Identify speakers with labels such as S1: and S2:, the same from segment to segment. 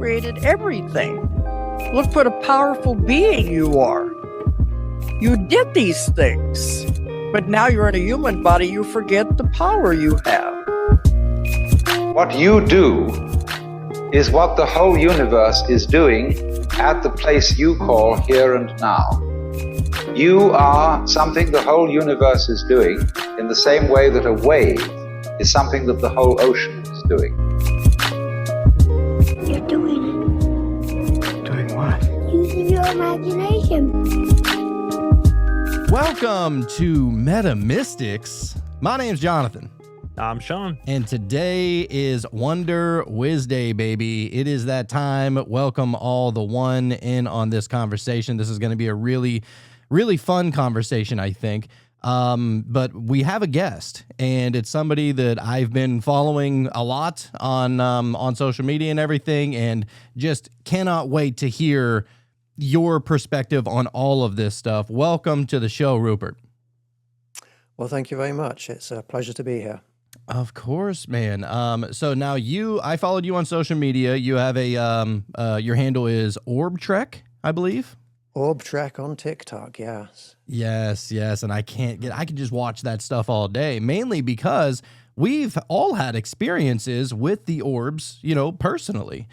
S1: created everything. Look what a powerful being you are. You did these things, but now you're in a human body, you forget the power you have.
S2: What you do is what the whole universe is doing at the place you call here and now. You are something the whole universe is doing in the same way that a wave is something that the whole ocean is doing.
S3: You're doing it.
S4: Doing what?
S3: Using your imagination.
S5: Welcome to Meta Mystics. My name's Jonathan.
S6: I'm Sean.
S5: And today is Wonder Wiz Day, baby. It is that time. Welcome all the one in on this conversation. This is going to be a really fun conversation, I think. But we have a guest, and it's somebody that I've been following a lot on social media and everything, and just cannot wait to hear your perspective on all of this stuff. Welcome to the show, Rupert.
S4: Well, thank you very much. It's a pleasure to be here.
S5: Of course, man. So now I followed you on social media. You have your handle is OrbTrek, I believe.
S4: OrbTrek on TikTok, yes.
S5: Yes. And I can just watch that stuff all day, mainly because we've all had experiences with the orbs, personally.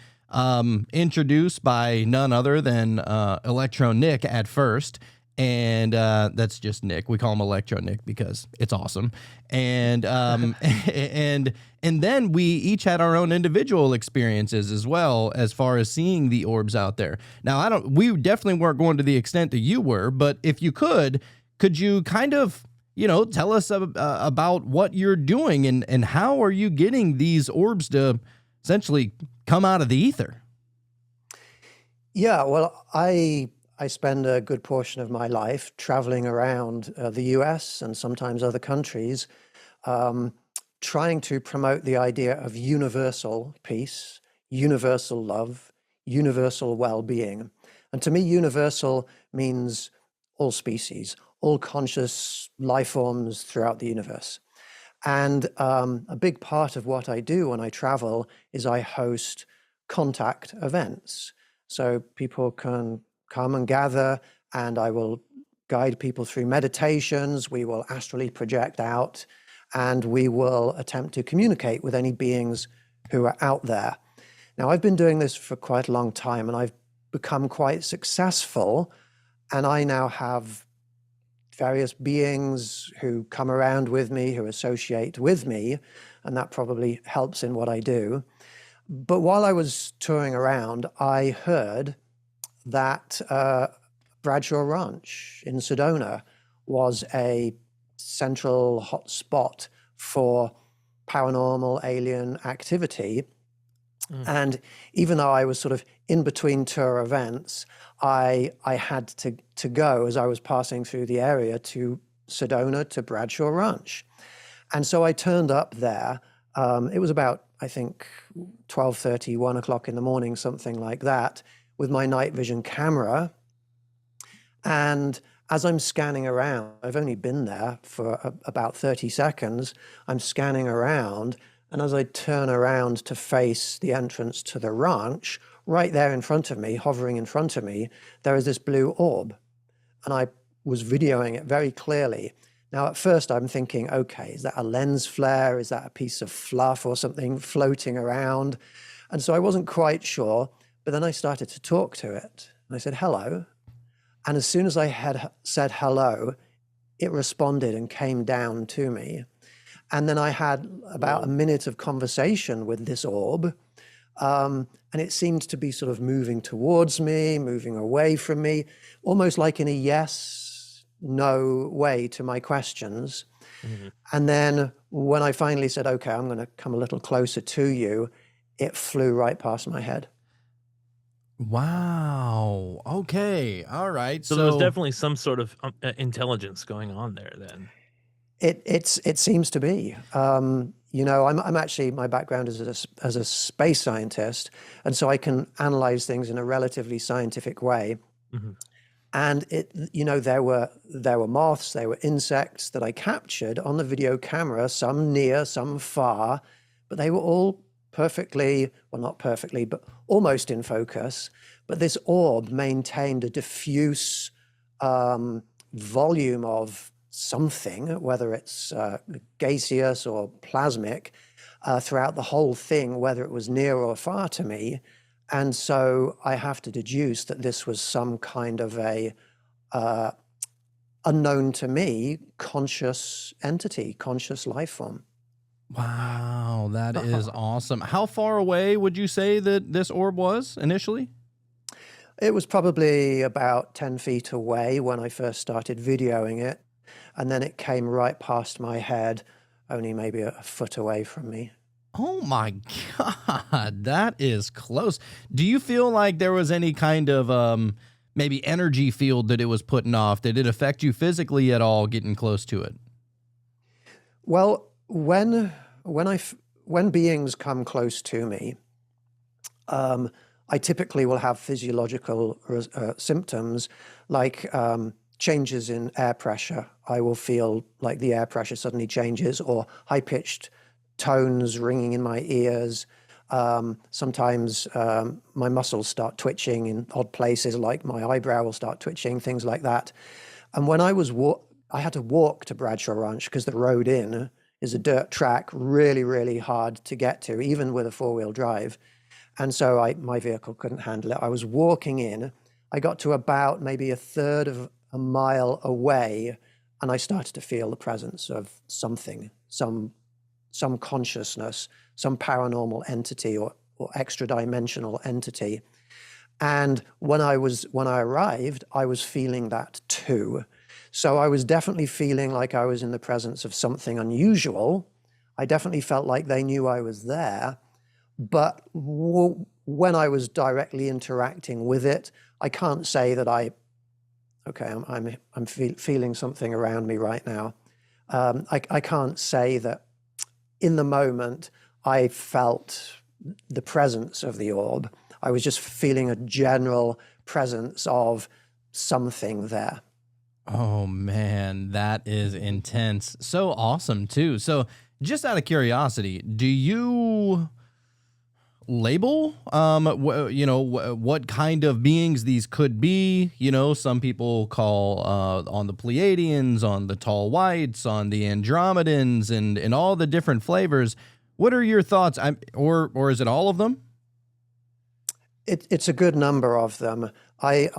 S5: Introduced by none other than Electro Nick at first. And that's just Nick. We call him Electro Nick because it's awesome. And and then we each had our own individual experiences as well as far as seeing the orbs out there. Now, we definitely weren't going to the extent that you were, but if you could you kind of, tell us about what you're doing and how are you getting these orbs to essentially come out of the ether?
S4: Yeah, well, I spend a good portion of my life traveling around the US and sometimes other countries, trying to promote the idea of universal peace, universal love, universal well-being. And to me, universal means all species, all conscious life forms throughout the universe. And a big part of what I do when I travel is I host contact events. So people can come and gather, and I will guide people through meditations. We will astrally project out, and we will attempt to communicate with any beings who are out there. Now, I've been doing this for quite a long time, and I've become quite successful, and I now have various beings who come around with me, who associate with me, and that probably helps in what I do. But while I was touring around, I heard that Bradshaw Ranch in Sedona was a central hotspot for paranormal alien activity. And even though I was sort of in between tour events, I had to go as I was passing through the area to Sedona, to Bradshaw Ranch. And so I turned up there. It was about, I think, 12:30, 1 o'clock in the morning, something like that, with my night vision camera. And as I'm scanning around, I've only been there for about 30 seconds, I'm scanning around, and as I turn around to face the entrance to the ranch, right there in front of me, hovering in front of me, there is this blue orb. And I was videoing it very clearly. Now, at first I'm thinking, okay, is that a lens flare? Is that a piece of fluff or something floating around? And so I wasn't quite sure. But then I started to talk to it, and I said, hello. And as soon as I had said hello, it responded and came down to me. And then I had about a minute of conversation with this orb, and it seemed to be sort of moving towards me, moving away from me, almost like in a yes, no way to my questions. Mm-hmm. And then when I finally said, okay, I'm going to come a little closer to you, it flew right past my head.
S5: Wow. Okay. All right.
S6: So there's definitely some sort of intelligence going on there then.
S4: It seems to be. I'm actually, my background is as a space scientist, and so I can analyze things in a relatively scientific way. Mm-hmm. And there were moths, there were insects that I captured on the video camera, some near, some far, but they were all perfectly, well, not perfectly, but almost in focus. But this orb maintained a diffuse volume of something, whether it's gaseous or plasmic, throughout the whole thing, whether it was near or far to me. And so I have to deduce that this was some kind of a unknown to me conscious entity, conscious life form.
S5: Wow, that is awesome. How far away would you say that this orb was initially?
S4: It was probably about 10 feet away when I first started videoing it. And then it came right past my head, only maybe a foot away from me.
S5: Oh my God, that is close. Do you feel like there was any kind of maybe energy field that it was putting off? Did it affect you physically at all getting close to it?
S4: Well, when beings come close to me, I typically will have physiological symptoms like changes in air pressure. I will feel like the air pressure suddenly changes, or high-pitched tones ringing in my ears. Sometimes my muscles start twitching in odd places, like my eyebrow will start twitching, things like that. And when I had to walk to Bradshaw Ranch because the road in is a dirt track, really, really hard to get to, even with a four-wheel drive. And so my vehicle couldn't handle it. I was walking in. I got to about maybe a third of a mile away, and I started to feel the presence of something, some consciousness, some paranormal entity or extra-dimensional entity. And when I arrived, I was feeling that too. So I was definitely feeling like I was in the presence of something unusual. I definitely felt like they knew I was there. But when I was directly interacting with it, I can't say that I'm feeling something around me right now. I can't say that in the moment I felt the presence of the orb. I was just feeling a general presence of something there.
S5: Oh man, that is intense. So awesome too. So just out of curiosity, do you label what kind of beings these could be? You know, some people call on the Pleiadians, on the tall whites, on the Andromedans, and all the different flavors. What are your thoughts? Or is it all of them?
S4: It's a good number of them. I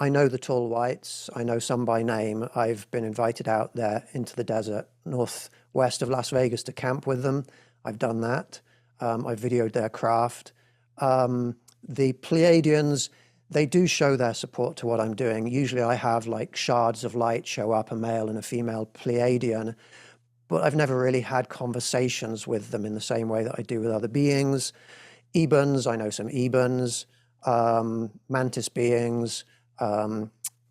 S4: know the tall whites. I know some by name. I've been invited out there into the desert northwest of Las Vegas to camp with them. I've done that. I videoed their craft. The Pleiadians, they do show their support to what I'm doing. Usually I have like shards of light show up, a male and a female Pleiadian, but I've never really had conversations with them in the same way that I do with other beings. Ebons, I know some Ebons, mantis beings,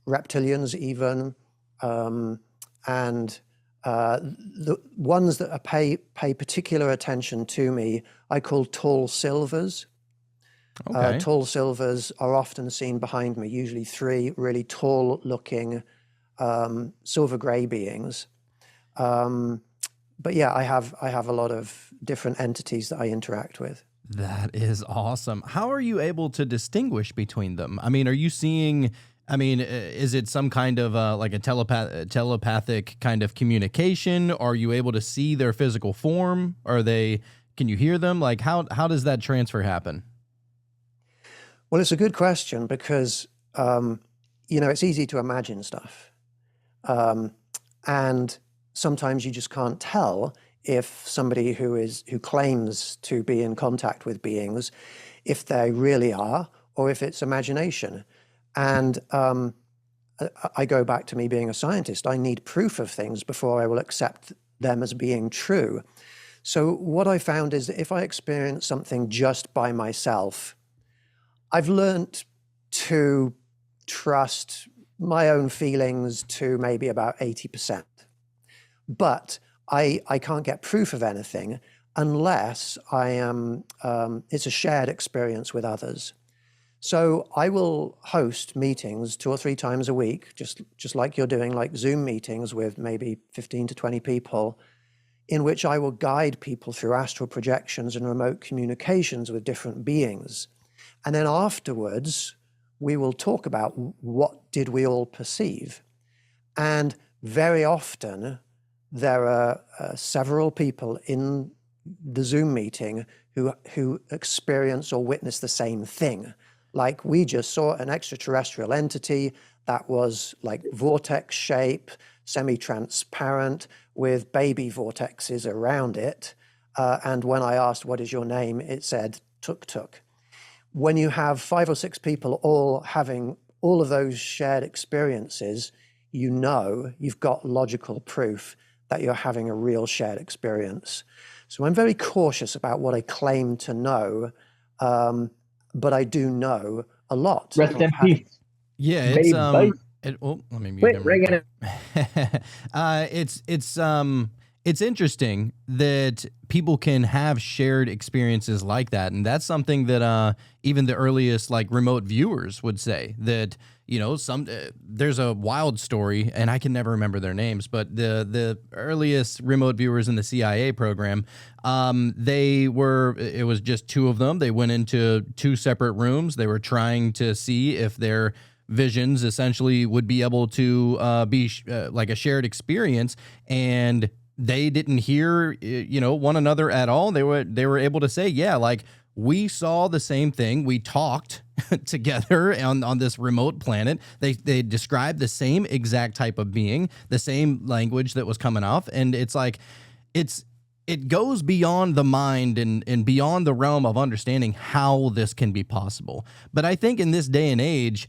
S4: reptilians even, and the ones that pay particular attention to me, I call tall silvers.
S5: Okay.
S4: Tall silvers are often seen behind me, usually three really tall-looking silver gray beings. But yeah, I have a lot of different entities that I interact with.
S5: That is awesome. How are you able to distinguish between them? I mean, are you seeing? I mean, is it some kind of like a telepathic kind of communication? Are you able to see their physical form? Can you hear them? Like, how does that transfer happen?
S4: Well, it's a good question because, it's easy to imagine stuff. And sometimes you just can't tell if somebody who claims to be in contact with beings, if they really are, or if it's imagination. And I go back to me being a scientist. I need proof of things before I will accept them as being true. So what I found is that if I experience something just by myself, I've learned to trust my own feelings to maybe about 80%. But I can't get proof of anything unless it's a shared experience with others. So I will host meetings 2 or 3 times a week, just like you're doing, like Zoom meetings with maybe 15 to 20 people. in which I will guide people through astral projections and remote communications with different beings. And then afterwards, we will talk about what did we all perceive. And very often, there are several people in the Zoom meeting who experience or witness the same thing. Like we just saw an extraterrestrial entity that was like vortex shape, semi-transparent, with baby vortexes around it. And when I asked, what is your name? It said, Tuk Tuk. When you have 5 or 6 people all having all of those shared experiences, you know you've got logical proof that you're having a real shared experience. So I'm very cautious about what I claim to know, but I do know a lot.
S7: Rest in peace.
S5: Yeah, it's
S7: Baby.
S5: let me mute
S7: Quit
S5: him.
S7: ringing
S5: It's interesting that people can have shared experiences like that, and that's something that even the earliest like remote viewers would say that, you know, there's a wild story, and I can never remember their names, but the earliest remote viewers in the CIA program, it was just 2 of them. They went into 2 separate rooms. They were trying to see if their visions essentially would be able to be like a shared experience, and they didn't hear, you know, one another at all. They were able to say, yeah, like we saw the same thing. We talked together on this remote planet. They described the same exact type of being, the same language that was coming off. And it's like, it goes beyond the mind and beyond the realm of understanding how this can be possible. But I think in this day and age,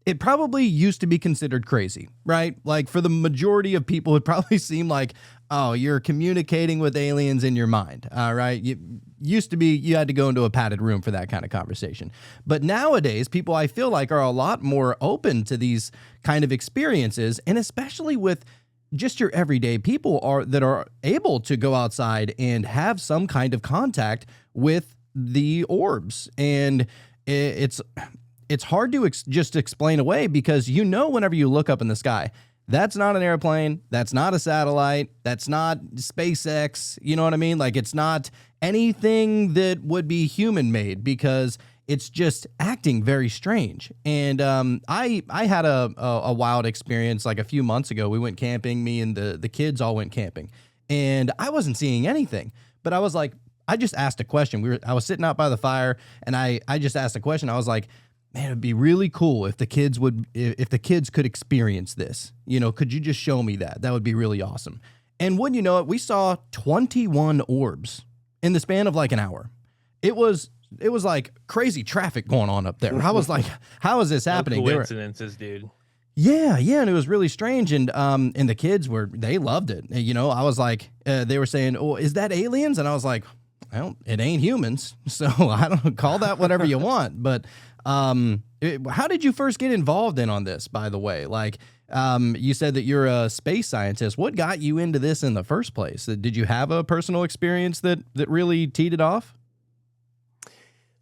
S5: it probably used to be considered crazy, right? Like for the majority of people, it probably seemed like, oh, you're communicating with aliens in your mind. All right. Used to be, you had to go into a padded room for that kind of conversation. But nowadays, people I feel like are a lot more open to these kind of experiences. And especially with just your everyday people that are able to go outside and have some kind of contact with the orbs. And it's hard to just explain away, because you know whenever you look up in the sky, that's not an airplane, that's not a satellite, that's not SpaceX, you know what I mean? Like it's not anything that would be human-made, because it's just acting very strange. And I had a wild experience like a few months ago. We went camping, me and the kids all went camping, and I wasn't seeing anything, but I was like, I just asked a question. I was sitting out by the fire, and I just asked a question. I was like, man, it'd be really cool if the kids could experience this. You know, could you just show me that? That would be really awesome. And wouldn't you know it, we saw 21 orbs in the span of like an hour. It was like crazy traffic going on up there. I was like, how is this happening?
S6: No coincidences, dude.
S5: Yeah, and it was really strange, and the kids they loved it. You know, I was like, they were saying, "Oh, is that aliens?" And I was like, well, it ain't humans, so I don't call that whatever you want. But how did you first get involved on this, by the way? Like, you said that you're a space scientist. What got you into this in the first place? Did you have a personal experience that really teed it off?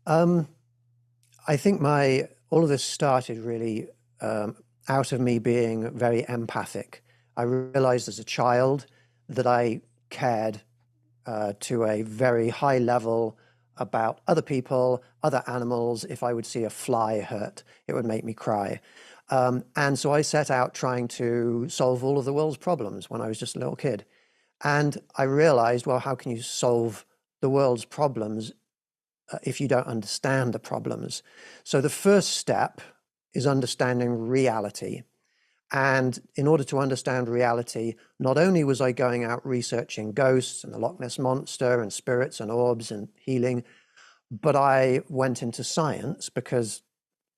S4: I think all of this started really out of me being very empathic. I realized as a child that I cared to a very high level about other people, other animals. If I would see a fly hurt, it would make me cry. And so I set out trying to solve all of the world's problems when I was just a little kid. And I realized, well, how can you solve the world's problems if you don't understand the problems? So the first step is understanding reality. And in order to understand reality, not only was I going out researching ghosts and the Loch Ness Monster and spirits and orbs and healing, but I went into science, because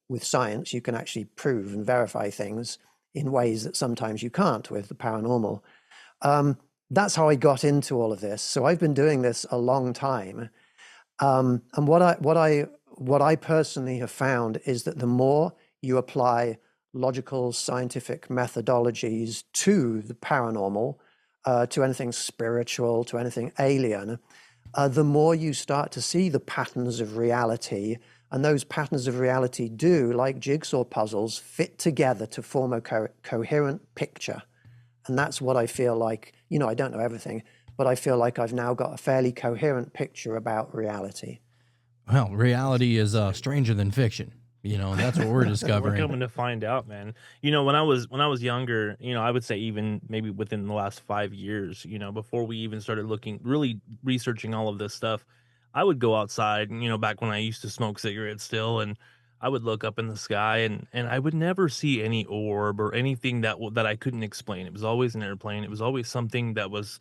S4: with science, you can actually prove and verify things in ways that sometimes you can't with the paranormal. That's how I got into all of this. So I've been doing this a long time. And what I personally have found is that the more you apply logical scientific methodologies to the paranormal, to anything spiritual, to anything alien, the more you start to see the patterns of reality. And those patterns of reality do, like jigsaw puzzles, fit together to form a coherent picture. And that's what I feel like, I don't know everything, but I feel like I've now got a fairly coherent picture about reality.
S5: Well, reality is stranger than fiction, and that's what we're
S6: We're
S5: discovering.
S6: coming to find out, man. When I was younger, I would say even maybe within the last 5 years, before we even started really researching all of this stuff, I would go outside, back when I used to smoke cigarettes still, and I would look up in the sky, and I would never see any orb or anything that I couldn't explain. It was always an airplane. It was always something that was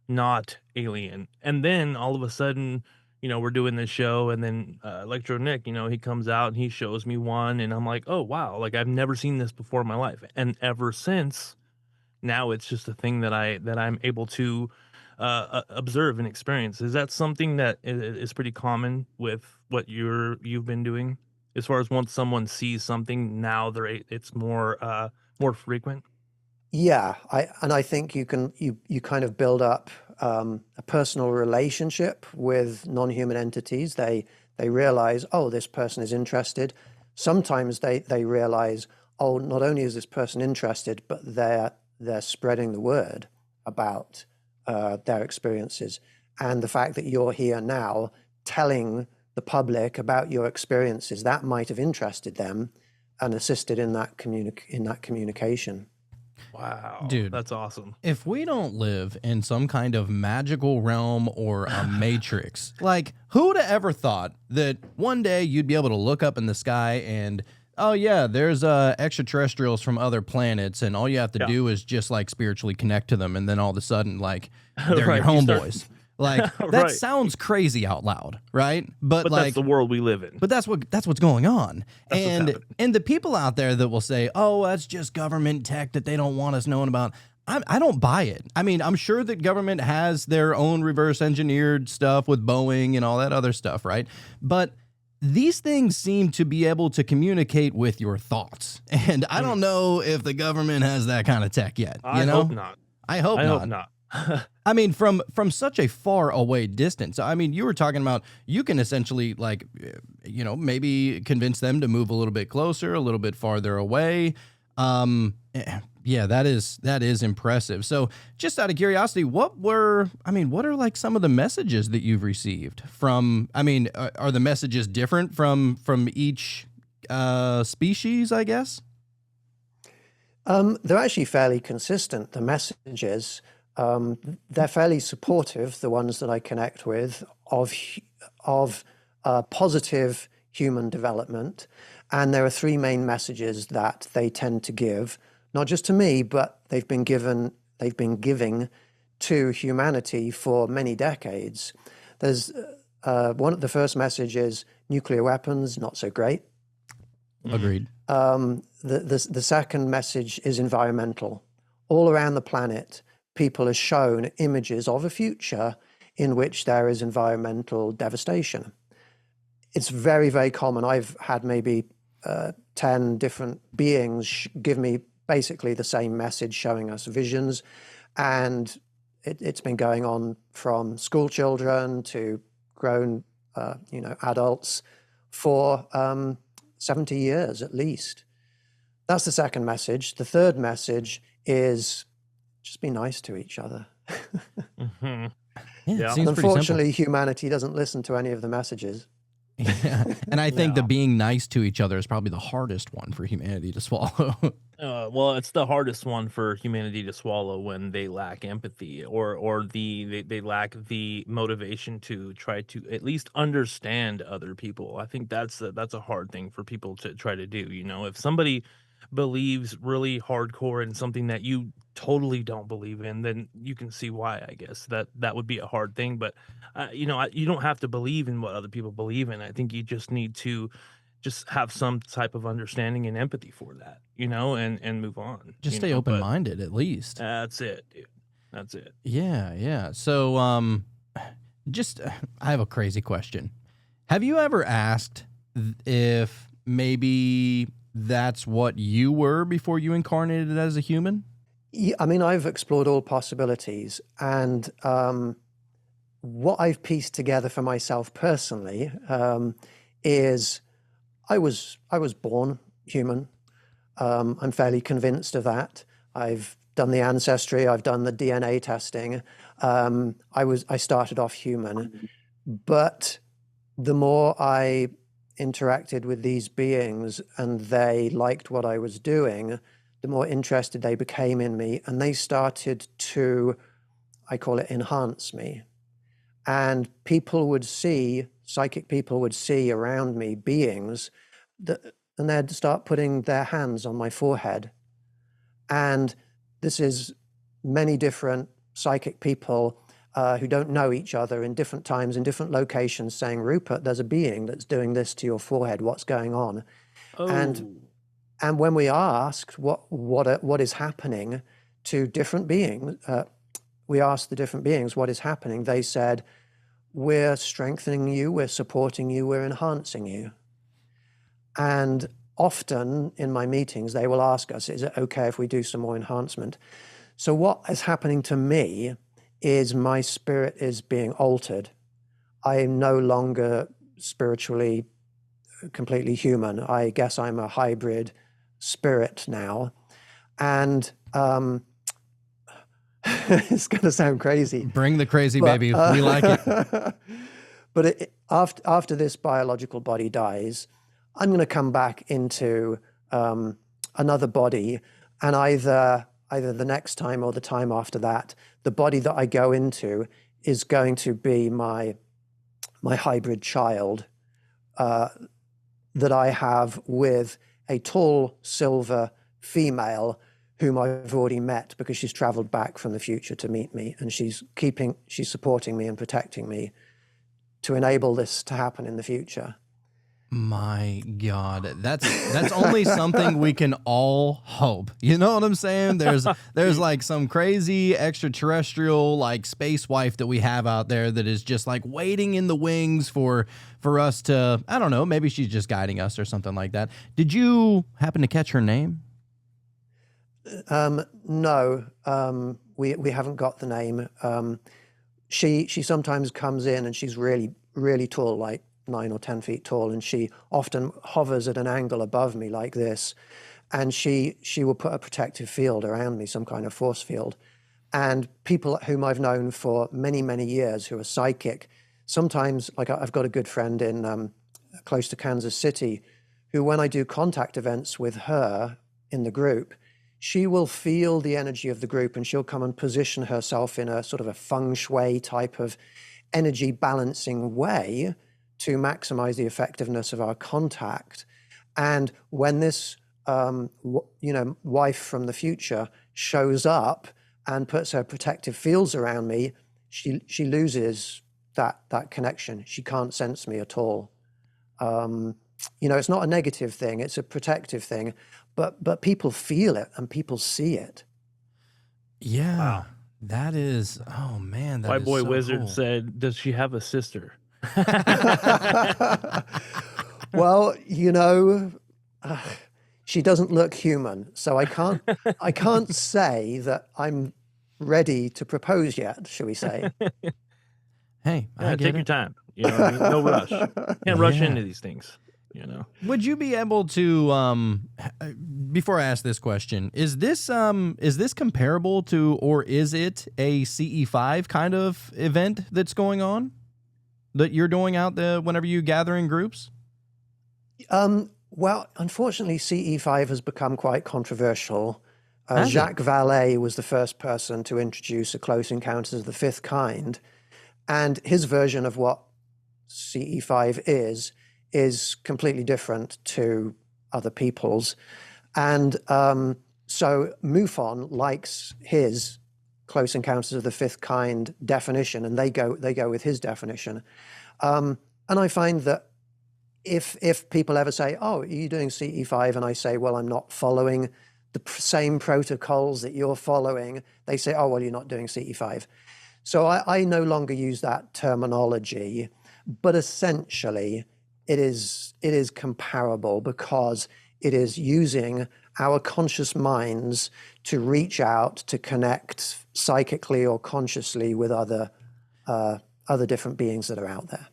S6: not alien. And then all of a sudden, we're doing this show, and then Electro Nick, he comes out and he shows me one, and I'm like, oh wow, like I've never seen this before in my life. And ever since, now it's just a thing that I'm able to observe and experience. Is that something that is pretty common with what you've been doing? As far as once someone sees something, now it's more frequent.
S4: Yeah, I think you kind of build up a personal relationship with non-human entities. They realize, oh, this person is interested. Sometimes they realize, oh, not only is this person interested, but they're spreading the word about their experiences. And the fact that you're here now telling the public about your experiences, that might have interested them and assisted in that communication.
S6: Wow,
S5: Dude,
S6: that's awesome.
S5: if we don't live in some kind of magical realm or a matrix, like who'd have ever thought that one day you'd be able to look up in the sky and, oh yeah, there's extraterrestrials from other planets, and all you have to
S6: Yeah.
S5: do is just like spiritually connect to them, and then all of a sudden, like they're
S6: Right,
S5: your
S6: you start-
S5: homeboys. Like that
S6: Right.
S5: sounds crazy out loud, right? But
S6: But
S5: like
S6: that's the world we live in.
S5: But that's what's going on.
S6: That's what's
S5: and
S6: happening.
S5: and the people out there that will say, "Oh, that's just government tech that they don't want us knowing about." I don't buy it. I mean, I'm sure that government has their own reverse engineered stuff with Boeing and all that other stuff, right? But these things seem to be able to communicate with your thoughts. And I don't know if the government has that kind of tech yet,
S6: I hope not.
S5: I hope
S6: I
S5: not.
S6: hope not.
S5: I mean, from such a far away distance. I mean, you were talking about you can essentially like, maybe convince them to move a little bit closer, a little bit farther away. Yeah, that is impressive. So, just out of curiosity, what are like some of the messages that you've received from? I mean, are the messages different from each species? I guess.
S4: They're actually fairly consistent. The messages, they're fairly supportive. The ones that I connect with of positive human development, and there are three main messages that they tend to give, not just to me, but they've been giving to humanity for many decades. There's the first message is nuclear weapons, not so great.
S5: Agreed.
S4: The second message is environmental. All around the planet, people are shown images of a future in which there is environmental devastation. It's very, very common. I've had maybe 10 different beings give me basically the same message, showing us visions. And it's been going on from school children to grown, adults for 70 years at least. That's the second message. The third message is just be nice to each other.
S6: Mhm.
S5: Yeah,
S6: Yeah.
S5: it seems pretty simple.
S4: Unfortunately, humanity doesn't listen to any of the messages.
S5: Yeah. And I think
S6: No.
S5: the being nice to each other is probably the hardest one for humanity to swallow.
S6: Well, it's the hardest one for humanity to swallow when they lack empathy or they lack the motivation to try to at least understand other people. I think that's a hard thing for people to try to do. If somebody believes really hardcore in something that you totally don't believe in, then you can see why. I guess that would be a hard thing. But you don't have to believe in what other people believe in. I think you just need to just have some type of understanding and empathy for that, and move on.
S5: Just stay
S6: But
S5: open-minded at least.
S6: that's it, dude. That's it.
S5: Yeah. So, I have a crazy question. Have you ever asked if maybe that's what you were before you incarnated as a human?
S4: Yeah, I mean, I've explored all possibilities, and what I've pieced together for myself personally is I was born human. I'm fairly convinced of that. I've done the ancestry, I've done the DNA testing. I started off human, but the more I interacted with these beings and they liked what I was doing, the more interested they became in me, and they started to, I call it, enhance me. And psychic people would see around me beings and they'd start putting their hands on my forehead. And this is many different psychic people who don't know each other in different times, in different locations, saying, Rupert, there's a being that's doing this to your forehead. What's going on?
S6: Oh.
S4: And when we asked what is happening to different beings, we asked the different beings what is happening. They said, we're strengthening you, we're supporting you, we're enhancing you. And often in my meetings, they will ask us, is it okay if we do some more enhancement? So what is happening to me is my spirit is being altered. I am no longer spiritually completely human. I guess I'm a hybrid spirit now. And it's going to sound crazy.
S5: Bring the crazy, baby. We like it.
S4: But after this biological body dies, I'm going to come back into another body, and either the next time or the time after that, the body that I go into is going to be my hybrid child that I have with a tall silver female whom I've already met because she's traveled back from the future to meet me, and she's supporting me and protecting me to enable this to happen in the future.
S5: My God, that's only something we can all hope. You know what I'm saying? There's like some crazy extraterrestrial like space wife that we have out there that is just like waiting in the wings for us to, I don't know, maybe she's just guiding us or something like that. Did you happen to catch her name?
S4: No, we haven't got the name. She sometimes comes in and she's really, really tall, like 9 or 10 feet tall, and she often hovers at an angle above me like this, and she will put a protective field around me, some kind of force field. And people whom I've known for many, many years who are psychic, sometimes, like I've got a good friend in close to Kansas City, who when I do contact events with her in the group, she will feel the energy of the group and she'll come and position herself in a sort of a feng shui type of energy balancing way to maximize the effectiveness of our contact. And when this, wife from the future shows up and puts her protective fields around me, she loses that connection. She can't sense me at all. It's not a negative thing; it's a protective thing. But people feel it and people see it.
S5: Yeah,
S6: wow.
S5: That is. Oh man, that
S6: White
S5: is
S6: Boy
S5: so
S6: Wizard
S5: cool.
S6: said, "Does she have a sister?"
S4: Well, she doesn't look human, so I can't say that I'm ready to propose yet, shall we say?
S5: Hey,
S6: Yeah,
S5: I get
S6: take your
S5: it.
S6: time. No rush. Can't rush
S5: Yeah.
S6: into these things.
S5: Would you be able to, before I ask this question, is this comparable to, or is it a CE5 kind of event that's going on that you're doing out there whenever you gather in groups?
S4: Well, unfortunately, CE5 has become quite controversial.
S5: Has it?
S4: Jacques Vallée was the first person to introduce a Close Encounters of the Fifth Kind, and his version of what CE5 is completely different to other people's. And so MUFON likes his Close Encounters of the Fifth Kind definition, and they go with his definition. And I find that if people ever say, "Oh, are you doing CE5?" and I say, "Well, I'm not following the same protocols that you're following," they say, "Oh, well, you're not doing CE5." So I no longer use that terminology, but essentially it is comparable because it is using our conscious minds to reach out, to connect psychically or consciously with other different beings that are out there.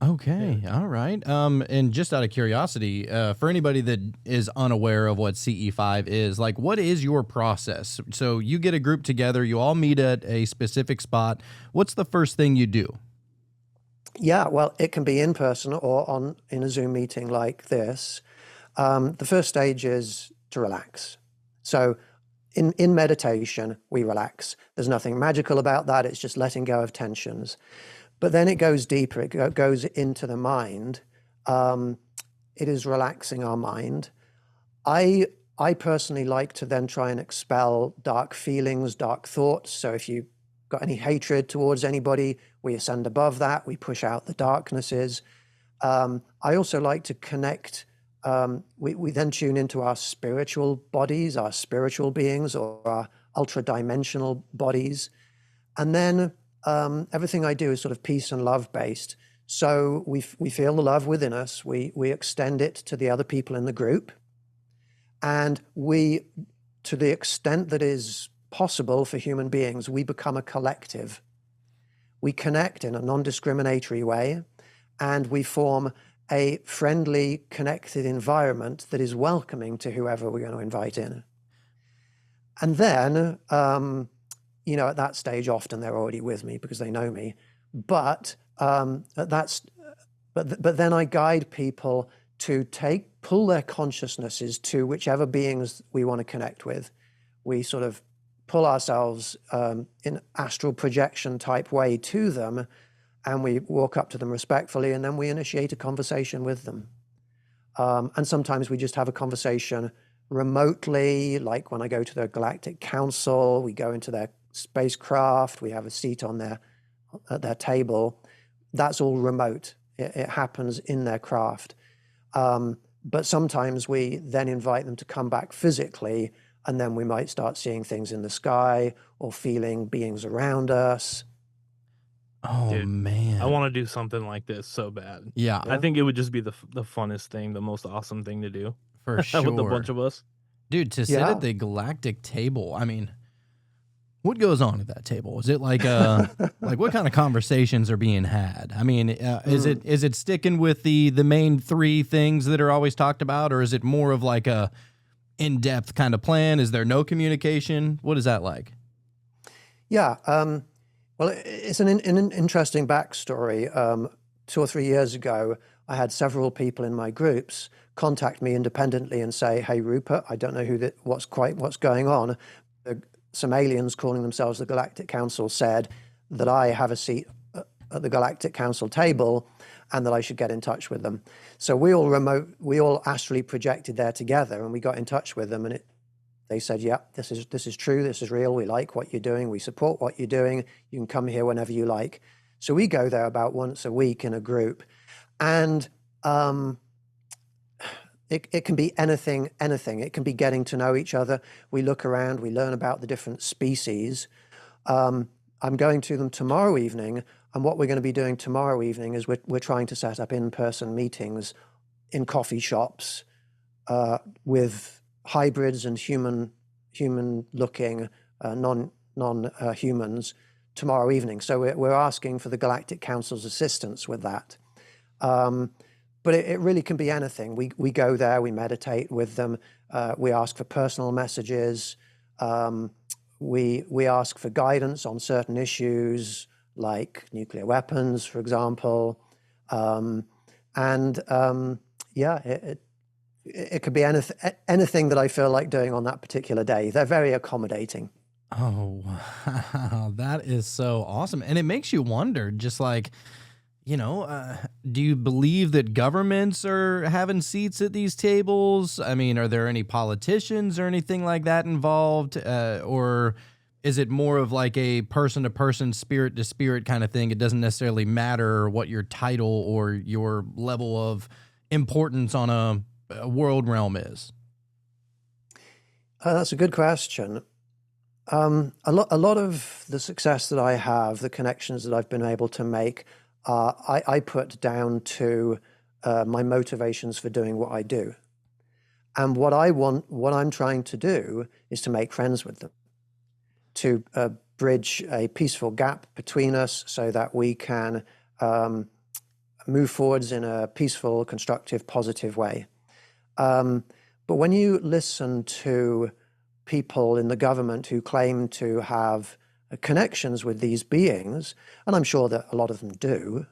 S5: Okay, all right. And just out of curiosity, for anybody that is unaware of what CE5 is, like, what is your process? So you get a group together, you all meet at a specific spot. What's the first thing you do?
S4: Yeah, well, it can be in person or in a Zoom meeting like this. The first stage is to relax. So in meditation, we relax. There's nothing magical about that. It's just letting go of tensions. But then it goes deeper. It goes into the mind. It is relaxing our mind. I personally like to then try and expel dark feelings, dark thoughts. So if you got any hatred towards anybody, we ascend above that. We push out the darknesses. I also like to connect. We then tune into our spiritual bodies, our spiritual beings, or our ultra-dimensional bodies. And then everything I do is sort of peace and love based. So we feel the love within us. We extend it to the other people in the group. And we, to the extent that is possible for human beings, we become a collective. We connect in a non-discriminatory way, and we form a friendly, connected environment that is welcoming to whoever we're going to invite in. And then, at that stage, often they're already with me because they know me. But then I guide people to pull their consciousnesses to whichever beings we want to connect with. We sort of pull ourselves in astral projection type way to them, and we walk up to them respectfully, and then we initiate a conversation with them. And sometimes we just have a conversation remotely, like when I go to the Galactic Council, we go into their spacecraft, we have a seat at their table. That's all remote. It happens in their craft. But sometimes we then invite them to come back physically, and then we might start seeing things in the sky or feeling beings around us.
S5: Oh,
S6: Dude,
S5: man.
S6: I want to do something like this so bad.
S5: Yeah,
S6: I think it would just be the funnest thing, the most awesome thing to do
S5: for
S6: with a
S5: sure.
S6: bunch of us.
S5: Dude, to sit
S4: Yeah.
S5: at the galactic table, I mean, what goes on at that table? Is it like like what kind of conversations are being had? I mean, is it sticking with the main three things that are always talked about, or is it more of like a in-depth kind of plan? Is there no communication? What is that like?
S4: Yeah. Well, it's an interesting backstory. 2 or 3 years ago, I had several people in my groups contact me independently and say, "Hey, Rupert, I don't know what's going on. Some aliens calling themselves the Galactic Council said that I have a seat at the Galactic Council table and that I should get in touch with them." So we all astrally projected there together, and we got in touch with them, and they said, "Yeah, this is true. This is real. We like what you're doing. We support what you're doing. You can come here whenever you like." So we go there about once a week in a group, and it can be anything. It can be getting to know each other. We look around, we learn about the different species. I'm going to them tomorrow evening, and what we're going to be doing tomorrow evening is we're trying to set up in-person meetings in coffee shops with hybrids and human-looking non-humans tomorrow evening. So we're asking for the Galactic Council's assistance with that. But it really can be anything. We go there, we meditate with them, we ask for personal messages, we ask for guidance on certain issues like nuclear weapons, for example. It could be anything that I feel like doing on that particular day. They're very accommodating.
S5: Oh, wow. That is so awesome. And it makes you wonder, just like, do you believe that governments are having seats at these tables? I mean, are there any politicians or anything like that involved? Or is it more of like a person-to-person, spirit-to-spirit kind of thing? It doesn't necessarily matter what your title or your level of importance on a world realm is.
S4: That's a good question. A lot of the success that I have, the connections that I've been able to make, I put down to my motivations for doing what I do. And what I'm trying to do is to make friends with them, to bridge a peaceful gap between us so that we can move forwards in a peaceful, constructive, positive way. But when you listen to people in the government who claim to have connections with these beings, and I'm sure that a lot of them do,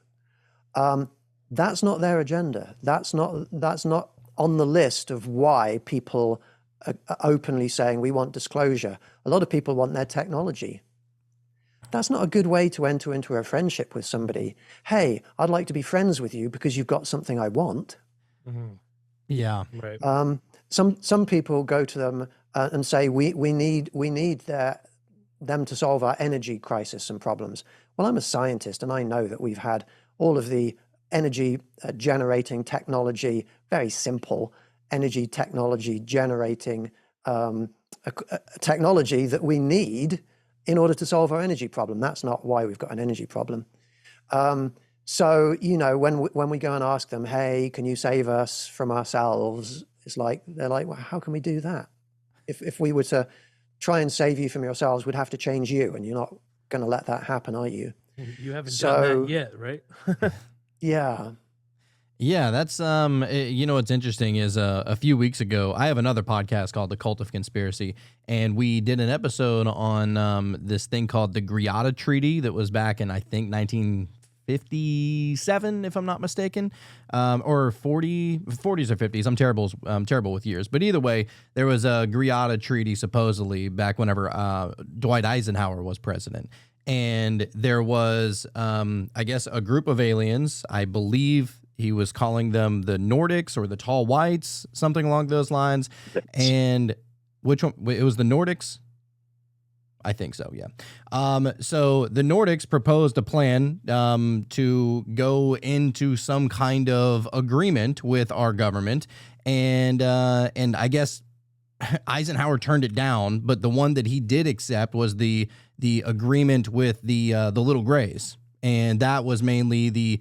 S4: that's not their agenda. That's not on the list of why people are openly saying we want disclosure. A lot of people want their technology. That's not a good way to enter into a friendship with somebody. Hey, I'd like to be friends with you because you've got something I want.
S6: Mm-hmm.
S5: Yeah.
S6: Right.
S4: Some people go to them and say we need them to solve our energy crisis and problems. Well, I'm a scientist and I know that we've had all of the energy generating technology, very simple energy technology generating technology that we need in order to solve our energy problem. That's not why we've got an energy problem. So, when we go and ask them, hey, can you save us from ourselves? They're like, well, how can we do that? If we were to try and save you from yourselves, we'd have to change you, and you're not going to let that happen, are you?
S6: You haven't done that yet, right?
S4: Yeah.
S5: Yeah, that's what's interesting is a few weeks ago I have another podcast called The Cult of Conspiracy, and we did an episode on this thing called the Greada Treaty that was back in I think 1957, if I'm not mistaken, or 40s or 50s. I'm terrible with years, but either way, there was a Greada Treaty supposedly back whenever Dwight Eisenhower was president. And there was, I guess, a group of aliens. I believe he was calling them the Nordics or the Tall Whites, something along those lines. And which one? It was the Nordics? I think so, yeah. So the Nordics proposed a plan to go into some kind of agreement with our government. And I guess Eisenhower turned it down, but the one that he did accept was the agreement with the Little Greys, and that was mainly the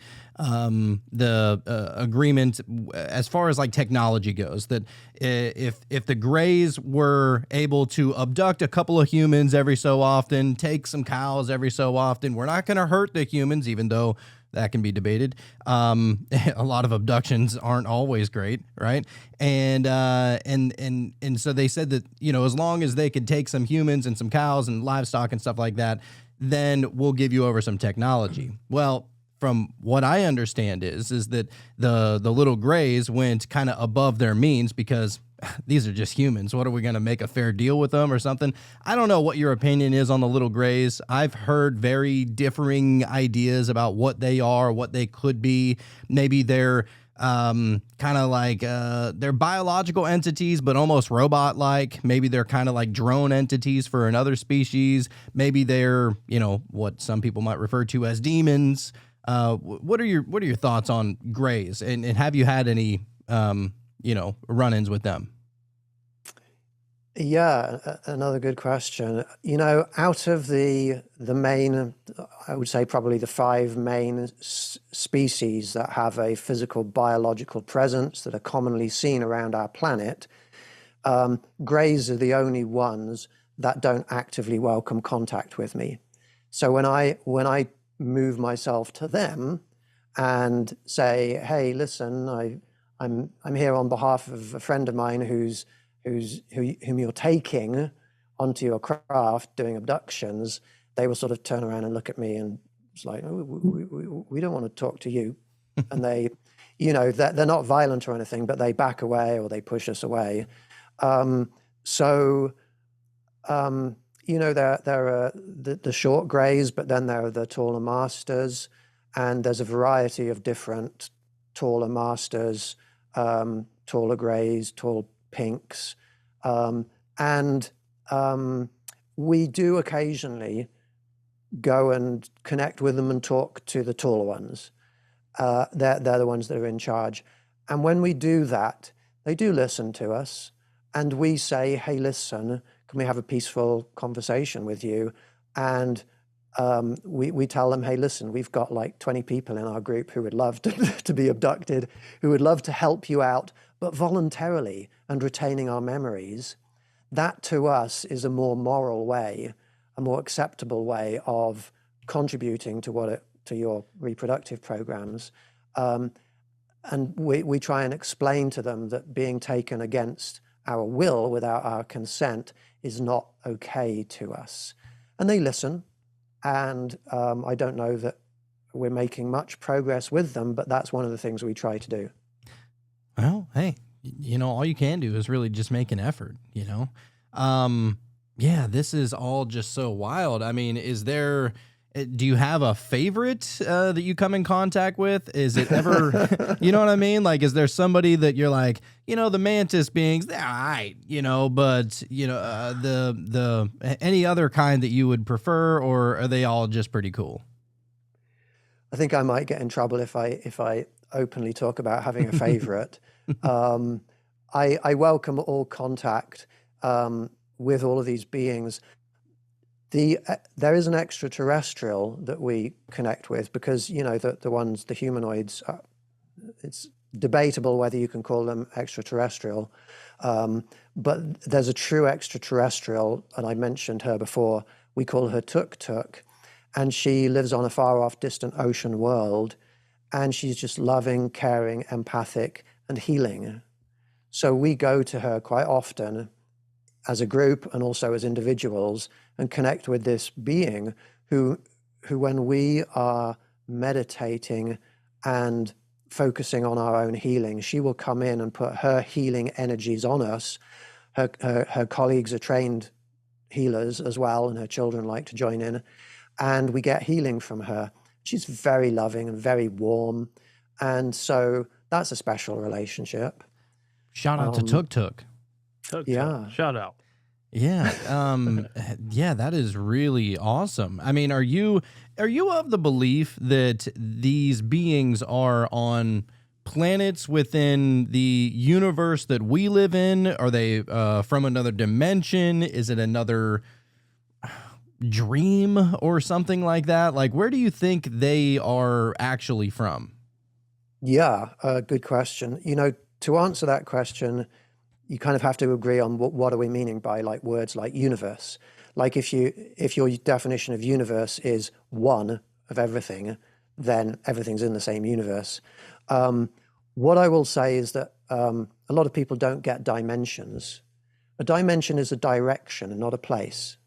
S5: agreement as far as like technology goes. That if the Greys were able to abduct a couple of humans every so often, take some cows every so often, we're not going to hurt the humans, even though that can be debated. A lot of abductions aren't always great, right? And so they said that, as long as they could take some humans and some cows and livestock and stuff like that, then we'll give you over some technology. Well, from what I understand is that the Little Greys went kind of above their means because these are just humans. What are we going to make a fair deal with them or something? I don't know what your opinion is on the Little Greys. I've heard very differing ideas about what they are, what they could be. Maybe they're kind of like they're biological entities, but almost robot-like. Maybe they're kind of like drone entities for another species. Maybe they're, what some people might refer to as demons. What are your thoughts on Greys? And have you had any run-ins with them?
S4: Yeah, another good question. Out of the main, I would say probably the 5 main species that have a physical biological presence that are commonly seen around our planet, Greys are the only ones that don't actively welcome contact with me. So when I move myself to them and say, hey, listen, I'm here on behalf of a friend of mine whom you're taking onto your craft doing abductions, they will sort of turn around and look at me and it's like, oh, we don't want to talk to you. And they, they're not violent or anything, but they back away or they push us away. There are the short Greys, but then there are the taller masters, and there's a variety of different taller masters, taller Greys, tall pinks, we do occasionally go and connect with them and talk to the taller ones. They're the ones that are in charge. And when we do that, they do listen to us, and we say, hey, listen, can we have a peaceful conversation with you? And we tell them, hey, listen, we've got like 20 people in our group who would love to be abducted, who would love to help you out, but voluntarily and retaining our memories. That to us is a more moral way, a more acceptable way of contributing to your reproductive programs. And we try and explain to them that being taken against our will without our consent is not okay to us. And they listen. And I don't know that we're making much progress with them, but that's one of the things we try to do.
S5: Well, hey, all you can do is really just make an effort, Yeah, this is all just so wild. I mean, do you have a favorite that you come in contact with? Is it ever, you know what I mean? Like, is there somebody that you're like, the mantis beings, they're all right, but, the any other kind that you would prefer, or are they all just pretty cool?
S4: I think I might get in trouble if I openly talk about having a favorite. I welcome all contact with all of these beings. There is an extraterrestrial that we connect with because, the humanoids, it's debatable whether you can call them extraterrestrial. But there's a true extraterrestrial, and I mentioned her before. We call her Tuk Tuk, and she lives on a far off distant ocean world, and she's just loving, caring, empathic, and healing. So we go to her quite often as a group and also as individuals and connect with this being who when we are meditating and focusing on our own healing, she will come in and put her healing energies on us. Her colleagues are trained healers as well, and her children like to join in, and we get healing from her. She's very loving and very warm, and so that's a special relationship.
S5: Shout out to Tuk Tuk.
S4: Yeah.
S6: Shout out.
S5: Yeah. Yeah, that is really awesome. I mean, are you of the belief that these beings are on planets within the universe that we live in? Are they from another dimension? Is it another dream or something like that? Like, where do you think they are actually from?
S4: Yeah, good question. To answer that question, you kind of have to agree on what are we meaning by like words like universe. Like if your definition of universe is one of everything, then everything's in the same universe. What I will say is that a lot of people don't get dimensions. A dimension is a direction and not a place.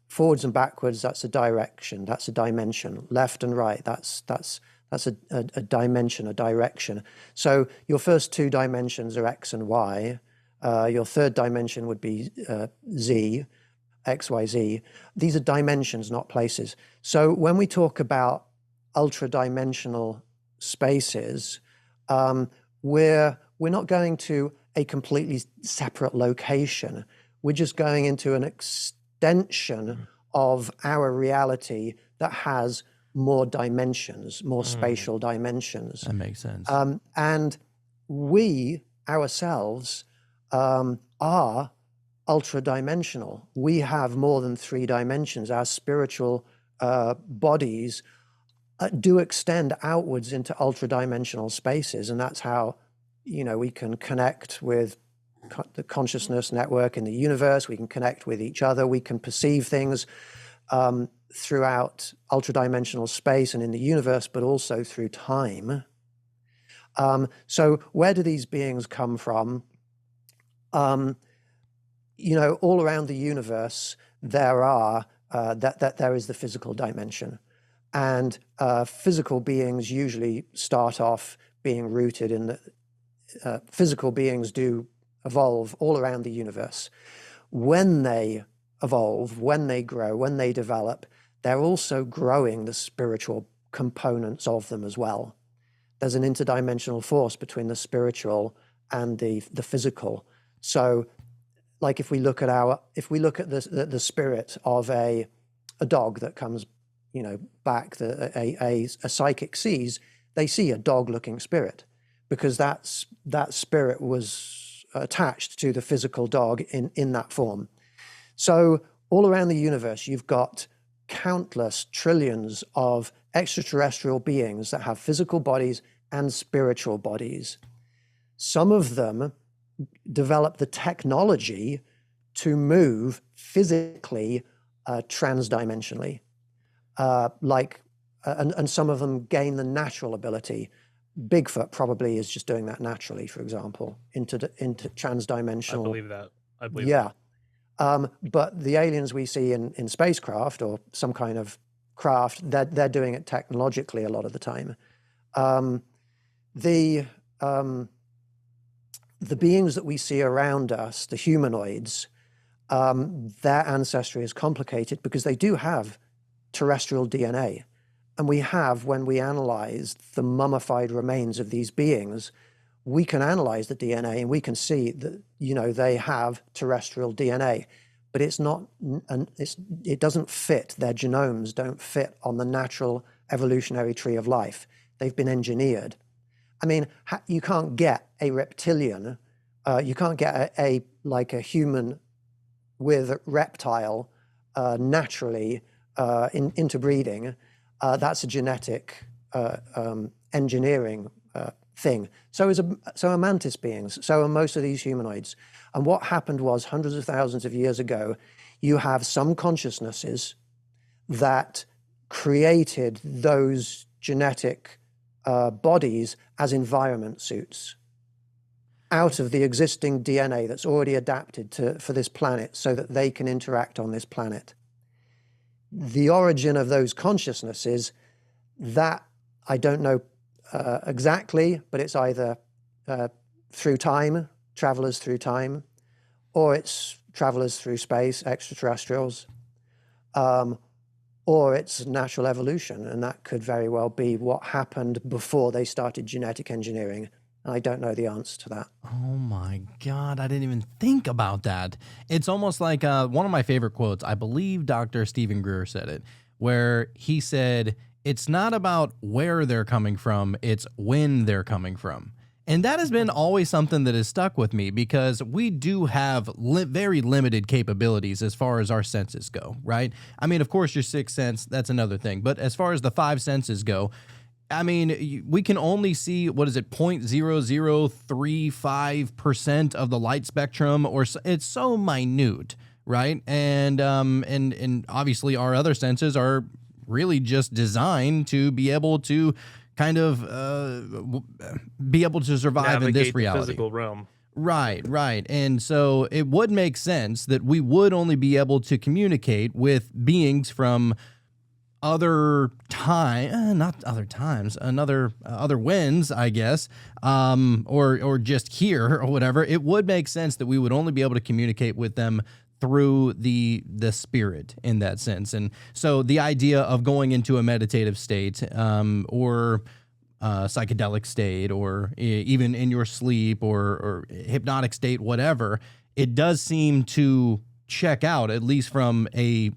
S4: Forwards and backwards, that's a direction, that's a dimension. Left and right, that's a dimension, a direction. So your first two dimensions are X and Y. Your third dimension would be Z, X, Y, Z. These are dimensions, not places. So when we talk about ultra-dimensional spaces, we're not going to a completely separate location. We're just going into an extension of our reality that has more dimensions, more spatial dimensions.
S5: That makes sense.
S4: And we ourselves are ultra-dimensional. We have more than 3 dimensions. Our spiritual bodies do extend outwards into ultra-dimensional spaces, and that's how we can connect with the consciousness network in the universe. We can connect with each other. We can perceive things throughout ultra-dimensional space and in the universe, but also through time. So where do these beings come from? All around the universe, there is the physical dimension. And physical beings usually start off being rooted in the physical beings do evolve all around the universe. When they evolve, when they grow, when they develop, they're also growing the spiritual components of them as well. There's an interdimensional force between the spiritual and the physical. So, like if we look at the spirit of a dog that comes, back, a psychic sees, they see a dog-looking spirit because that spirit was attached to the physical dog in that form. So all around the universe, you've got countless trillions of extraterrestrial beings that have physical bodies and spiritual bodies. Some of them develop the technology to move physically transdimensionally. Like and some of them gain the natural ability. Bigfoot probably is just doing that naturally, for example, into transdimensional.
S6: I believe that. I believe
S4: Yeah. But the aliens we see in spacecraft or some kind of craft, they're doing it technologically a lot of the time. The beings that we see around us, the humanoids, their ancestry is complicated because they do have terrestrial DNA. And we have, when we analyze the mummified remains of these beings, we can analyze the DNA and we can see that, they have terrestrial DNA, but it doesn't fit, their genomes don't fit on the natural evolutionary tree of life. They've been engineered. I mean, you can't get a reptilian, you can't get a human with a reptile naturally interbreeding. That's a genetic engineering thing. So are mantis beings. So are most of these humanoids. And what happened was hundreds of thousands of years ago, you have some consciousnesses that created those genetic bodies as environment suits out of the existing DNA that's already adapted for this planet so that they can interact on this planet. The origin of those consciousnesses, that I don't know exactly, but it's either through time, travelers through time, or it's travelers through space, extraterrestrials, or it's natural evolution, and that could very well be what happened before they started genetic engineering. I don't know the answer to that.
S5: Oh my God, I didn't even think about that. It's almost like one of my favorite quotes, I believe Dr. Stephen Greer said it, where he said, it's not about where they're coming from, it's when they're coming from. And that has been always something that has stuck with me because we do have very limited capabilities as far as our senses go, right? I mean, of course, your sixth sense, that's another thing. But as far as the five senses go, I mean, we can only see, 0.0035% of the light spectrum, or it's so minute, right? And obviously our other senses are really just designed to be able to kind of be able to survive
S6: navigate
S5: in this
S6: the
S5: reality.
S6: physical realm.
S5: Right. And so it would make sense that we would only be able to communicate with beings from other winds, I guess, or just here or whatever. It would make sense that we would only be able to communicate with them through the spirit in that sense. And so the idea of going into a meditative state, or psychedelic state, or even in your sleep or hypnotic state, whatever, it does seem to check out, at least from a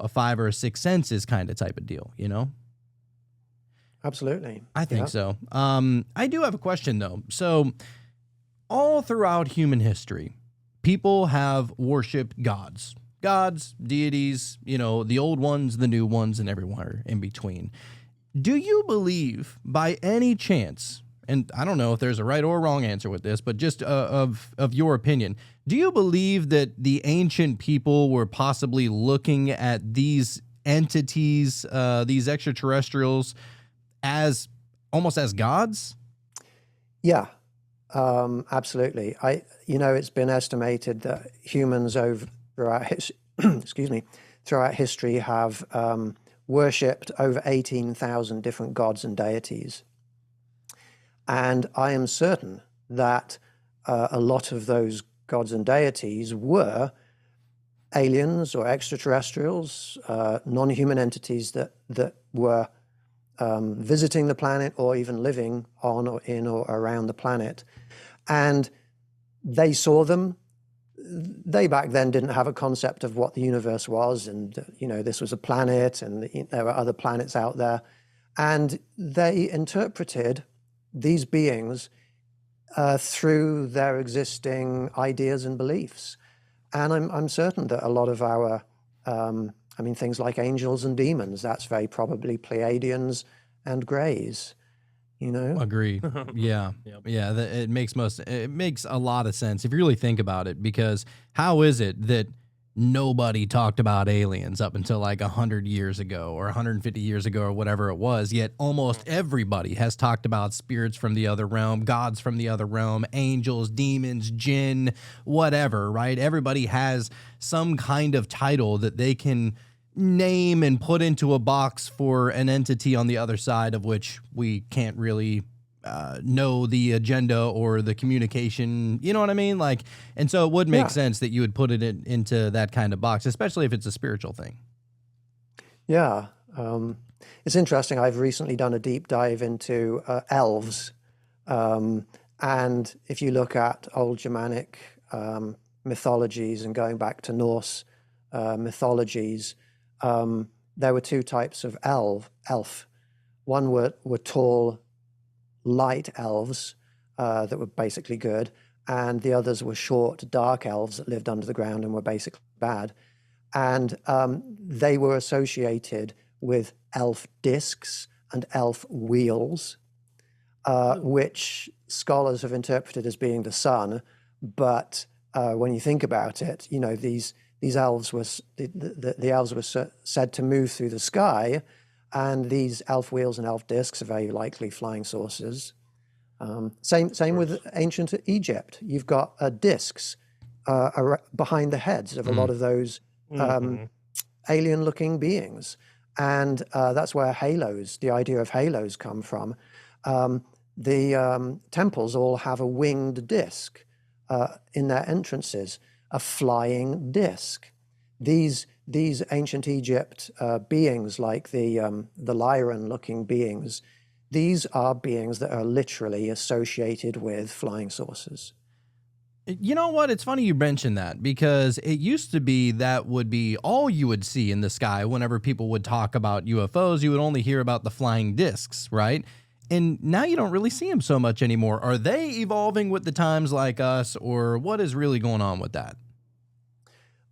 S5: five or a six senses kind of type of deal,
S4: Absolutely.
S5: I think so. I do have a question though. So all throughout human history, people have worshipped gods, deities, the old ones, the new ones, and everywhere in between. Do you believe by any chance, and I don't know if there's a right or wrong answer with this, but just of your opinion, do you believe that the ancient people were possibly looking at these entities, these extraterrestrials, as almost as gods?
S4: Yeah, absolutely. It's been estimated that humans throughout history have worshipped over 18,000 different gods and deities. And I am certain that a lot of those gods and deities were aliens or extraterrestrials, non-human entities that were visiting the planet or even living on or in or around the planet. And they saw them. They back then didn't have a concept of what the universe was, and this was a planet and there were other planets out there. And they interpreted these beings through their existing ideas and beliefs. And I'm certain that a lot of our, things like angels and demons, that's very probably Pleiadians and Greys,
S5: Agree. Yeah.
S6: Yep.
S5: Yeah. It makes a lot of sense if you really think about it, because how is it that nobody talked about aliens up until like 100 years ago or 150 years ago or whatever it was. Yet almost everybody has talked about spirits from the other realm, gods from the other realm, angels, demons, jinn, whatever, right? Everybody has some kind of title that they can name and put into a box for an entity on the other side of which we can't really know the agenda or the communication, you know what I mean? Like, and so it would make sense that you would put it into that kind of box, especially if it's a spiritual thing.
S4: Yeah. It's interesting. I've recently done a deep dive into elves. And if you look at old Germanic mythologies and going back to Norse mythologies, there were two types of elf. One were tall, light elves that were basically good, and the others were short, dark elves that lived under the ground and were basically bad. And they were associated with elf discs and elf wheels, which scholars have interpreted as being the sun. But when you think about it, you know, these elves were the elves were said to move through the sky, and these elf wheels and elf discs are very likely flying saucers. Same with ancient Egypt. You've got discs behind the heads of a lot of those alien-looking beings, and that's where halos, the idea of halos, come from. The temples all have a winged disc in their entrances, a flying disc. These ancient Egypt beings, like the Lyran-looking beings, these are beings that are literally associated with flying saucers.
S5: You know what? It's funny you mentioned that, because it used to be that would be all you would see in the sky whenever people would talk about UFOs. You would only hear about the flying discs, right? And now you don't really see them so much anymore. Are they evolving with the times like us, or what is really going on with that?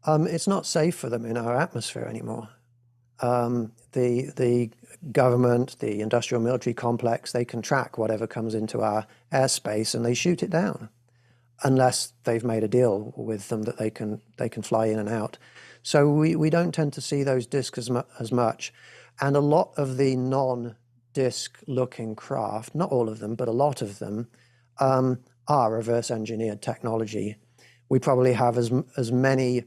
S4: It's not safe for them in our atmosphere anymore. The government, the industrial military complex, they can track whatever comes into our airspace and they shoot it down, unless they've made a deal with them that they can fly in and out. So we don't tend to see those discs as much. And a lot of the non-disc looking craft, not all of them, but a lot of them, are reverse engineered technology. We probably have as many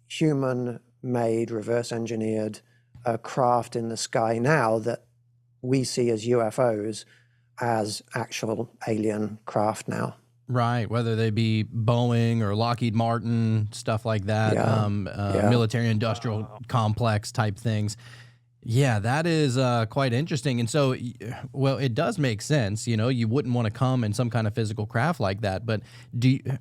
S4: human-made, reverse-engineered craft in the sky now that we see as UFOs as actual alien craft now.
S5: Right, whether they be Boeing or Lockheed Martin, stuff like that, military-industrial complex type things. Yeah, that is quite interesting. And so, well, it does make sense. You know, you wouldn't want to come in some kind of physical craft like that. But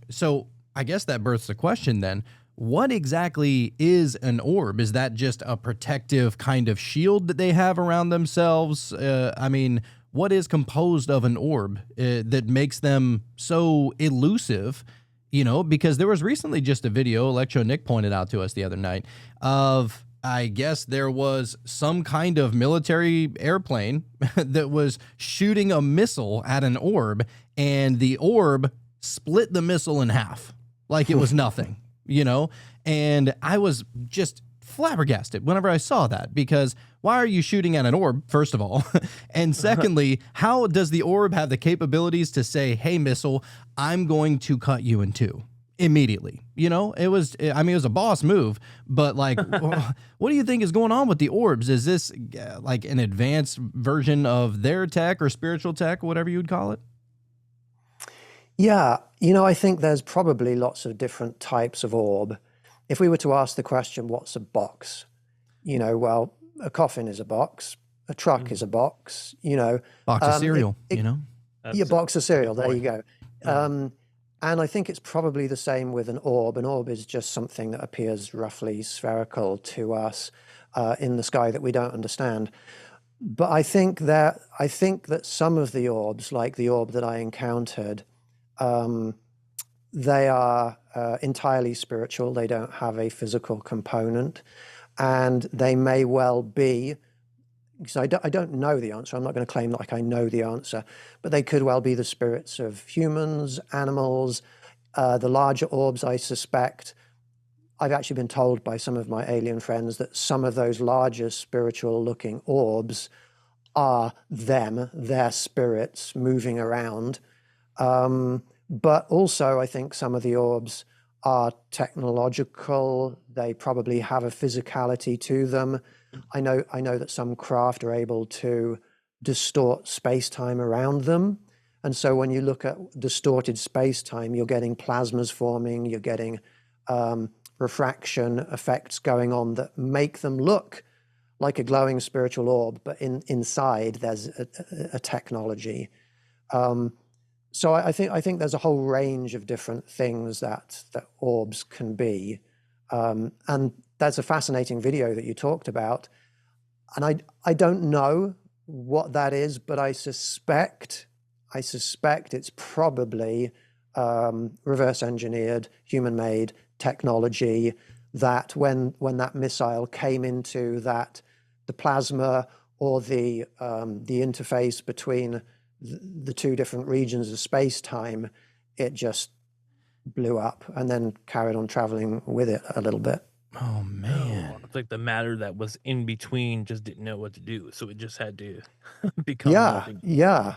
S5: so I guess that births the question then, what exactly is an orb? Is that just a protective kind of shield that they have around themselves? I mean, what is composed of an orb that makes them so elusive? You know, because there was recently just a video, Electro Nick pointed out to us the other night, of, I guess there was some kind of military airplane that was shooting a missile at an orb, and the orb split the missile in half like it was nothing, you know? And I was just flabbergasted whenever I saw that, because why are you shooting at an orb, first of all? And secondly, how does the orb have the capabilities to say, hey, missile, I'm going to cut you in two immediately? You know, it was a boss move, but like, what do you think is going on with the orbs? Is this like an advanced version of their tech or spiritual tech, whatever you would call it?
S4: Yeah, you know, I think there's probably lots of different types of orb. If we were to ask the question, what's a box? You know, well, a coffin is a box, a truck is a box, you know.
S5: Box of cereal, you know?
S4: Yeah, box of cereal, there you go. And I think it's probably the same with an orb. An orb is just something that appears roughly spherical to us in the sky that we don't understand. But I think that some of the orbs, like the orb that I encountered, they are entirely spiritual. They don't have a physical component, and they may well be, because I don't know the answer. I'm not going to claim like I know the answer, but they could well be the spirits of humans, animals. The larger orbs, I suspect, I've actually been told by some of my alien friends that some of those larger spiritual looking orbs are their spirits moving around. But also, I think some of the orbs are technological. They probably have a physicality to them. I know that some craft are able to distort space-time around them. And so when you look at distorted space-time, you're getting plasmas forming, you're getting refraction effects going on that make them look like a glowing spiritual orb, but inside there's a technology. So I think there's a whole range of different things that orbs can be. And that's a fascinating video that you talked about. And I don't know what that is, but I suspect it's probably reverse engineered, human-made technology that when that missile came into the plasma or the interface between the two different regions of space-time, it just blew up and then carried on traveling with it a little bit.
S5: Oh man.
S6: It's like the matter that was in between just didn't know what to do, so it just had to become
S4: Yeah,
S6: nothing.
S4: yeah.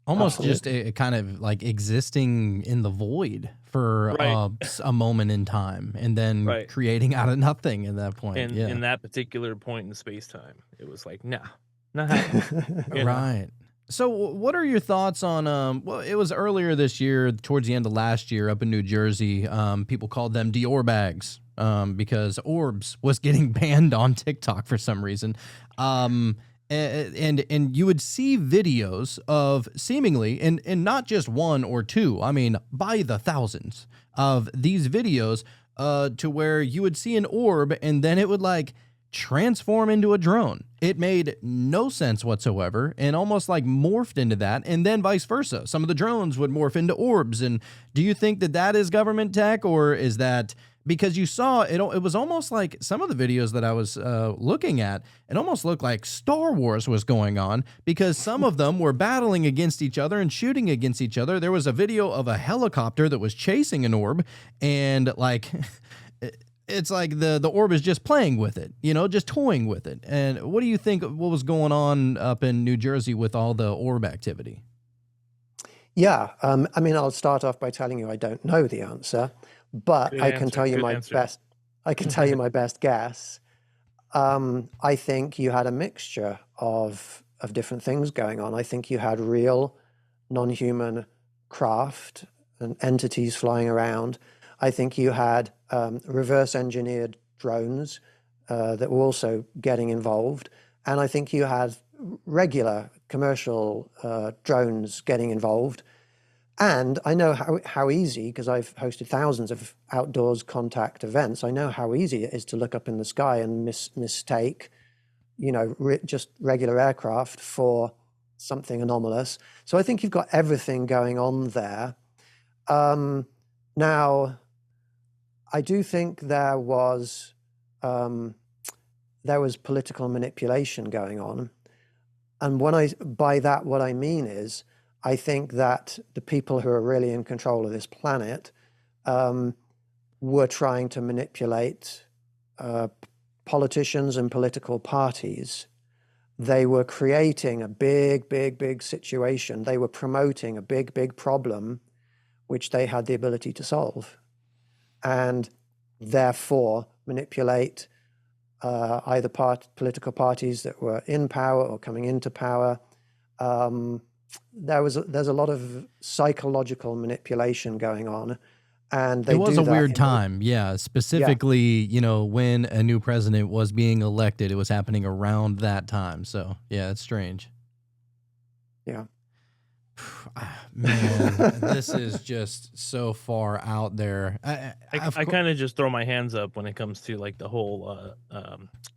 S5: Almost just
S4: Absolutely.
S5: a kind of like existing in the void for
S6: Right.
S5: a moment in time and then
S6: Right.
S5: creating out of nothing at that point.
S6: And
S5: Yeah.
S6: in that particular point in space time, it was like, nah, not happening. You know?
S5: Right. So what are your thoughts on well, it was earlier this year, towards the end of last year up in New Jersey, people called them Dior bags because orbs was getting banned on TikTok for some reason. And you would see videos of seemingly and not just one or two, I mean by the thousands of these videos to where you would see an orb and then it would like transform into a drone. It made no sense whatsoever and almost like morphed into that, and then vice versa. Some of the drones would morph into orbs. And do you think that that is government tech, or is that because you saw it? It was almost like some of the videos that I was looking at, it almost looked like Star Wars was going on because some of them were battling against each other and shooting against each other. There was a video of a helicopter that was chasing an orb, and like it's like the orb is just playing with it, you know, just toying with it. And what do you think what was going on up in New Jersey with all the orb activity?
S4: Yeah, I mean, I'll start off by telling you I don't know the answer, but
S6: Good
S4: I can
S6: answer.
S4: tell you
S6: Good
S4: my
S6: answer.
S4: best. I can tell you my best guess. I think you had a mixture of different things going on. I think you had real non-human craft and entities flying around. I think you had reverse engineered drones that were also getting involved. And I think you had regular commercial drones getting involved. And I know how easy, because I've hosted thousands of outdoors contact events, I know how easy it is to look up in the sky and mistake, you know, just regular aircraft for something anomalous. So I think you've got everything going on there. Now, I do think there was political manipulation going on. And by that, what I mean is, I think that the people who are really in control of this planet were trying to manipulate politicians and political parties. They were creating a big situation. They were promoting a big problem, which they had the ability to solve, and therefore manipulate either political parties that were in power or coming into power. There's a lot of psychological manipulation going on, and they
S5: It was
S4: do
S5: a
S4: that
S5: weird time. Yeah. Specifically, you know, when a new president was being elected, it was happening around that time. So, yeah, it's strange.
S4: Yeah.
S5: Man, this is just so far out there.
S6: I kind of just throw my hands up when it comes to like the whole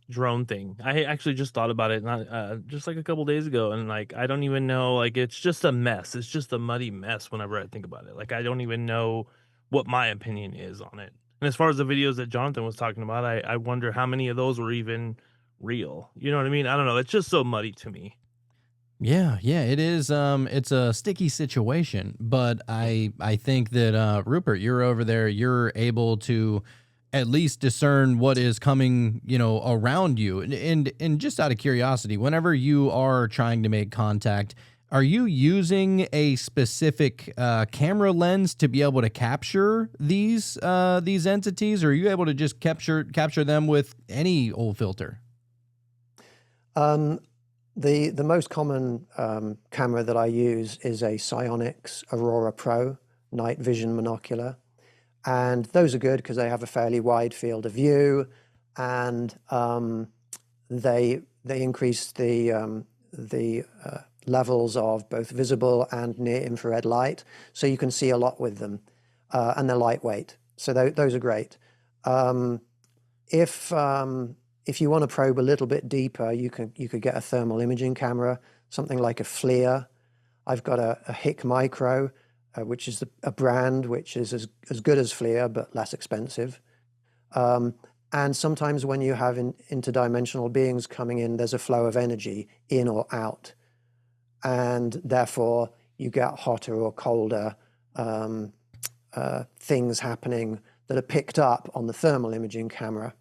S6: drone thing. I actually just thought about it not just like a couple days ago, and like I don't even know, like it's just a mess. It's just a muddy mess whenever I think about it. Like I don't even know what my opinion is on it. And as far as the videos that Jonathan was talking about, I wonder how many of those were even real. You know what I mean? I don't know. It's just so muddy to me.
S5: Yeah, yeah, it is. It's a sticky situation, but I think that Rupert, you're over there. You're able to at least discern what is coming, around you. And just out of curiosity, whenever you are trying to make contact, are you using a specific camera lens to be able to capture these entities, or are you able to just capture them with any old filter?
S4: Um, the most common camera that I use is a Psionics Aurora Pro night vision monocular, and those are good because they have a fairly wide field of view, and they increase the levels of both visible and near infrared light, so you can see a lot with them, and they're lightweight. So those are great. If you want to probe a little bit deeper, you could get a thermal imaging camera, something like a FLIR. I've got a HIC Micro, which is a brand which is as good as FLIR but less expensive. And sometimes when you have interdimensional beings coming in, there's a flow of energy in or out, and therefore you get hotter or colder things happening that are picked up on the thermal imaging camera.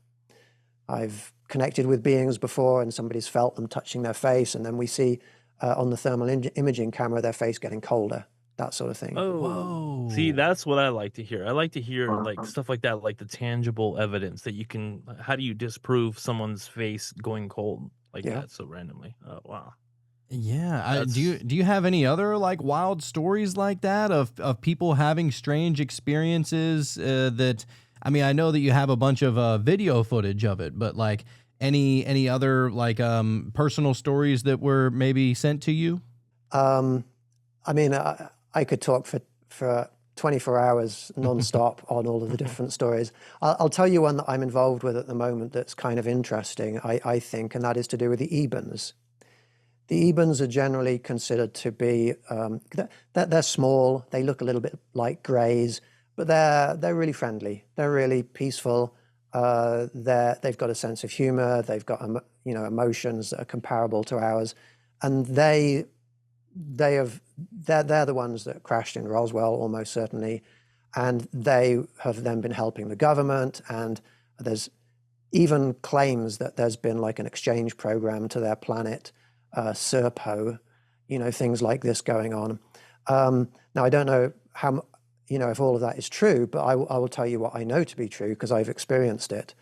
S4: I've connected with beings before and somebody's felt them touching their face, and then we see on the thermal imaging camera their face getting colder, that sort of thing.
S6: Oh, see,
S5: Whoa.
S6: that's what I like to hear. I like to hear like stuff like that, like the tangible evidence that you can. How do you disprove someone's face going cold like
S4: Yeah.
S6: that so randomly? Oh wow,
S5: Yeah.
S6: that's
S5: Do you have any other like wild stories like that of people having strange experiences that I mean, I know that you have a bunch of video footage of it, but like any other like personal stories that were maybe sent to you?
S4: Um, I mean, I could talk for 24 hours nonstop on all of the different stories. I'll tell you one that I'm involved with at the moment that's kind of interesting, I think, and that is to do with the Ebens. The Ebens are generally considered to be, they're small, they look a little bit like greys, but they're really friendly, they're really peaceful, they've got a sense of humor, they've got emotions that are comparable to ours, and they're the ones that crashed in Roswell almost certainly, and they have then been helping the government, and there's even claims that there's been like an exchange program to their planet, Serpo, things like this going on. Now I don't know how if all of that is true, but I will tell you what I know to be true because I've experienced it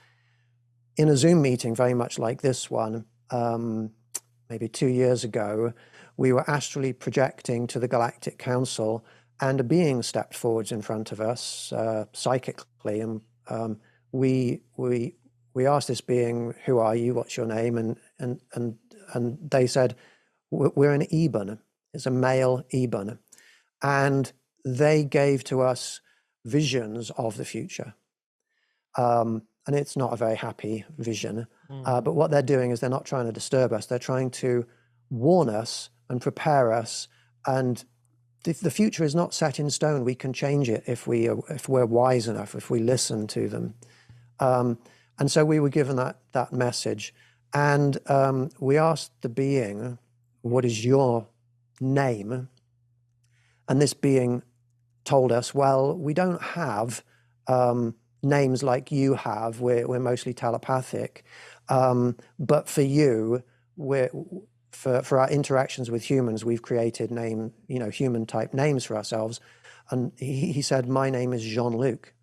S4: in a Zoom meeting very much like this one. Maybe 2 years ago, we were astrally projecting to the Galactic Council, and a being stepped forwards in front of us psychically, and we asked this being, "Who are you? What's your name?" And they said, "We're an Eben. It's a male Eben," and they gave to us visions of the future. And it's not a very happy vision. But what they're doing is they're not trying to disturb us. They're trying to warn us and prepare us. And the future is not set in stone. We can change it if we're wise enough, if we listen to them. And so we were given that message. And we asked the being, "What is your name?" And this being told us, "Well, we don't have names like you have. We're mostly telepathic. But for you, for our interactions with humans, we've created human type names for ourselves." And he said, "My name is Jean-Luc."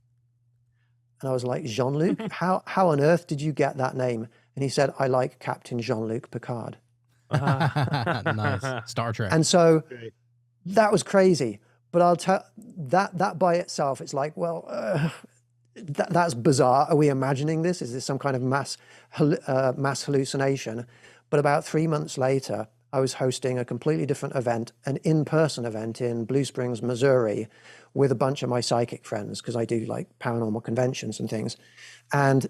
S4: And I was like, "Jean-Luc? How on earth did you get that name?" And he said, "I like Captain Jean-Luc Picard."
S5: Nice. Star Trek.
S4: And so
S6: great.
S4: that was crazy. But I'll tell that by itself, it's like, well, that's bizarre. Are we imagining this? Is this some kind of mass hallucination? But about 3 months later, I was hosting a completely different event, an in-person event in Blue Springs, Missouri, with a bunch of my psychic friends, because I do like paranormal conventions and things. And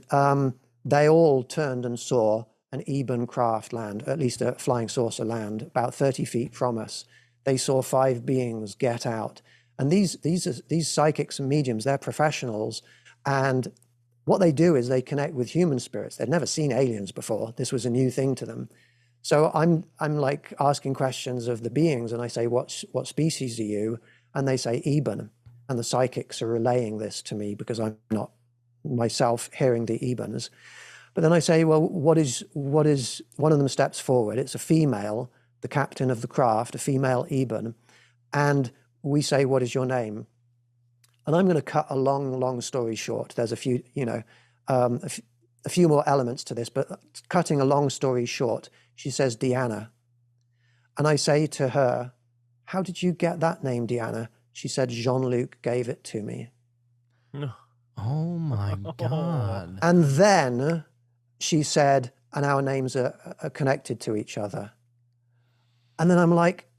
S4: they all turned and saw an Eben craft land, at least a flying saucer land, about 30 feet from us. They saw 5 beings get out. And these psychics and mediums, they're professionals. And what they do is they connect with human spirits. They'd never seen aliens before. This was a new thing to them. So I'm like asking questions of the beings, and I say, what species are you? And they say Eben. And the psychics are relaying this to me because I'm not myself hearing the Ebens. But then I say, well, what is one of them steps forward? It's a female, the captain of the craft, a female Eben, and we say, what is your name? And I'm going to cut a long story short. There's a few, a few more elements to this, but cutting a long story short, she says, Deanna. And I say to her, how did you get that name, Deanna? She said, Jean-Luc gave it to me.
S6: No.
S5: Oh my God.
S4: And then she said, and our names are connected to each other. And then I'm like,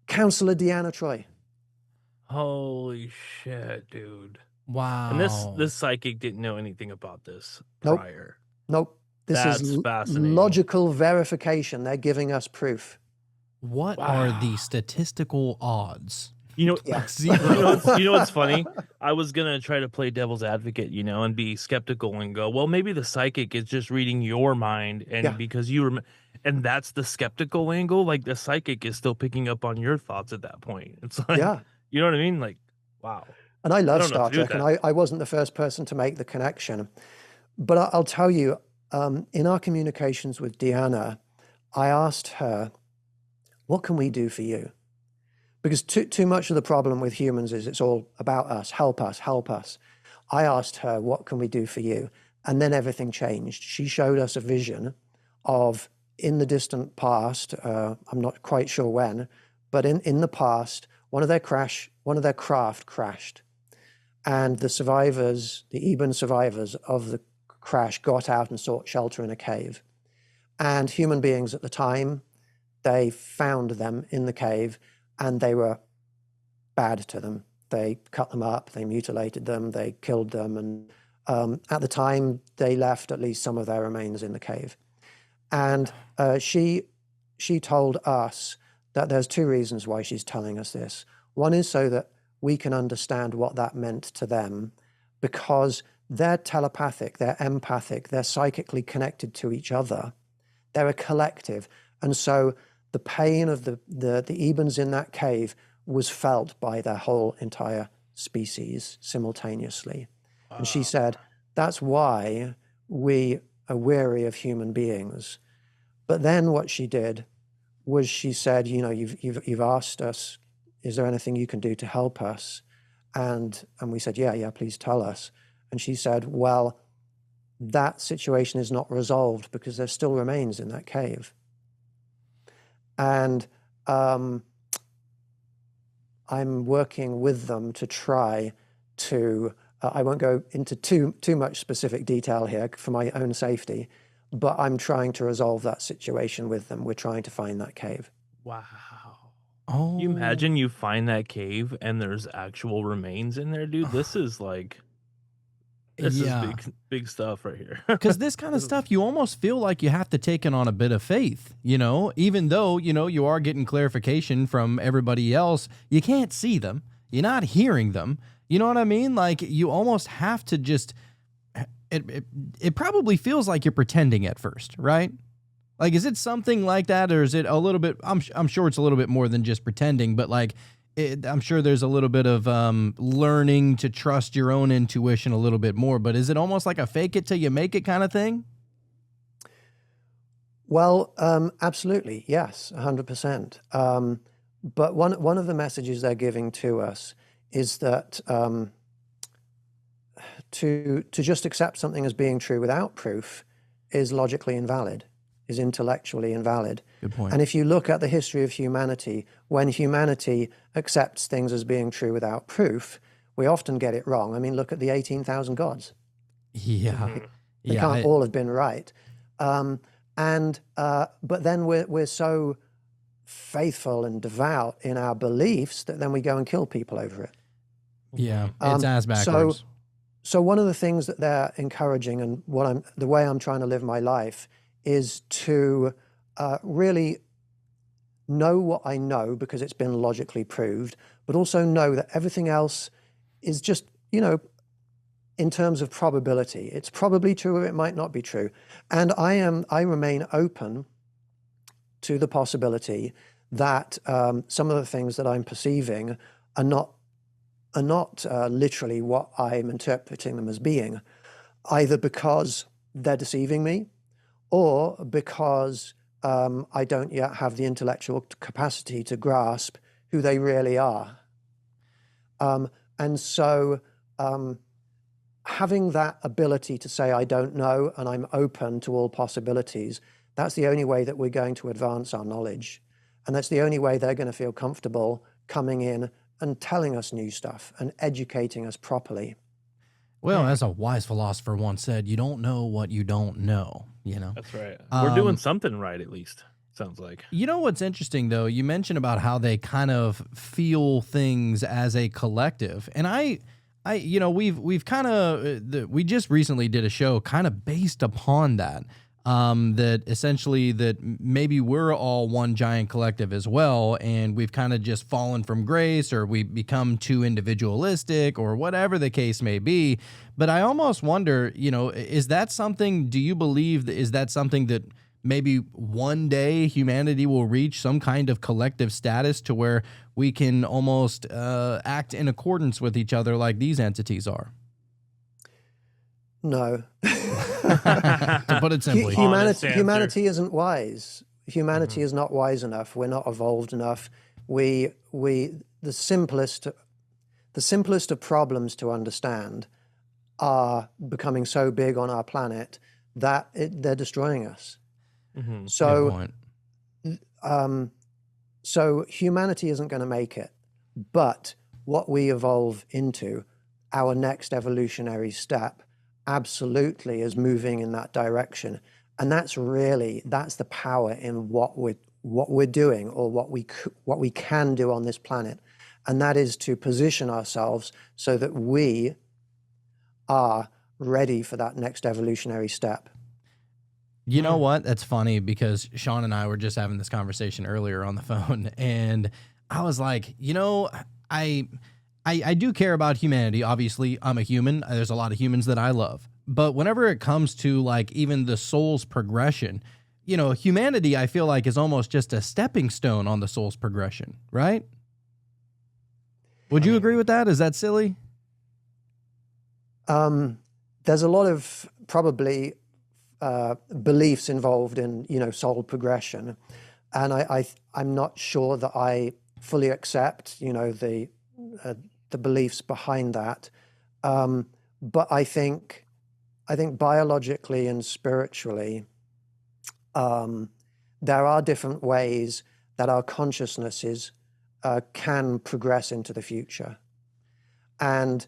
S4: Counselor Deanna Troy.
S6: Holy shit, dude.
S5: Wow.
S6: And this psychic didn't know anything about this
S4: Nope.
S6: prior.
S4: Nope. This
S6: That's
S4: is
S6: fascinating.
S4: logical verification. They're giving us proof.
S5: What are the statistical odds?
S6: You know,
S4: Yeah.
S6: you know what's funny? I was gonna try to play devil's advocate, and be skeptical and go, well, maybe the psychic is just reading your mind, and because and that's the skeptical angle. Like the psychic is still picking up on your thoughts at that point. It's like, you know what I mean? Like, wow.
S4: And I love
S6: don't know
S4: Star
S6: what to do with
S4: Trek, and I wasn't the first person to make the connection. But I'll tell you, in our communications with Deanna, I asked her, what can we do for you? Because too much of the problem with humans is it's all about us, help us, help us. I asked her, what can we do for you? And then everything changed. She showed us a vision of, in the distant past, I'm not quite sure when, but in the past, one of their craft crashed. And the survivors, the Eben survivors of the crash, got out and sought shelter in a cave. And human beings at the time, they found them in the cave, and they were bad to them. They cut them up, they mutilated them, they killed them, and at the time, they left at least some of their remains in the cave. And she told us that there's two reasons why she's telling us this. One is so that we can understand what that meant to them, because they're telepathic, they're empathic, they're psychically connected to each other. They're a collective. And so the pain of the Ebens in that cave was felt by their whole entire species simultaneously. Wow. And she said, that's why we are weary of human beings. But then what she did was she said, you've asked us, is there anything you can do to help us? And we said, yeah, please tell us. And she said, well, that situation is not resolved because there still remains in that cave. And I'm working with them to try to, I won't go into too much specific detail here for my own safety, but I'm trying to resolve that situation with them. We're trying to find that cave.
S6: Wow.
S5: Oh.
S6: You imagine you find that cave and there's actual remains in there, dude? This is big stuff right here.
S5: Because this kind of stuff, you almost feel like you have to take it on a bit of faith, even though, you are getting clarification from everybody else. You can't see them. You're not hearing them. You know what I mean? Like, you almost have to just, it probably feels like you're pretending at first, right? Like, is it something like that, or is it a little bit, I'm sure it's a little bit more than just pretending, but like, I'm sure there's a little bit of learning to trust your own intuition a little bit more, but is it almost like a fake it till you make it kind of thing?
S4: Well, absolutely, yes, 100%. But one of the messages they're giving to us is that to just accept something as being true without proof is logically invalid, is intellectually invalid.
S5: Good point.
S4: And if you look at the history of humanity, when humanity accepts things as being true without proof, we often get it wrong. I mean, look at the 18,000 gods.
S5: Yeah.
S4: They can't all have been right. But then we're so faithful and devout in our beliefs that then we go and kill people over it.
S5: Yeah, it's ass backwards.
S4: So one of the things that they're encouraging, and the way I'm trying to live my life, is to really know what I know because it's been logically proved, but also know that everything else is just, in terms of probability. It's probably true or it might not be true. And I remain open to the possibility that some of the things that I'm perceiving are not literally what I'm interpreting them as being. either because they're deceiving me or because I don't yet have the intellectual capacity to grasp who they really are. And so having that ability to say, I don't know, and I'm open to all possibilities, that's the only way that we're going to advance our knowledge. And that's the only way they're going to feel comfortable coming in and telling us new stuff and educating us properly.
S5: Well, as a wise philosopher once said, you don't know what you don't know, you know?
S6: That's right. We're doing something right, at least, sounds like.
S5: You know what's interesting, though? You mentioned about how they kind of feel things as a collective. And you know, we've kind of, we just recently did a show kind of based upon that. That essentially that maybe we're all one giant collective as well, and we've kind of just fallen from grace, or we become too individualistic, or whatever the case may be. But I almost wonder, you know, is that something, do you believe that, is that something that maybe one day humanity will reach some kind of collective status to where we can almost act in accordance with each other like these entities are?
S4: No.
S5: To put it simply,
S4: humanity isn't wise. Humanity is not wise enough. We're not evolved enough. The simplest of problems to understand are becoming so big on our planet that they're destroying us. So, so humanity isn't going to make it. But what we evolve into, our next evolutionary step, absolutely is moving in that direction. And that's the power in what we're doing, or what we can do on this planet. And that is to position ourselves so that we are ready for that next evolutionary step.
S5: You know what? That's funny, because Sean and I were just having this conversation earlier on the phone, and I was like, you know, I do care about humanity. Obviously, I'm a human. There's a lot of humans that I love. But whenever it comes to like even the soul's progression, you know, humanity, I feel like, is almost just a stepping stone on the soul's progression, right? Would you agree with that? Is that silly?
S4: There's a lot of probably beliefs involved in, you know, soul progression. And I'm not sure that I fully accept, you know, the beliefs behind that. But I think biologically and spiritually, there are different ways that our consciousnesses can progress into the future. And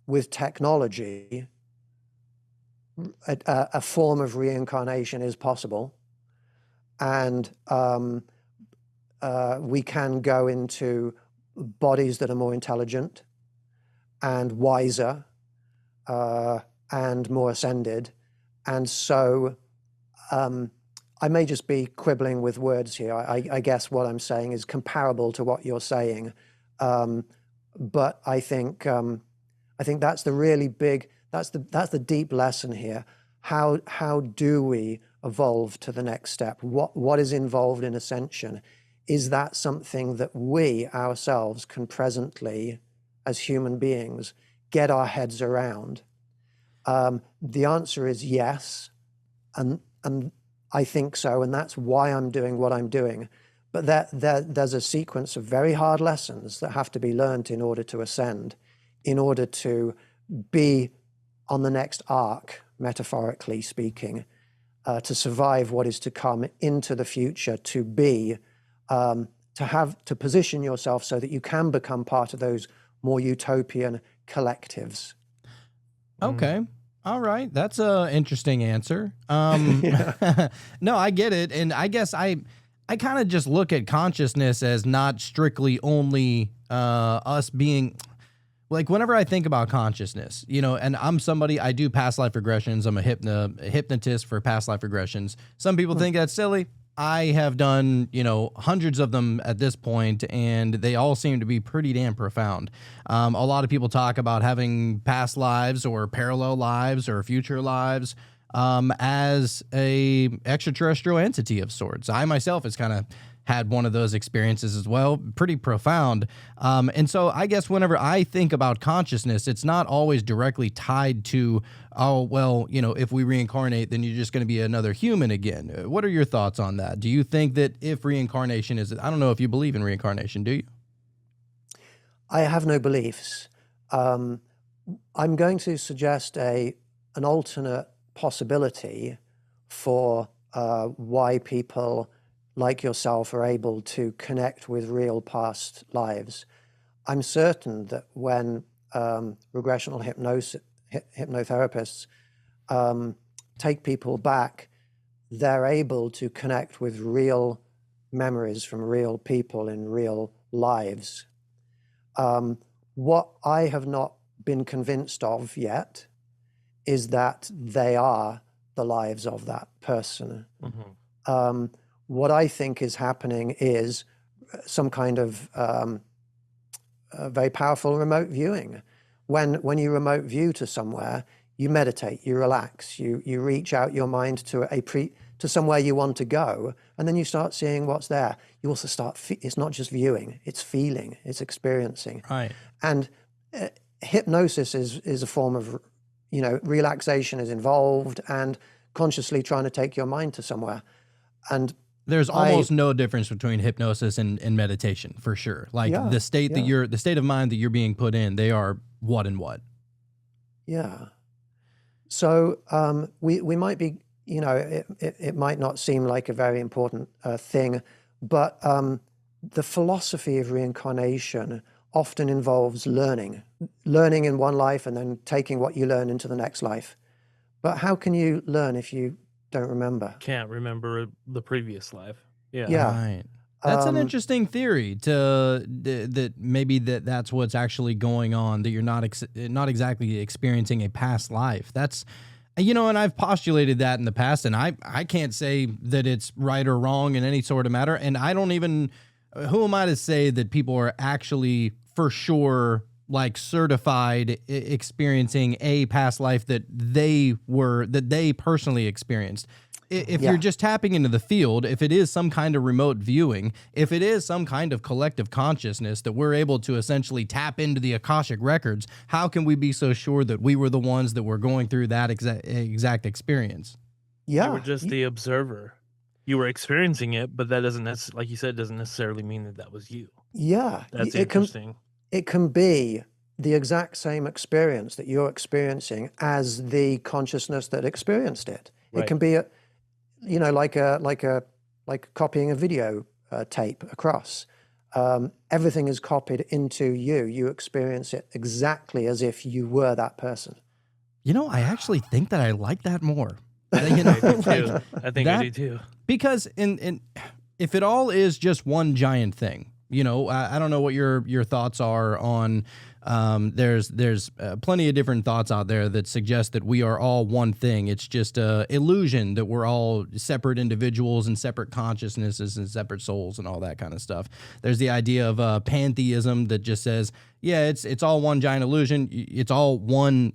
S4: with technology, a form of reincarnation is possible. And we can go into bodies that are more intelligent and wiser and more ascended. And so I may just be quibbling with words here. I guess what I'm saying is comparable to what you're saying. But I think that's the really big, that's the deep lesson here. How do we evolve to the next step? What is involved in ascension? Is that something that we ourselves can presently, as human beings, get our heads around? The answer is yes, and I think so, and that's why I'm doing what I'm doing. But there's a sequence of very hard lessons that have to be learned in order to ascend, in order to be on the next arc, metaphorically speaking, to survive what is to come into the future, to be, to position yourself so that you can become part of those more utopian collectives.
S5: Okay. All right. That's a interesting answer. No, I get it. And I guess I kind of just look at consciousness as not strictly only us being, like, whenever I think about consciousness, you know, and I'm somebody, I do past life regressions. I'm a hypnotist for past life regressions. Some people think that's silly. I have done, you know, hundreds of them at this point, and they all seem to be pretty damn profound. A lot of people talk about having past lives or parallel lives or future lives as a extraterrestrial entity of sorts. I myself has kind of had one of those experiences as well. Pretty profound. And so I guess whenever I think about consciousness, it's not always directly tied to, oh, well, if we reincarnate, then you're just going to be another human again. What are your thoughts on that? Do you think that if reincarnation is, I don't know if you believe in reincarnation, do you?
S4: I have no beliefs. I'm going to suggest an alternate possibility for why people like yourself are able to connect with real past lives. I'm certain that when regressional hypnotherapists take people back, they're able to connect with real memories from real people in real lives. What I have not been convinced of yet is that they are the lives of that person. What I think is happening is some kind of very powerful remote viewing. When you remote view to somewhere, you meditate, you relax, you reach out your mind to somewhere you want to go, and then you start seeing what's there. You also start, it's not just viewing, it's feeling, it's experiencing.
S5: Right.
S4: And hypnosis is a form of, relaxation is involved and consciously trying to take your mind to somewhere. And
S5: there's almost no difference between hypnosis and meditation, for sure. Like the state the state of mind that you're being put in, they are what and what. Yeah.
S4: So we might be, it might not seem like a very important thing, but the philosophy of reincarnation often involves learning in one life and then taking what you learn into the next life. But how can you learn if you don't remember?
S6: Can't remember the previous life. Yeah.
S5: Right. That's an interesting theory that maybe that's what's actually going on, that you're not exactly experiencing a past life. That's, and I've postulated that in the past, and I can't say that it's right or wrong in any sort of matter. And I don't even, who am I to say that people are actually for sure like certified experiencing a past life that they personally experienced. If you're just tapping into the field, if it is some kind of remote viewing, if it is some kind of collective consciousness that we're able to essentially tap into the Akashic records, how can we be so sure that we were the ones that were going through that exact experience?
S6: Yeah. You were just the observer. You were experiencing it, but that doesn't necessarily, like you said, doesn't necessarily mean that was you.
S4: Yeah.
S6: That's interesting.
S4: It can be the exact same experience that you're experiencing as the consciousness that experienced it. Right. It can be like copying a video tape across. Everything is copied into you. You experience it exactly as if you were that person.
S5: I actually think that I like that more.
S6: I think I do too.
S5: Because if it all is just one giant thing, I don't know what your thoughts are on. There's plenty of different thoughts out there that suggest that we are all one thing. It's just a illusion that we're all separate individuals and separate consciousnesses and separate souls and all that kind of stuff. There's the idea of pantheism that just says, yeah, it's all one giant illusion. It's all one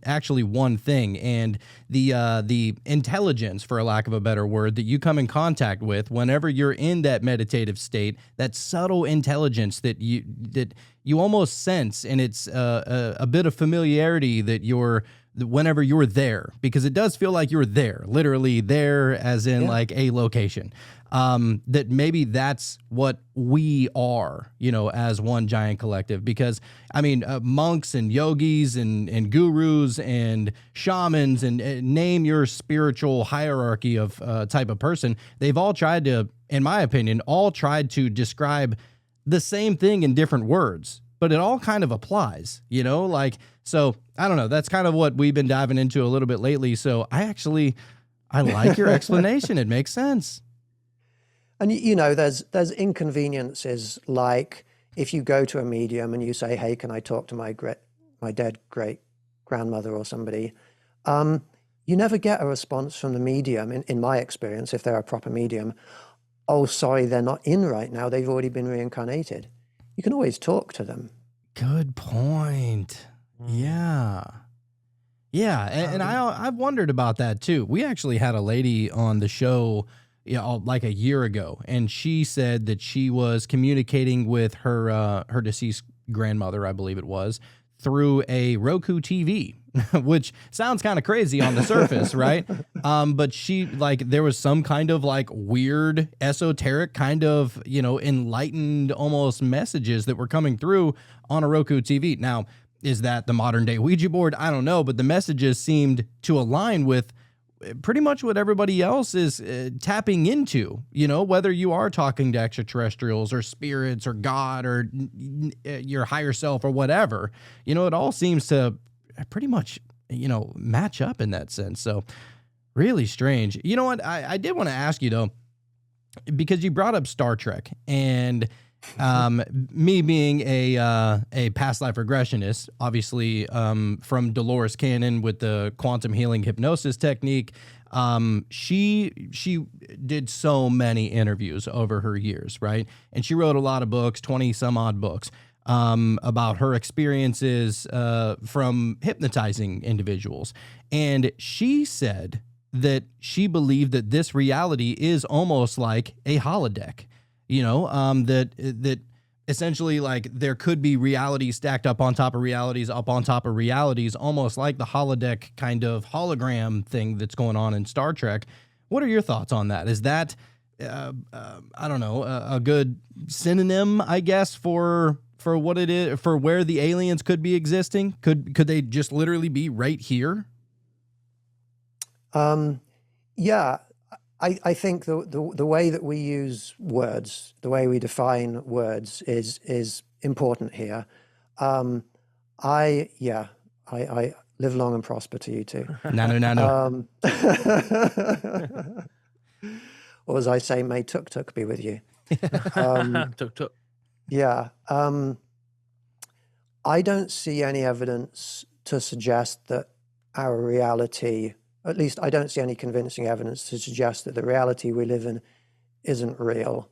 S5: thing. And the intelligence, for a lack of a better word, that you come in contact with whenever you're in that meditative state, that subtle intelligence that you almost sense, and it's a bit of familiarity that whenever you're there, because it does feel like you're there, literally there, as in like a location. That maybe that's what we are, as one giant collective. Because monks and yogis and gurus and shamans and name your spiritual hierarchy of type of person, they've all tried to, in my opinion, describe the same thing in different words, but it all kind of applies, so I don't know. That's kind of what we've been diving into a little bit lately. So I like your explanation. It makes sense.
S4: And there's inconveniences, like if you go to a medium and you say, hey, can I talk to my dead great grandmother or somebody? You never get a response from the medium, in my experience, if they're a proper medium. Oh, sorry, they're not in right now. They've already been reincarnated. You can always talk to them.
S5: Good point. Yeah. Yeah. And I've wondered about that too. We actually had a lady on the show like a year ago, and she said that she was communicating with her deceased grandmother, I believe it was, through a Roku TV, which sounds kind of crazy on the surface, right? But she, like, there was some kind of like weird esoteric kind of, enlightened almost messages that were coming through on a Roku TV. Now, is that the modern day Ouija board? I don't know, but the messages seemed to align with pretty much what everybody else is tapping into, whether you are talking to extraterrestrials or spirits or God or your higher self or whatever, it all seems to pretty much, match up in that sense. So really strange. You know what? I did want to ask you though, because you brought up Star Trek, and me being a past life regressionist, obviously, from Dolores Cannon with the quantum healing hypnosis technique, she did so many interviews over her years, right? And she wrote a lot of books, 20 some odd books, about her experiences, from hypnotizing individuals. And she said that she believed that this reality is almost like a holodeck. That essentially, like, there could be realities stacked up on top of realities, almost like the holodeck kind of hologram thing that's going on in Star Trek. What are your thoughts on that? Is that, I don't know, a good synonym, I guess, for what it is, for where the aliens could be existing? Could they just literally be right here?
S4: Yeah. I think the way that we use words, the way we define words is important here. I live long and prosper to you too.
S5: No.
S4: Or as I say, may tuk be with you.
S6: Tuk.
S4: Yeah. I don't see any evidence to suggest that our reality, at least I don't see any convincing evidence to suggest that the reality we live in isn't real.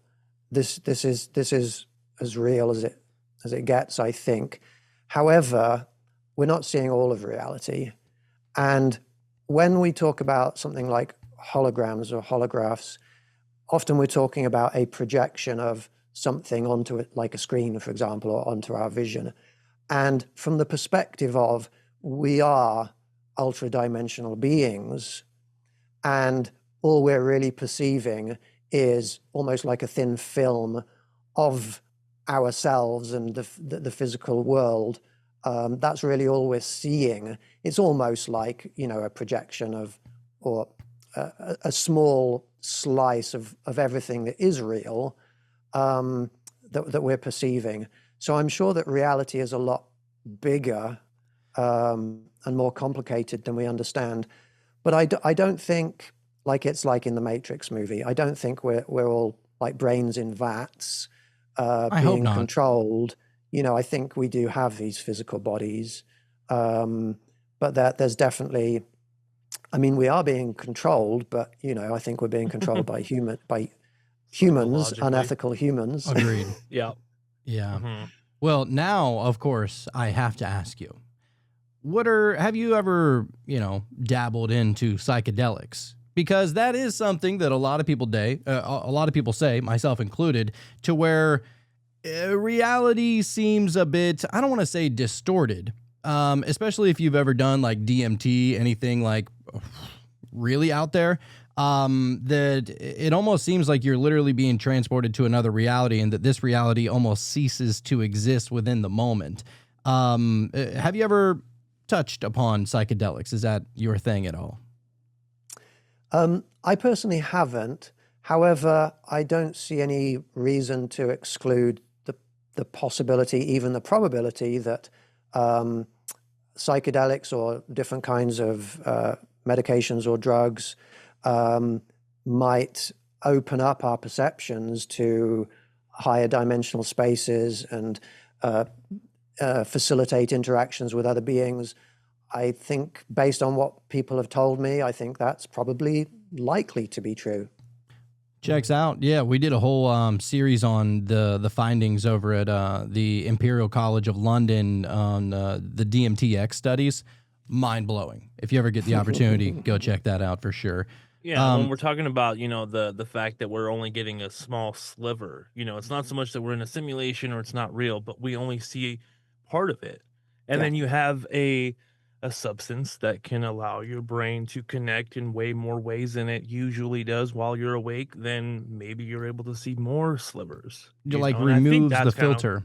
S4: This is as real as it gets, I think. However, we're not seeing all of reality. And when we talk about something like holograms or holographs, often we're talking about a projection of something onto it, like a screen, for example, or onto our vision. And from the perspective of we are ultra-dimensional beings, and all we're really perceiving is almost like a thin film of ourselves and the physical world. That's really all we're seeing. It's almost like, a projection of, or a small slice of everything that is real, that we're perceiving. So I'm sure that reality is a lot bigger and more complicated than we understand. But I don't think, like it's like in the Matrix movie, I don't think we're all like brains in vats being controlled. I think we do have these physical bodies, but there's definitely, we are being controlled, but I think we're being controlled by humans, unethical humans.
S5: Agreed.
S6: Yeah.
S5: Mm-hmm. Well, now, of course, I have to ask you, have you ever, dabbled into psychedelics? Because that is something that a lot of people say, myself included, to where reality seems a bit, I don't want to say distorted, especially if you've ever done like DMT, anything like really out there, that it almost seems like you're literally being transported to another reality, and that this reality almost ceases to exist within the moment. Have you ever touched upon psychedelics? Is that your thing at all?
S4: I personally haven't. However, I don't see any reason to exclude the possibility, even the probability, that psychedelics or different kinds of medications or drugs might open up our perceptions to higher dimensional spaces and facilitate interactions with other beings. I think, based on what people have told me, I think that's probably likely to be true.
S5: Checks out. Yeah, we did a whole series on the findings over at the Imperial College of London on the DMTX studies. Mind blowing. If you ever get the opportunity, go check that out for sure.
S6: Yeah, when we're talking about, the fact that we're only getting a small sliver, it's not so much that we're in a simulation or it's not real, but we only see part of it. And
S4: Yeah.
S6: then you have a substance that can allow your brain to connect in way more ways than it usually does while you're awake, then maybe you're able to see more slivers,
S5: like
S6: And I think
S5: removes the
S6: that's kind of
S5: filter.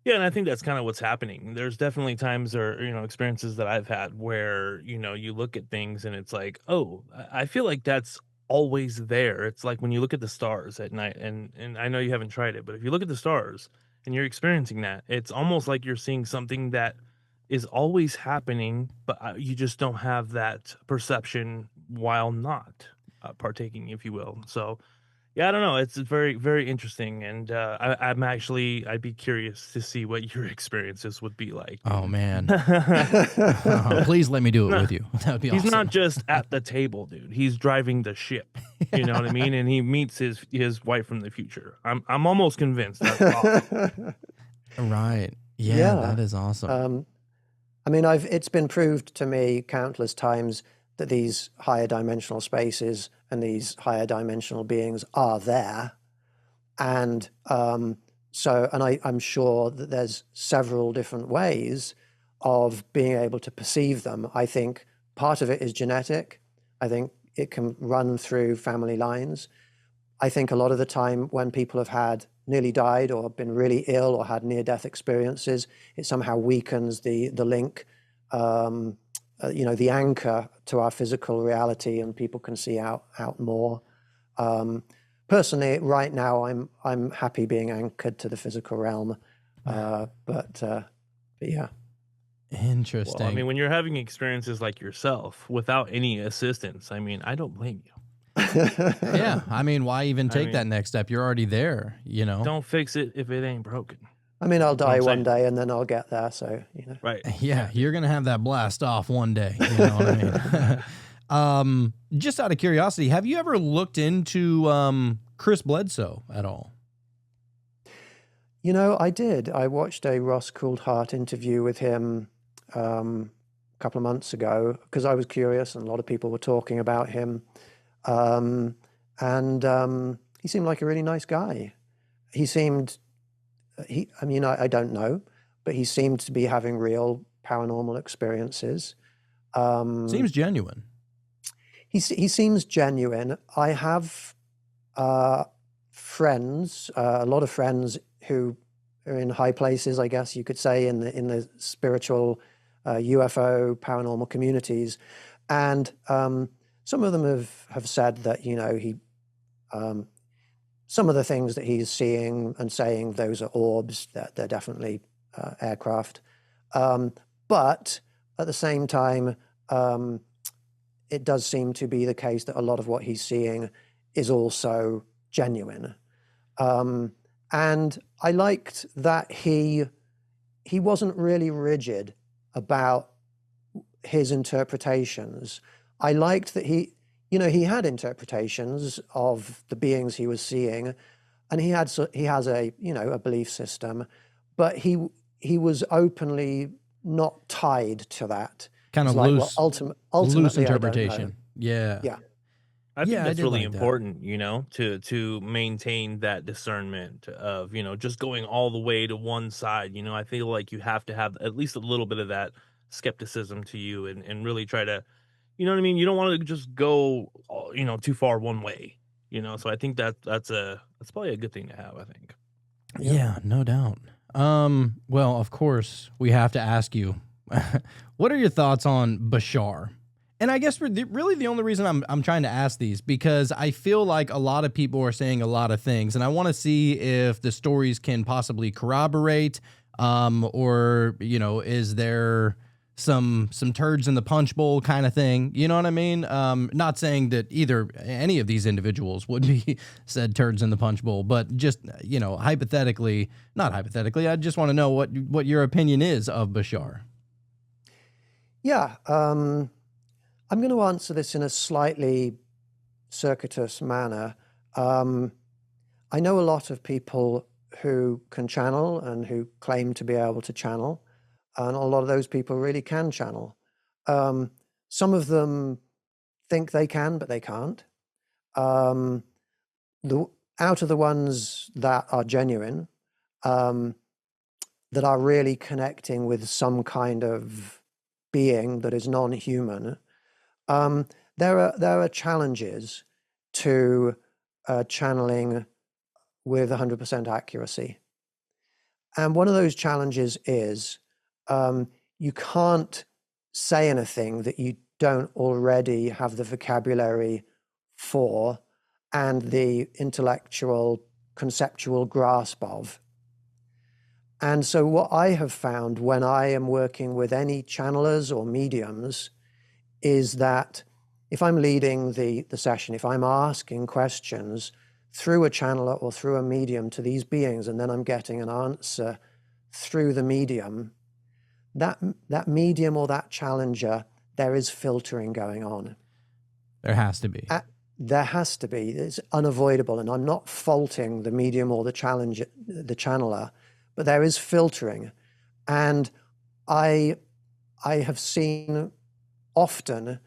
S6: yeah, and I think that's kinda what's happening. There's definitely times or, experiences that I've had where, you look at things and it's like, "Oh, I feel like that's always there." It's like when you look at the stars at night, and I know you haven't tried it, but if you look at the stars and you're experiencing that, it's almost like you're seeing something that is always happening, but, you just don't have that perception while not, partaking, if you will. So yeah, I don't know. It's very, very interesting, and I'd be curious to see what your experiences would be like,
S5: Oh
S6: dude.
S5: man. Please let me do it
S6: Nah,
S5: with you. That would be
S6: he's not
S5: awesome.
S6: just at the table, dude. He's driving the ship. You know what I mean? And he meets his wife from the future. I'm almost convinced that's possible.
S5: Right. Yeah,
S4: Yeah.
S5: that is awesome.
S4: I mean, it's been proved to me countless times that these higher dimensional spaces and these higher dimensional beings are there. And I'm sure that there's several different ways of being able to perceive them. I think part of it is genetic. I think it can run through family lines. I think a lot of the time when people have had nearly died or been really ill or had near-death experiences, it somehow weakens the link, the anchor to our physical reality, and people can see out more. Personally, right now, I'm happy being anchored to the physical realm, but yeah.
S6: Well, I
S5: Interesting.
S6: mean, when you're having experiences like yourself without any assistance, I mean, I don't blame you.
S5: Yeah. I mean, why even
S6: I
S5: take that
S6: mean,
S5: next step? You're already there, you know?
S6: don't fix it if it ain't broken.
S4: I mean, I'll
S6: That's what
S4: die
S6: I'm
S4: one
S6: saying.
S4: day and then I'll get there. So,
S6: Right.
S5: Yeah, you're gonna have that blast off one day. You know what I mean? Just out of curiosity, have you ever looked into Chris Bledsoe at all?
S4: I did. I watched a Ross Coulthart interview with him a couple of months ago because I was curious and a lot of people were talking about him. And he seemed like a really nice guy. He seemed, I don't know, but he seemed to be having real paranormal experiences.
S5: Seems genuine.
S4: He seems genuine. I have friends, a lot of friends who are in high places, I guess you could say, in the spiritual UFO paranormal communities, and some of them have said that he some of the things that he's seeing and saying, those are orbs, that they're definitely aircraft, but at the same time, it does seem to be the case that a lot of what he's seeing is also genuine. And I liked that he wasn't really rigid about his interpretations. I liked that he had interpretations of the beings he was seeing, and he has a a belief system, but he was openly not tied to that.
S5: Kind
S4: It's
S5: of
S4: like, well,
S5: loose
S4: ultimately, I don't know.
S5: interpretation. Yeah.
S4: Yeah.
S6: I think
S5: Yeah, I
S6: that's
S5: did
S6: really
S5: like that.
S6: important, to maintain that discernment of, just going all the way to one side. I feel like you have to have at least a little bit of that skepticism to you and really try to, you know what I mean? You don't want to just go, too far one way, So I think that's probably a good thing to have, I think.
S5: Yeah, no doubt. Well, of course, we have to ask you, what are your thoughts on Bashar? And I guess really the only reason I'm trying to ask these, because I feel like a lot of people are saying a lot of things, and I want to see if the stories can possibly corroborate, or is there some turds in the punch bowl kind of thing? You know what I mean? Not saying that any of these individuals would be said turds in the punch bowl, but just hypothetically, not hypothetically. I just want to know what your opinion is of Bashar.
S4: Yeah. I'm going to answer this in a slightly circuitous manner. I know a lot of people who can channel and who claim to be able to channel, and a lot of those people really can channel. Some of them think they can, but they can't. Um, out of the ones that are genuine, that are really connecting with some kind of being that is non-human, there are challenges to channeling with 100% accuracy. And one of those challenges is you can't say anything that you don't already have the vocabulary for and the intellectual, conceptual grasp of. And so what I have found when I am working with any channelers or mediums is that if I'm leading the session, if I'm asking questions through a channeler or through a medium to these beings, and then I'm getting an answer through the medium, that medium or that challenger, there is filtering going on.
S5: There has to be.
S4: There has to be. It's unavoidable. And I'm not faulting the medium or the channeler, but there is filtering. And I have seen often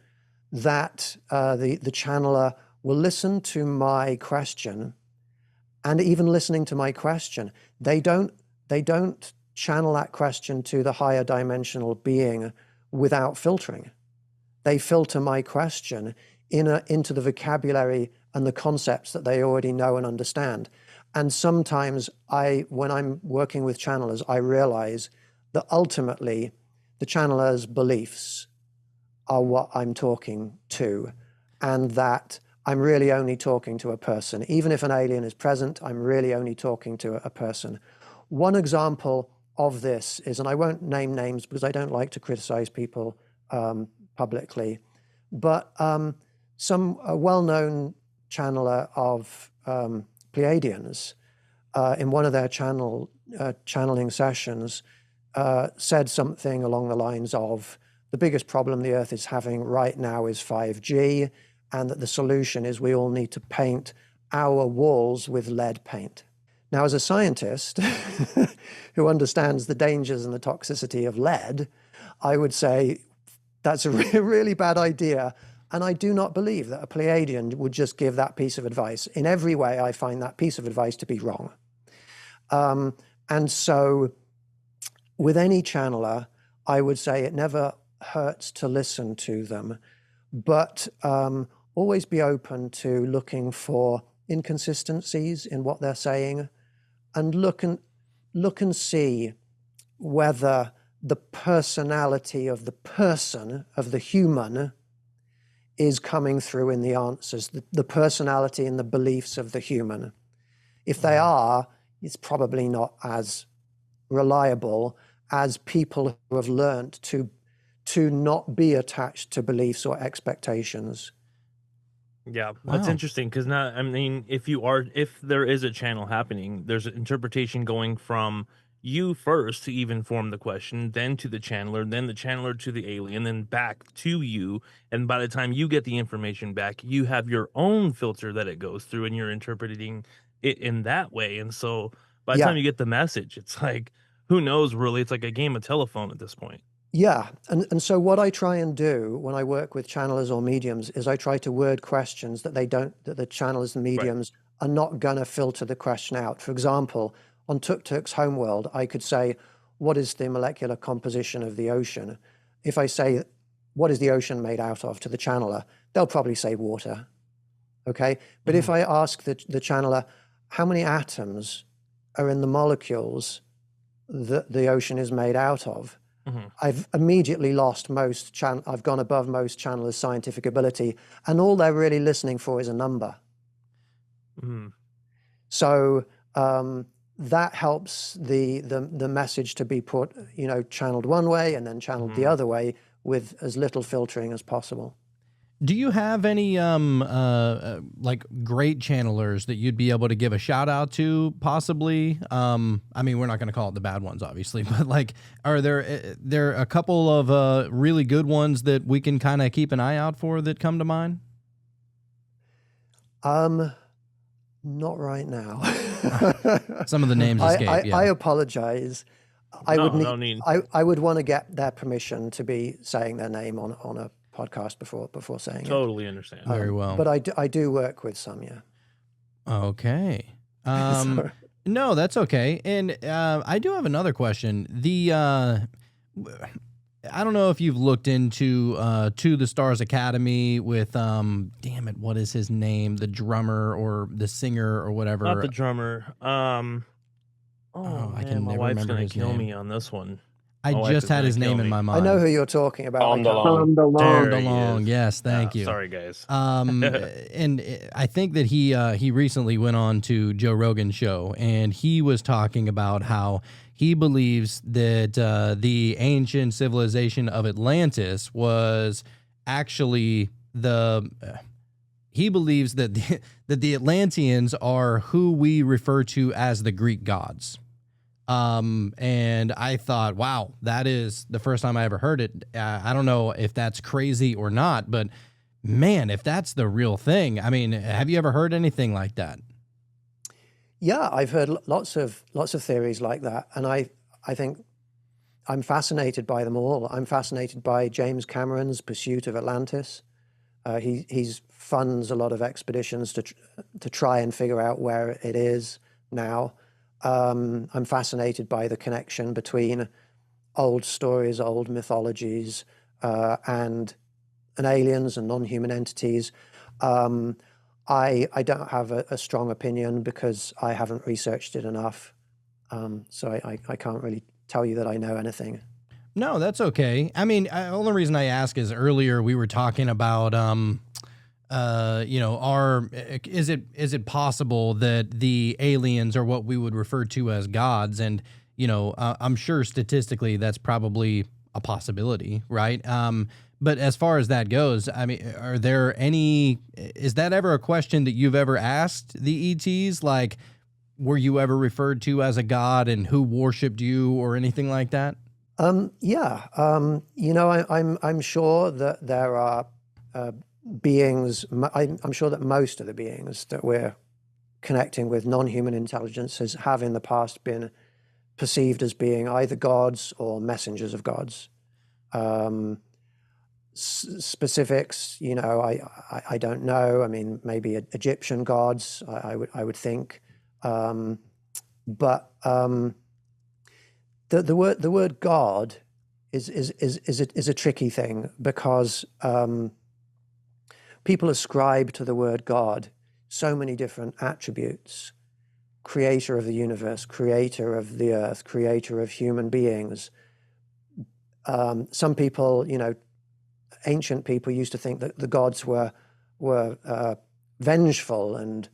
S4: that the channeler will listen to my question, and even listening to my question, they don't channel that question to the higher dimensional being without filtering. They filter my question into the vocabulary and the concepts that they already know and understand. And sometimes when I'm working with channelers, I realize that ultimately the channeler's beliefs are what I'm talking to, and that I'm really only talking to a person. Even if an alien is present, I'm really only talking to a person. One example of this is, and I won't name names because I don't like to criticize people publicly, but some well-known channeler of Pleiadians in one of their channeling sessions said something along the lines of, the biggest problem the Earth is having right now is 5G, and that the solution is we all need to paint our walls with lead paint. Now, as a scientist who understands the dangers and the toxicity of lead, I would say that's a really bad idea. And I do not believe that a Pleiadian would just give that piece of advice. In every way, I find that piece of advice to be wrong. And so with any channeler, I would say it never hurts to listen to them, but always be open to looking for inconsistencies in what they're saying, and look and see whether the personality of the person, of the human, is coming through in the answers, the personality and the beliefs of the human. If they are, it's probably not as reliable as people who have learned to not be attached to beliefs or expectations.
S6: Yeah, that's
S5: Wow.
S6: interesting because now, I mean, if there is a channel happening, there's an interpretation going from you first to even form the question, then to the channeler, then the channeler to the alien, then back to you. And by the time you get the information back, you have your own filter that it goes through, and you're interpreting it in that way. And so by the
S4: Yeah.
S6: time you get the message, it's like, who knows, really? It's like a game of telephone at this point.
S4: Yeah, and so what I try and do when I work with channelers or mediums is I try to word questions that the channelers and mediums are not gonna filter the question out. For example, on Tuk Tuk's homeworld, I could say, what is the molecular composition of the ocean? If I say, what is the ocean made out of, to the channeler, they'll probably say water, okay? But if I ask the channeler, how many atoms are in the molecules that the ocean is made out of? I've immediately lost I've gone above most channelers' scientific ability, and all they're really listening for is a number. So that helps the message to be put, channeled one way and then channeled the other way with as little filtering as possible.
S5: Do you have any like great channelers that you'd be able to give a shout out to, possibly? I mean, we're not going to call it the bad ones, obviously, but like, are there a couple of really good ones that we can kind of keep an eye out for that come to mind?
S4: Not right now.
S5: Some of the names escape.
S4: I apologize. I would want to get their permission to be saying their name on a podcast before saying it.
S6: Totally understand.
S5: Very well.
S4: But I do work with some, yeah.
S5: Okay.
S4: Sorry.
S5: No, that's okay. And I do have another question. I don't know if you've looked into To the Stars Academy with damn it, what is his name? The drummer or the singer or whatever.
S6: Not the drummer.
S5: I
S6: Man,
S5: can
S6: my
S5: never
S6: wife's
S5: remember
S6: gonna
S5: his
S6: kill
S5: name.
S6: me on this one.
S5: I
S6: My wife
S5: just
S6: is
S5: had
S6: gonna
S5: his name
S6: kill
S5: in
S6: me.
S5: my
S4: I
S5: mind.
S4: know who you're talking about.
S7: Tom
S4: I can't-
S7: DeLonge.
S5: Tom
S6: There he
S5: DeLonge.
S6: is.
S5: Yes, thank you.
S6: Sorry, guys.
S5: And I think that he recently went on to Joe Rogan's show, and he was talking about how he believes that the ancient civilization of Atlantis was actually he believes that the Atlanteans are who we refer to as the Greek gods. And I thought, wow, that is the first time I ever heard it. I don't know if that's crazy or not, but man, if that's the real thing, I mean, have you ever heard anything like that?
S4: Yeah, I've heard lots of theories like that, and I think I'm fascinated by them all. I'm fascinated by James Cameron's pursuit of Atlantis. He's funds a lot of expeditions to try and figure out where it is now. I'm fascinated by the connection between old stories, old mythologies, and aliens and non-human entities. I don't have a strong opinion because I haven't researched it enough. So I can't really tell you that I know anything.
S5: No, that's okay. I mean, the only reason I ask is earlier we were talking about, is it possible that the aliens are what we would refer to as gods? And, I'm sure statistically that's probably a possibility, right? But as far as that goes, I mean, is that ever a question that you've ever asked the ETs? Like, were you ever referred to as a god and who worshiped you or anything like that?
S4: Yeah. I'm sure that there are beings. I'm sure that most of the beings that we're connecting with, non-human intelligences, have in the past been perceived as being either gods or messengers of gods. Specifics, I don't know. I mean, maybe Egyptian gods, I would think. But the word God is a tricky thing because people ascribe to the word God so many different attributes: creator of the universe, creator of the earth, creator of human beings. Some people, ancient people used to think that the gods were vengeful and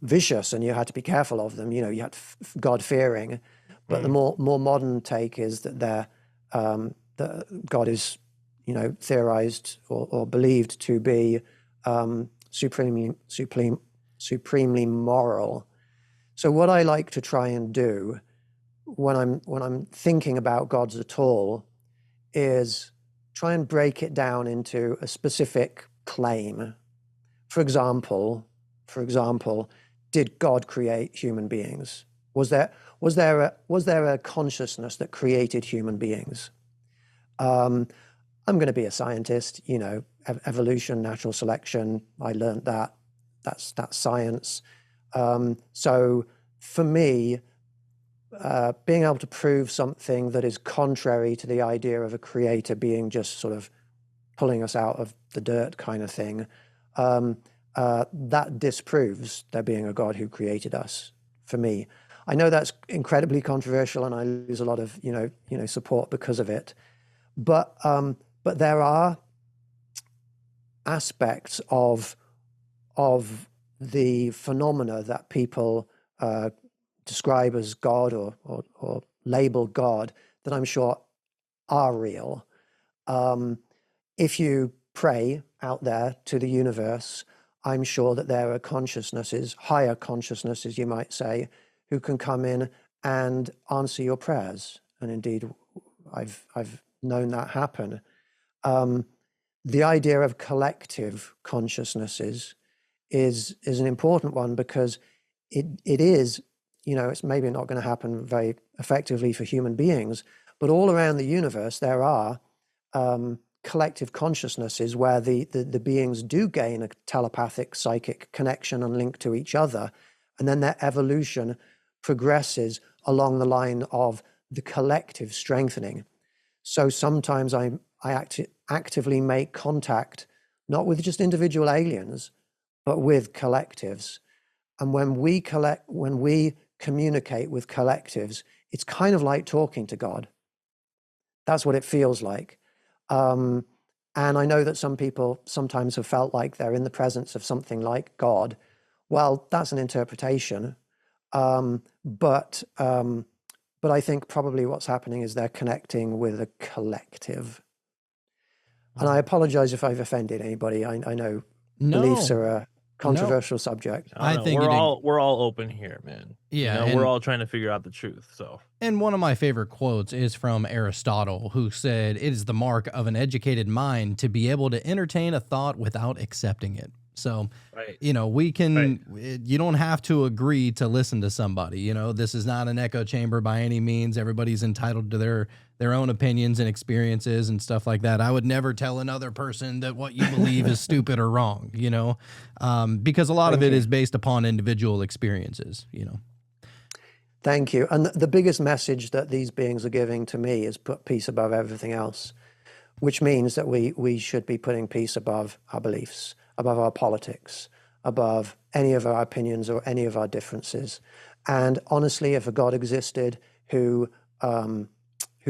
S4: vicious, and you had to be careful of them. You had God-fearing. But the more modern take is that that God is, theorized or believed to be supremely moral. So what I like to try and do when I'm thinking about gods at all is try and break it down into a specific claim. For example, did God create human beings? Was there a consciousness that created human beings? I'm going to be a scientist, evolution, natural selection. I learned that. That's science. So for me, being able to prove something that is contrary to the idea of a creator being just sort of pulling us out of the dirt kind of thing, that disproves there being a God who created us, for me. I know that's incredibly controversial, and I lose a lot of support because of it. But there are aspects of the phenomena that people describe as God or label God that I'm sure are real. If you pray out there to the universe, I'm sure that there are consciousnesses, higher consciousnesses, you might say, who can come in and answer your prayers. And indeed, I've known that happen. The idea of collective consciousnesses is an important one because it is, it's maybe not going to happen very effectively for human beings, but all around the universe there are collective consciousnesses where the beings do gain a telepathic psychic connection and link to each other, and then their evolution progresses along the line of the collective strengthening. So sometimes I actively make contact, not with just individual aliens, but with collectives. And when we communicate with collectives, it's kind of like talking to God. That's what it feels like. And I know that some people sometimes have felt like they're in the presence of something like God. Well, that's an interpretation. But I think probably what's happening is they're connecting with a collective. And I apologize if I've offended anybody. I know beliefs are a controversial subject.
S5: I think
S6: we're all open here, man.
S5: Yeah,
S6: we're all trying to figure out the truth. So,
S5: and one of my favorite quotes is from Aristotle, who said, "It is the mark of an educated mind to be able to entertain a thought without accepting it." So,
S6: right.
S5: we can, you don't have to agree to listen to somebody. This is not an echo chamber by any means. Everybody's entitled to their own opinions and experiences and stuff like that. I would never tell another person that what you believe is stupid or wrong, because a lot of it is based upon individual experiences,
S4: Thank you. And the biggest message that these beings are giving to me is put peace above everything else, which means that we should be putting peace above our beliefs, above our politics, above any of our opinions or any of our differences. And honestly, if a God existed who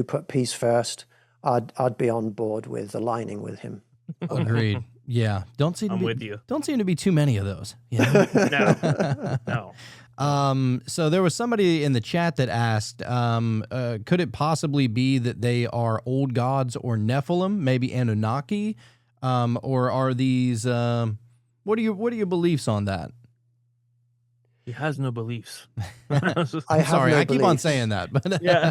S4: put peace first, I'd be on board with aligning with him.
S5: Agreed. Yeah. Don't seem to be too many of those.
S6: No.
S5: So there was somebody in the chat that asked, could it possibly be that they are old gods or Nephilim, maybe Anunnaki? Or are these, what are your beliefs on that?
S6: He has no beliefs.
S5: I keep on saying that, but
S6: yeah.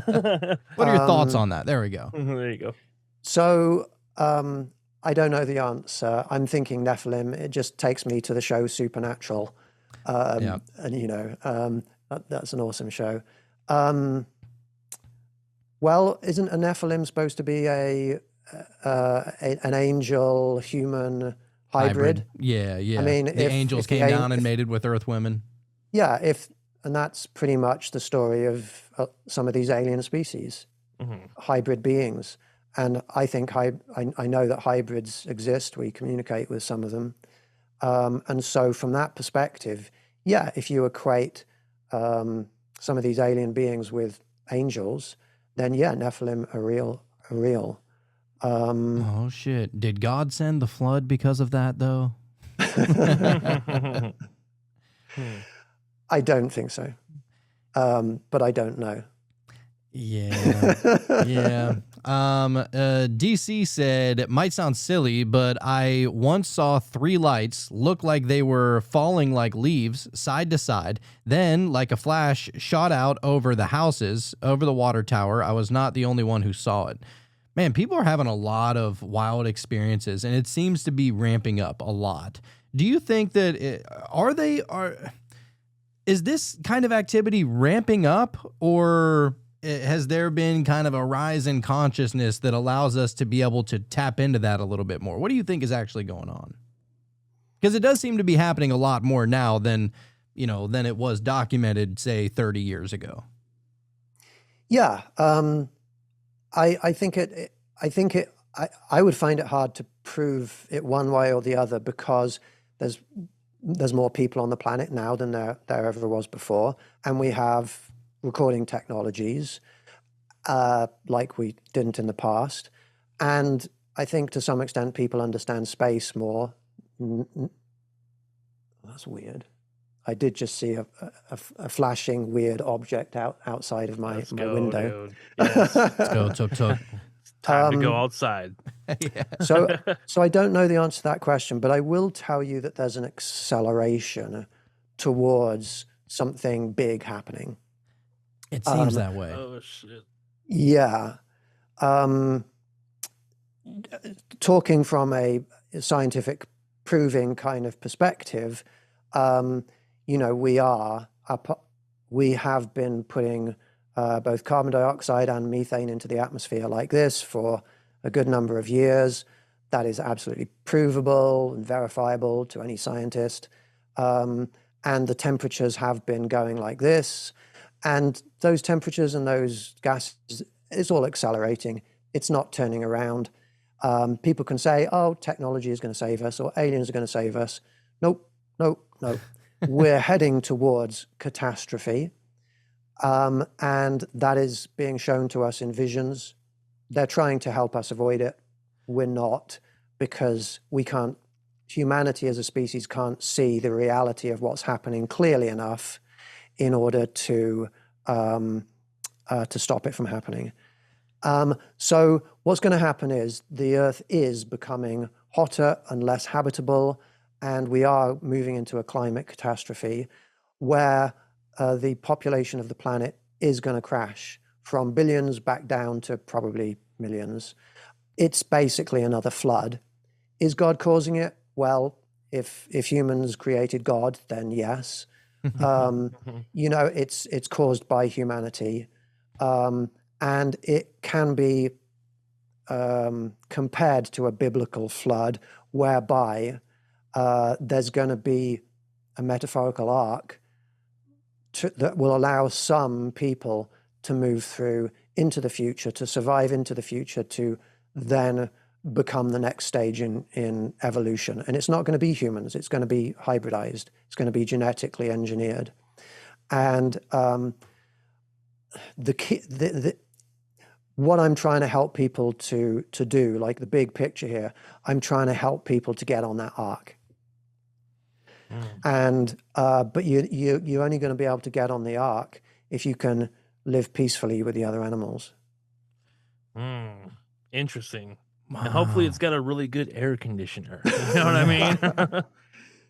S5: What are your thoughts on that? There we go.
S6: There you go.
S4: So, I don't know the answer. I'm thinking Nephilim. It just takes me to the show Supernatural. And that's an awesome show. Well, isn't a Nephilim supposed to be an angel human hybrid?
S5: Yeah.
S4: I mean,
S5: the angels came down and mated with earth women.
S4: Yeah, and that's pretty much the story of some of these alien species, hybrid beings. And I think I know that hybrids exist. We communicate with some of them. And so from that perspective, yeah, if you equate some of these alien beings with angels, then yeah, Nephilim are real.
S5: Oh shit! Did God send the flood because of that, though?
S4: I don't think so, but I don't know.
S5: Yeah. DC said, it might sound silly, but I once saw 3 lights look like they were falling like leaves side to side. Then, like a flash, shot out over the houses, over the water tower. I was not the only one who saw it. Man, people are having a lot of wild experiences, and it seems to be ramping up a lot. Do you think that is this kind of activity ramping up, or has there been kind of a rise in consciousness that allows us to be able to tap into that a little bit more? What do you think is actually going on? Because it does seem to be happening a lot more now than it was documented, say, 30 years ago.
S4: Yeah. I think I would find it hard to prove it one way or the other, because there's more people on the planet now than there ever was before. And we have recording technologies like we didn't in the past. And I think to some extent people understand space more. That's weird. I did just see a flashing weird object outside of my window.
S6: Dude. Yes.
S5: Let's go, tuk-tuk.
S6: Time to go outside.
S5: Yeah.
S4: So I don't know the answer to that question, but I will tell you that there's an acceleration towards something big happening.
S5: It seems that way.
S6: Oh, shit.
S4: Yeah. Talking from a scientific proving kind of perspective, we have been putting both carbon dioxide and methane into the atmosphere like this for a good number of years. That is absolutely provable and verifiable to any scientist. And the temperatures have been going like this. And those temperatures and those gases, it's all accelerating. It's not turning around. People can say, oh, technology is going to save us or aliens are going to save us. Nope, nope, nope. We're heading towards catastrophe. And that is being shown to us in visions. They're trying to help us avoid it. We're not, because humanity as a species can't see the reality of what's happening clearly enough in order to stop it from happening. So what's going to happen is the Earth is becoming hotter and less habitable, and we are moving into a climate catastrophe where the population of the planet is going to crash from billions back down to probably millions. It's basically another flood. Is God causing it? Well, if humans created God, then yes. It's caused by humanity. And it can be compared to a biblical flood whereby there's going to be a metaphorical ark that will allow some people to move through into the future, to survive into the future, to then become the next stage in evolution. And it's not going to be humans. It's going to be hybridized. It's going to be genetically engineered. And what I'm trying to help people to do, like the big picture here, I'm trying to help people to get on that ark. And but you're only going to be able to get on the ark if you can live peacefully with the other animals.
S6: Interesting.
S5: Wow.
S6: And hopefully it's got a really good air conditioner. You know what I mean?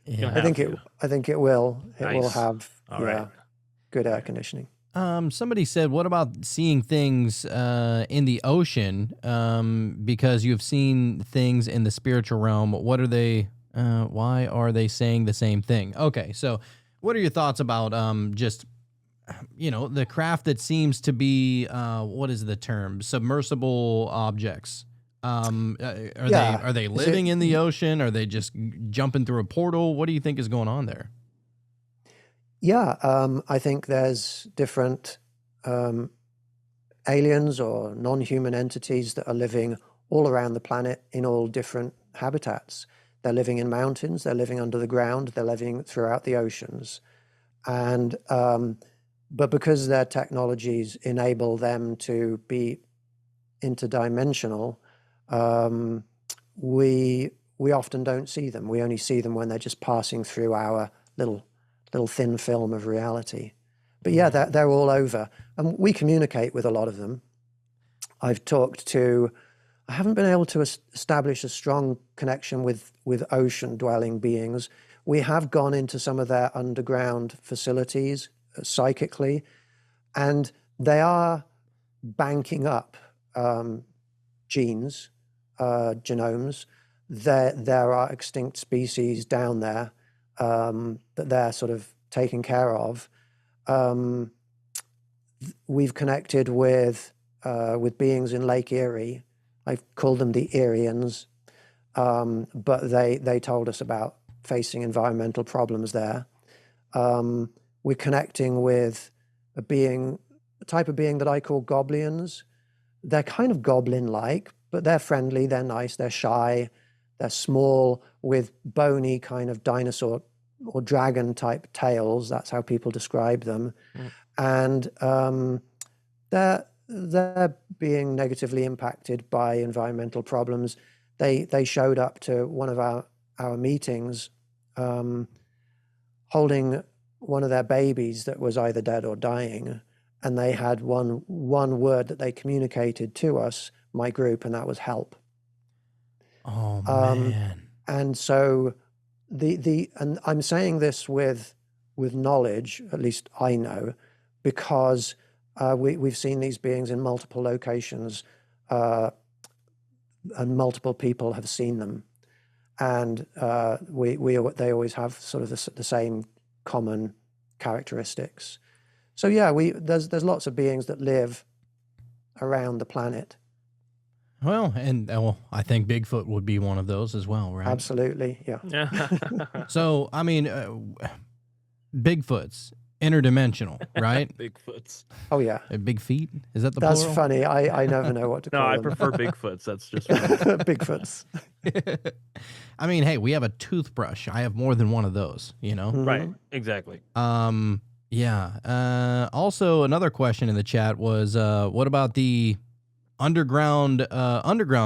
S5: Yeah.
S4: I think it will. It will
S6: Nice.
S4: have
S6: All right.
S4: good air conditioning.
S5: Somebody said, what about seeing things in the ocean? Because you've seen things in the spiritual realm. What are they? Why are they saying the same thing? Okay, so what are your thoughts about just the craft that seems to be what is the term? Submersible objects. Are they living in the ocean? Are they just jumping through a portal? What do you think is going on there?
S4: Yeah, I think there's different aliens or non-human entities that are living all around the planet in all different habitats. They're living in mountains, they're living under the ground, they're living throughout the oceans. And but because their technologies enable them to be interdimensional, we often don't see them. We only see them when they're just passing through our little thin film of reality. But yeah, they're all over. And we communicate with a lot of them. I haven't been able to establish a strong connection with ocean-dwelling beings. We have gone into some of their underground facilities psychically, and they are banking up genes, genomes. There are extinct species down there that they're sort of taking care of. We've connected with beings in Lake Erie. I've called them the Erians, but they told us about facing environmental problems there. We're connecting with a type of being that I call goblins. They're kind of goblin-like, but they're friendly, they're nice, they're shy, they're small with bony kind of dinosaur or dragon type tails. That's how people describe them. And they're being negatively impacted by environmental problems. They showed up to one of our meetings holding one of their babies that was either dead or dying, and they had one word that they communicated to us, my group, and that was help.
S5: Oh man.
S4: And so and I'm saying this with knowledge, at least I know, because we've seen these beings in multiple locations, and multiple people have seen them, and they always have sort of the same common characteristics. So yeah, there's lots of beings that live around the planet.
S5: Well, and I think Bigfoot would be one of those as well, right?
S4: Absolutely, yeah.
S6: Yeah.
S5: So, I mean, Bigfoot's interdimensional, right?
S6: Bigfoots.
S4: Oh yeah,
S5: Big feet? Is that the
S4: that's
S5: plural?
S4: funny. I never know what to
S6: No,
S4: call
S6: I
S4: them.
S6: prefer Bigfoots. That's just funny.
S4: Bigfoots.
S5: I mean, hey, we have a toothbrush. I have more than one of those, you know?
S6: Right. Exactly.
S5: Yeah. Also, another question in the chat was, what about the underground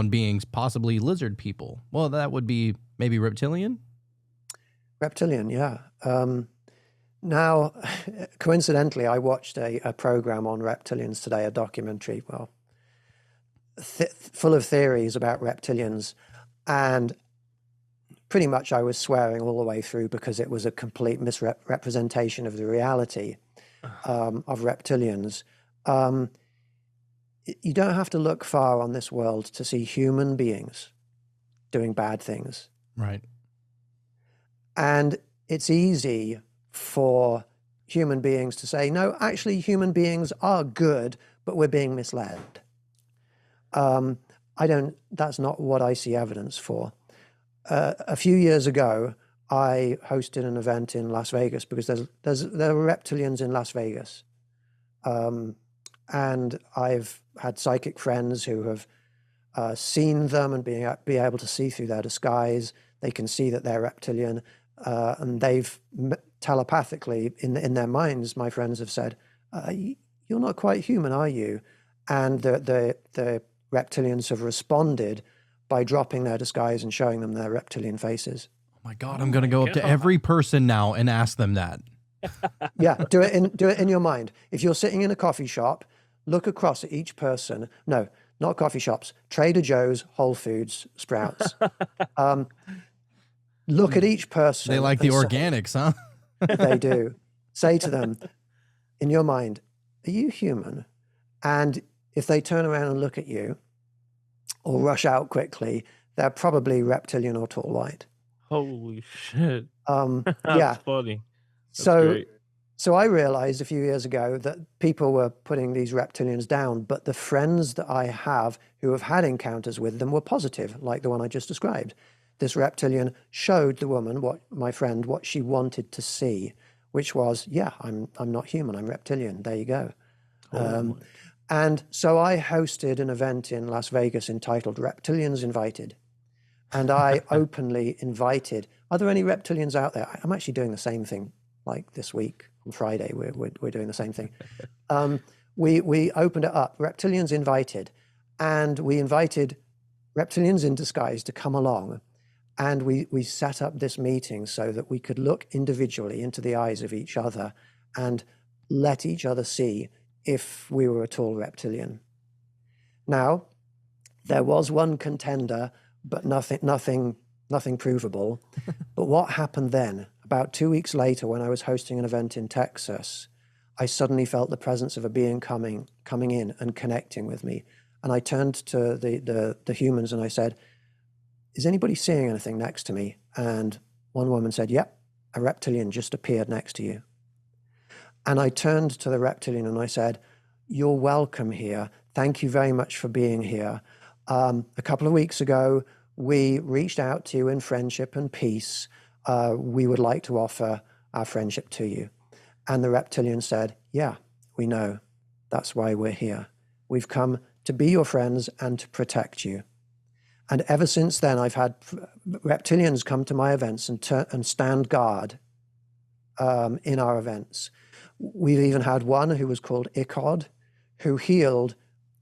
S5: beings, possibly lizard people? Well, that would be maybe reptilian.
S4: Reptilian, yeah. Now, coincidentally, I watched a program on reptilians today, a documentary, well, full of theories about reptilians. And pretty much I was swearing all the way through because it was a complete misrepresentation of the reality of reptilians. You don't have to look far on this world to see human beings doing bad things.
S5: Right.
S4: And it's easy for human beings to say, no, actually, human beings are good, but we're being misled. That's not what I see evidence for. A few years ago, I hosted an event in Las Vegas because there were reptilians in Las Vegas. And I've had psychic friends who have seen them and be able to see through their disguise. They can see that they're reptilian, and they've telepathically, in their minds, my friends have said, "You're not quite human, are you?" And the reptilians have responded by dropping their disguise and showing them their reptilian faces.
S5: Oh my God, I'm going to go up to every person now and ask them that.
S4: Yeah, do it in your mind. If you're sitting in a coffee shop, look across at each person. No, not coffee shops. Trader Joe's, Whole Foods, Sprouts. Look at each person.
S5: They like the
S4: and
S5: organics, huh?
S4: They do. Say to them, in your mind, are you human? And if they turn around and look at you or rush out quickly, they're probably reptilian or tall white.
S6: Holy shit.
S4: Yeah.
S6: That's funny. That's
S4: So,
S6: great.
S4: so I realized a few years ago that people were putting these reptilians down, but the friends that I have who have had encounters with them were positive, like the one I just described. This reptilian showed the woman, my friend, what she wanted to see, which was, yeah, I'm not human, I'm reptilian. There you go. And so I hosted an event in Las Vegas entitled Reptilians Invited. And I openly invited, are there any reptilians out there? I'm actually doing the same thing like this week on Friday. We're doing the same thing. We opened it up, Reptilians Invited. And we invited reptilians in disguise to come along. And we set up this meeting so that we could look individually into the eyes of each other and let each other see if we were at all reptilian. Now, there was one contender, but nothing provable. But what happened then? About 2 weeks later, when I was hosting an event in Texas, I suddenly felt the presence of a being coming in and connecting with me. And I turned to the humans and I said, is anybody seeing anything next to me? And one woman said, yep, a reptilian just appeared next to you. And I turned to the reptilian and I said, you're welcome here. Thank you very much for being here. A couple of weeks ago, we reached out to you in friendship and peace. We would like to offer our friendship to you. And the reptilian said, yeah, we know. That's why we're here. We've come to be your friends and to protect you. And ever since then, I've had reptilians come to my events and stand guard in our events. We've even had one who was called Icod, who healed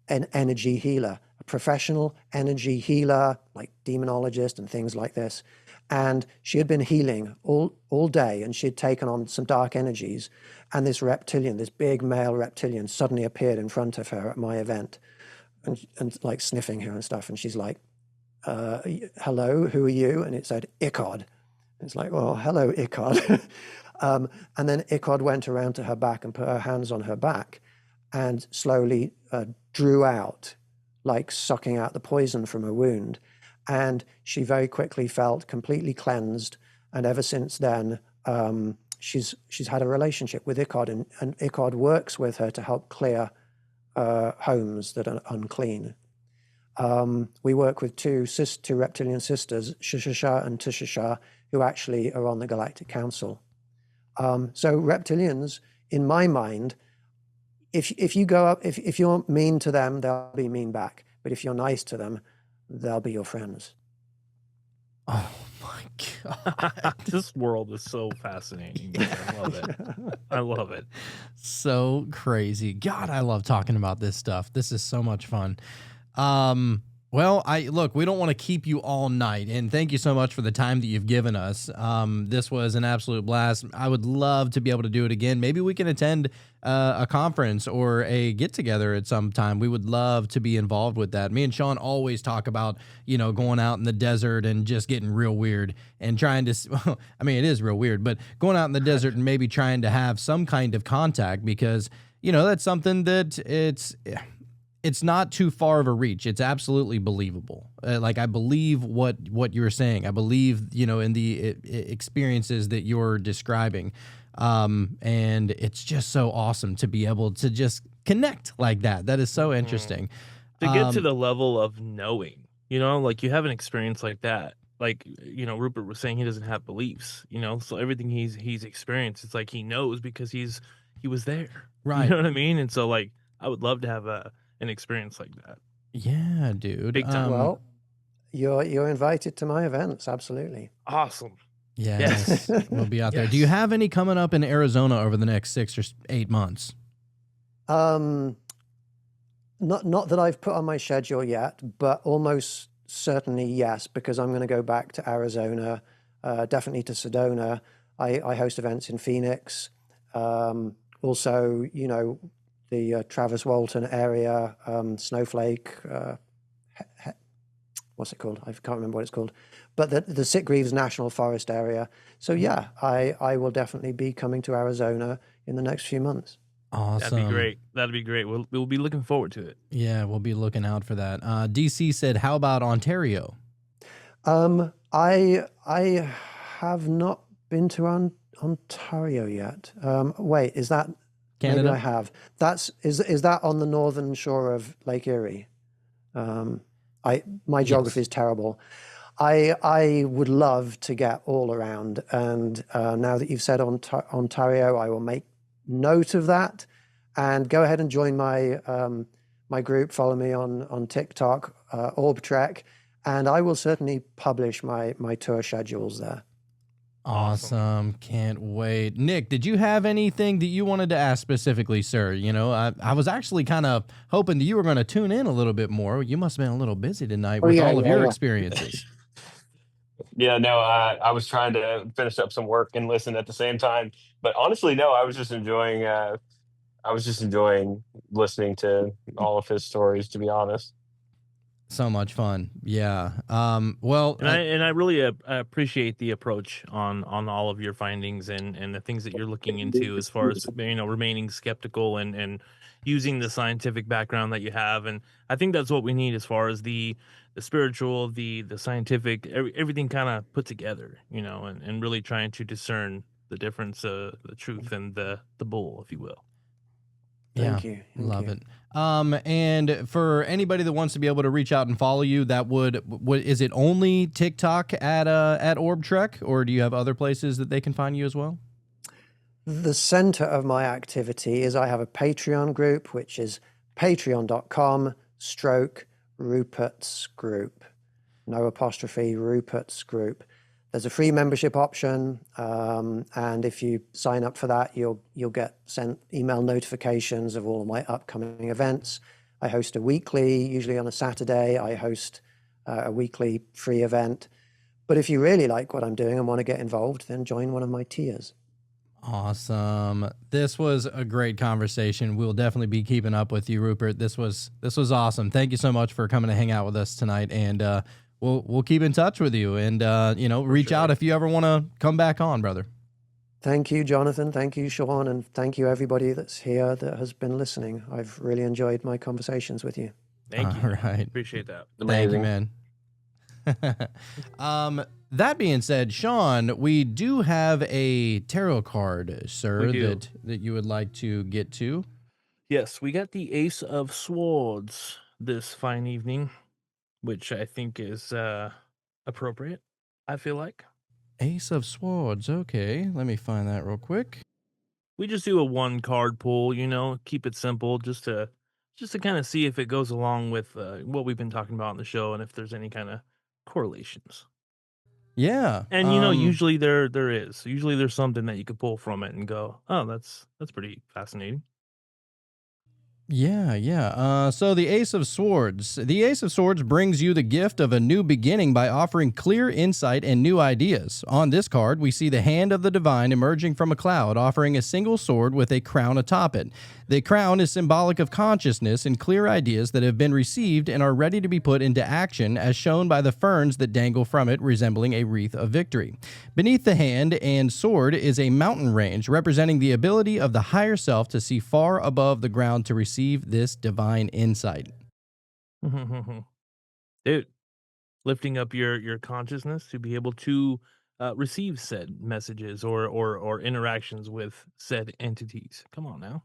S4: an energy healer, a professional energy healer, like demonologist and things like this. And she had been healing all day, and she had taken on some dark energies. And this reptilian, this big male reptilian, suddenly appeared in front of her at my event, and like sniffing her and stuff. And she's like, hello, who are you? And it said, Icod. It's like, oh, hello, Icod. And then Icod went around to her back and put her hands on her back and slowly drew out, like sucking out the poison from her wound. And she very quickly felt completely cleansed. And ever since then, she's had a relationship with Icod, and Icod works with her to help clear homes that are unclean. We work with two reptilian sisters, Shishasha and Tishasha, who actually are on the Galactic Council. So reptilians, in my mind, if you go up, if you're mean to them, they'll be mean back. But if you're nice to them, they'll be your friends.
S5: Oh my God.
S6: This world is so fascinating. I love it. I love it.
S5: So crazy. God, I love talking about this stuff. This is so much fun. Well, we don't want to keep you all night, and thank you so much for the time that you've given us. This was an absolute blast. I would love to be able to do it again. Maybe we can attend a conference or a get together at some time. We would love to be involved with that. Me and Sean always talk about, going out in the desert and just getting real weird and trying to, I mean, it is real weird, but going out in the desert and maybe trying to have some kind of contact because, that's something that it's not too far of a reach. It's absolutely believable. I believe what you're saying. I believe, in the experiences that you're describing. And it's just so awesome to be able to just connect like that. That is so interesting.
S6: To get to the level of knowing, you have an experience like that. Rupert was saying he doesn't have beliefs, so everything he's experienced, it's like he knows because he was there.
S5: Right.
S6: You know what I mean? And so I would love to have an experience like that.
S5: Yeah, dude.
S6: Big time.
S4: Well, you're invited to my events. Absolutely.
S6: Awesome.
S5: Yes. We'll be out there.
S6: Yes.
S5: Do you have any coming up in Arizona over the next 6 or 8 months?
S4: Not that I've put on my schedule yet, but almost certainly yes, because I'm going to go back to Arizona, definitely to Sedona. I host events in Phoenix. Also, the Travis Walton area, Snowflake, what's it called? I can't remember what it's called, but the Sitgreaves National Forest area. So yeah, I will definitely be coming to Arizona in the next few months.
S5: Awesome.
S6: That'd be great. We'll be looking forward to it.
S5: Yeah, we'll be looking out for that. DC said, how about Ontario?
S4: I have not been to Ontario yet. Wait, is that
S5: Canada?
S4: Maybe I have. Is that on the northern shore of Lake Erie? My geography is terrible. I would love to get all around, and now that you've said Ontario, I will make note of that, and go ahead and join my my group. Follow me on TikTok, OrbTrek, and I will certainly publish my tour schedules there.
S5: Awesome. Can't wait. Nick, did you have anything that you wanted to ask specifically, sir? I was actually kind of hoping that you were going to tune in a little bit more. You must have been a little busy tonight with all of your experiences.
S7: Yeah, no, I was trying to finish up some work and listen at the same time. But honestly, no, I was just enjoying listening to all of his stories, to be honest.
S5: So much fun. Yeah. Well,
S6: and I really appreciate the approach on all of your findings and the things that you're looking into as far as remaining skeptical and using the scientific background that you have. And I think that's what we need as far as the spiritual, the scientific, everything kind of put together, and really trying to discern the difference, the truth and the bull, if you will.
S4: Thank you.
S5: Love it. And for anybody that wants to be able to reach out and follow you, that would is it only TikTok at OrbTrek, or do you have other places that they can find you as well?
S4: The center of my activity is I have a Patreon group, which is patreon.com/Rupert's Group. No apostrophe, Rupert's Group. There's a free membership option, and if you sign up for that, you'll get sent email notifications of all of my upcoming events. I host a weekly, usually on a Saturday, I host a weekly free event. But if you really like what I'm doing and want to get involved, then join one of my tiers.
S5: Awesome. This was a great conversation. We'll definitely be keeping up with you, Rupert. This was awesome. Thank you so much for coming to hang out with us tonight, and we'll keep in touch with you, and reach out if you ever want to come back on, brother.
S4: Thank you, Jonathan. Thank you, Sean, and thank you everybody that's here that has been listening. I've really enjoyed my conversations with you.
S6: Thank you.
S5: All right.
S6: Appreciate that.
S5: Thank you, man. That being said, Sean, we do have a tarot card, sir, that you would like to get to.
S6: Yes, we got the Ace of Swords this fine evening. which I think is appropriate. I feel like
S5: Ace of Swords. Okay, let me find that real quick.
S6: we just do a one card pull, keep it simple, just to kind of see if it goes along with what we've been talking about on the show and if there's any kind of correlations.
S5: Yeah.
S6: And usually there is. Usually there's something that you could pull from it and go, "Oh, that's pretty fascinating."
S5: Yeah. So the Ace of Swords. The Ace of Swords brings you the gift of a new beginning by offering clear insight and new ideas. On this card, we see the hand of the divine emerging from a cloud, offering a single sword with a crown atop it. The crown is symbolic of consciousness and clear ideas that have been received and are ready to be put into action, as shown by the ferns that dangle from it, resembling a wreath of victory. Beneath the hand and sword is a mountain range, representing the ability of the higher self to see far above the ground to receive this divine insight.
S6: Dude, lifting up your consciousness to be able to receive said messages or interactions with said entities. Come on now.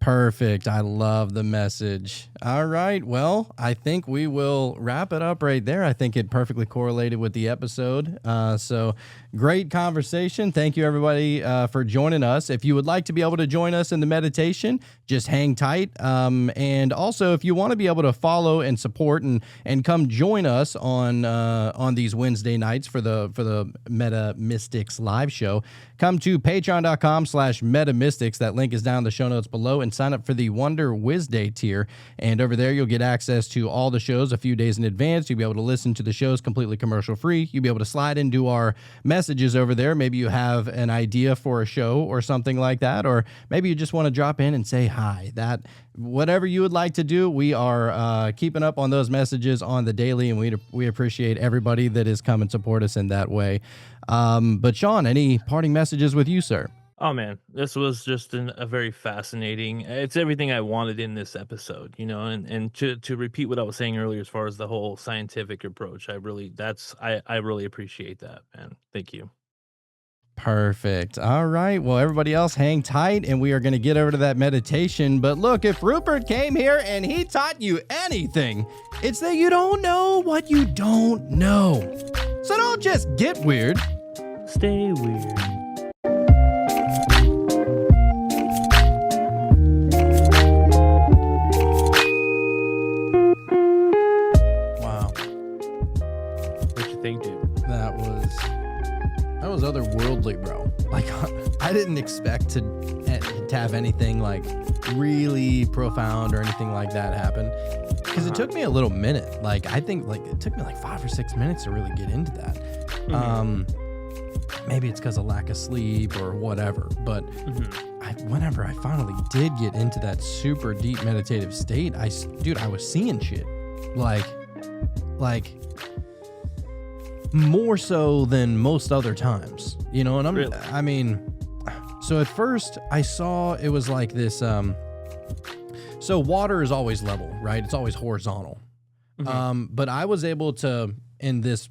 S5: Perfect. I love the message. All right. Well, I think we will wrap it up right there. I think it perfectly correlated with the episode. So great conversation. Thank you, everybody, for joining us. If you would like to be able to join us in the meditation, just hang tight. And also, if you want to be able to follow and support and come join us on these Wednesday nights for the Meta Mystics live show, come to patreon.com/Meta Mystics. That link is down in the show notes below, and sign up for the Wonder Wednesday tier. And over there, you'll get access to all the shows a few days in advance. You'll be able to listen to the shows completely commercial free. You'll be able to slide into our messages over there. Maybe you have an idea for a show or something like that, or maybe you just want to drop in and say hi. That whatever you would like to do, we are keeping up on those messages on the daily, and we appreciate everybody that has come and support us in that way. But Sean, any parting messages with you, sir?
S6: Oh man, this was just a very fascinating. It's everything I wanted in this episode, and to repeat what I was saying earlier as far as the whole scientific approach. I really appreciate that, man. Thank you.
S5: Perfect. All right. Well, everybody else hang tight, and we are going to get over to that meditation. But look, if Rupert came here and he taught you anything, it's that you don't know what you don't know. So don't just get weird.
S6: Stay weird.
S5: Wow.
S6: What you think, dude?
S5: That was otherworldly, bro. Like, I didn't expect to have anything like really profound or anything like that happen, because it took me a little minute. Like, I think like it took me like 5 or 6 minutes to really get into that. Maybe it's because of lack of sleep or whatever, but whenever I finally did get into that super deep meditative state, I was seeing shit like more so than most other times, and
S6: Really?
S5: I mean, so at first I saw it was like this, so water is always level, right? It's always horizontal. But I was able to, in this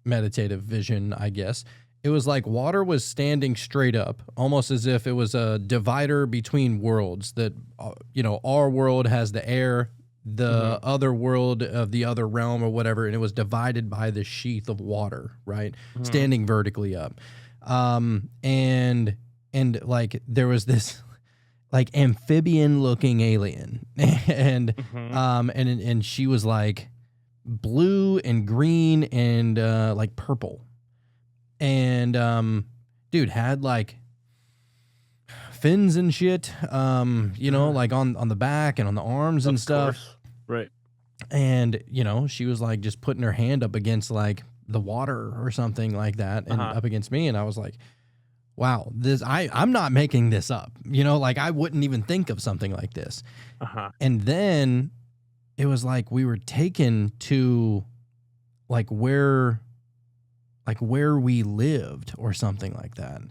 S5: meditative vision, I guess, it was like water was standing straight up, almost as if it was a divider between worlds that, our world has the air, the other world of the other realm or whatever, and it was divided by this sheath of water, right? Standing vertically up. And like there was this like amphibian looking alien and she was like blue and green and like purple. And dude had like fins and shit, like on the back and on the arms and stuff.
S6: Course. Right.
S5: And, she was like just putting her hand up against like the water or something like that and up against me. And I was like, wow, I'm not making this up. Like I wouldn't even think of something like this. And then it was like we were taken to like where we lived or something like that.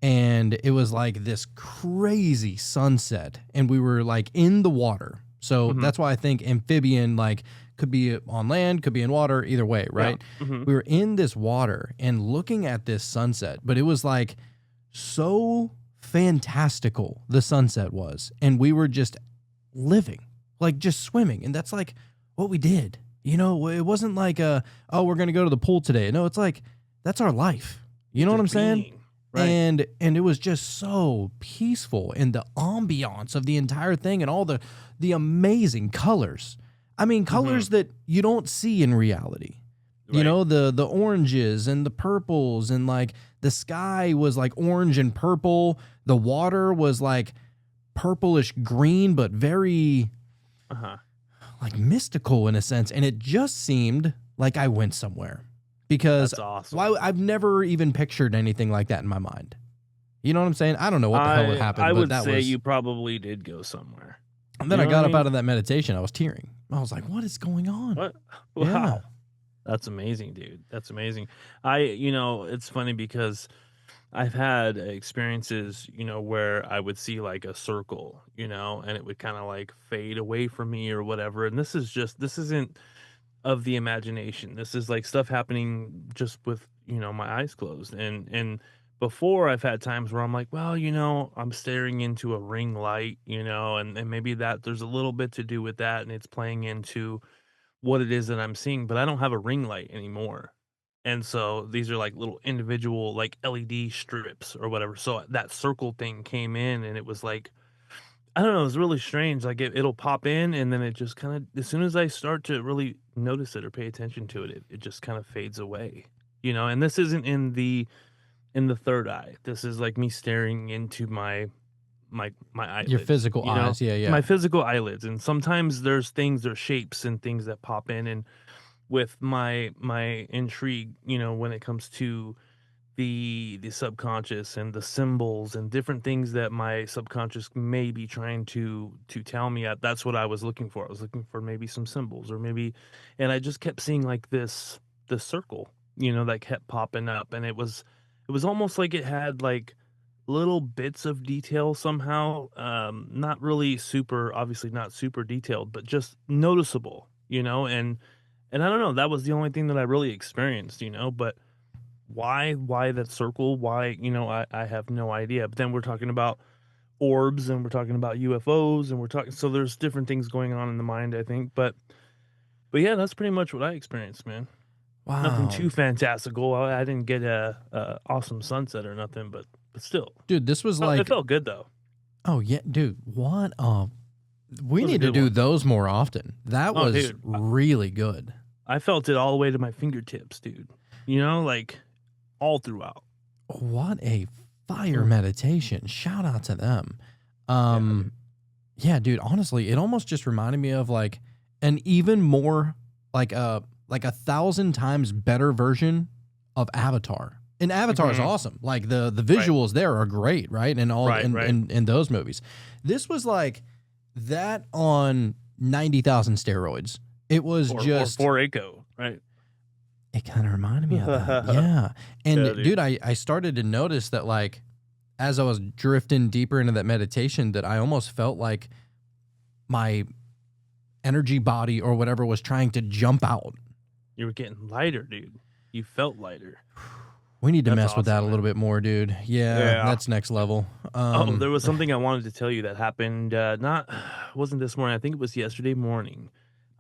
S5: And it was like this crazy sunset, and we were like in the water. So that's why I think amphibian like could be on land, could be in water, either way, right?
S6: Yeah.
S5: We were in this water and looking at this sunset, but it was like so fantastical, the sunset was, and we were just living, like just swimming. And that's like what we did. You know, it wasn't like oh, we're gonna go to the pool today. No, it's like that's our life. You know what I'm saying?
S6: Being, right.
S5: And it was just so peaceful, and the ambiance of the entire thing, and all the amazing colors. I mean, colors that you don't see in reality. You
S6: Right.
S5: know, the oranges and the purples, and like the sky was like orange and purple. The water was like purplish green, but very like mystical in a sense. And it just seemed like I went somewhere, because
S6: That's awesome.
S5: I've never even pictured anything like that in my mind. You know what I'm saying? I don't know what the hell happened.
S6: I
S5: but
S6: would
S5: that
S6: say
S5: was,
S6: you probably did go somewhere.
S5: and then
S6: You
S5: I
S6: know
S5: got
S6: what I
S5: up
S6: mean?
S5: out of that meditation. I was tearing. I was like, what is going on?
S6: What?
S5: Yeah.
S6: Wow. That's amazing, dude. That's amazing. It's funny because I've had experiences, where I would see like a circle, and it would kind of like fade away from me or whatever. And this isn't of the imagination. This is like stuff happening just with, my eyes closed. And before I've had times where I'm like, well, I'm staring into a ring light, and maybe that there's a little bit to do with that, and it's playing into what it is that I'm seeing, but I don't have a ring light anymore. And so these are like little individual like LED strips or whatever. So that circle thing came in, and it was like, I don't know, it was really strange. Like it'll pop in, and then it just kind of, as soon as I start to really notice it or pay attention to it, it just kind of fades away. And this isn't in the third eye. This is like me staring into my eyelids.
S5: Your physical
S6: you know?
S5: eyes. Yeah, yeah.
S6: My physical eyelids. And sometimes there's shapes and things that pop in, and with my intrigue, when it comes to the subconscious and the symbols and different things that my subconscious may be trying to tell me, that's what I was looking for. I was looking for maybe some symbols, or maybe, and I just kept seeing like this circle, that kept popping up, and it was almost like it had like little bits of detail somehow, not really super, obviously not super detailed, but just noticeable, and I don't know, that was the only thing that I really experienced, but why that circle? Why, I have no idea. But then we're talking about orbs, and we're talking about UFOs, and so there's different things going on in the mind, I think. But yeah, that's pretty much what I experienced, man. Nothing
S5: Wow.
S6: too fantastical. I didn't get a awesome sunset or nothing, but still.
S5: Dude, this was
S6: It
S5: like,
S6: felt good though.
S5: oh yeah, dude, what? We
S6: That was a
S5: need to
S6: good
S5: do
S6: one.
S5: those more often. That
S6: Oh,
S5: was
S6: dude.
S5: really good.
S6: I felt it all the way to my fingertips, dude. Like all throughout.
S5: What a fire
S6: Mm.
S5: meditation. Shout out to them. Yeah, dude, honestly, it almost just reminded me of like an even more like a 1,000 times better version of Avatar. And Avatar is
S6: Mhm.
S5: awesome. Like the visuals there are great, right? And all
S6: Right, right.
S5: in those movies. This was like that on 90,000 steroids. It was
S6: Or
S5: just
S6: 4 right?
S5: it kind of reminded me of that. Yeah. And
S6: Yeah, dude.
S5: dude, I started to notice that like as I was drifting deeper into that meditation, that I almost felt like my energy body or whatever was trying to jump out.
S6: You were getting lighter, dude. You felt lighter.
S5: We need to
S6: That's
S5: mess with that
S6: awesome,
S5: a little
S6: man.
S5: bit more, dude. Yeah,
S6: Yeah.
S5: that's next level.
S6: There was something I wanted to tell you that happened. Wasn't this morning. I think it was yesterday morning.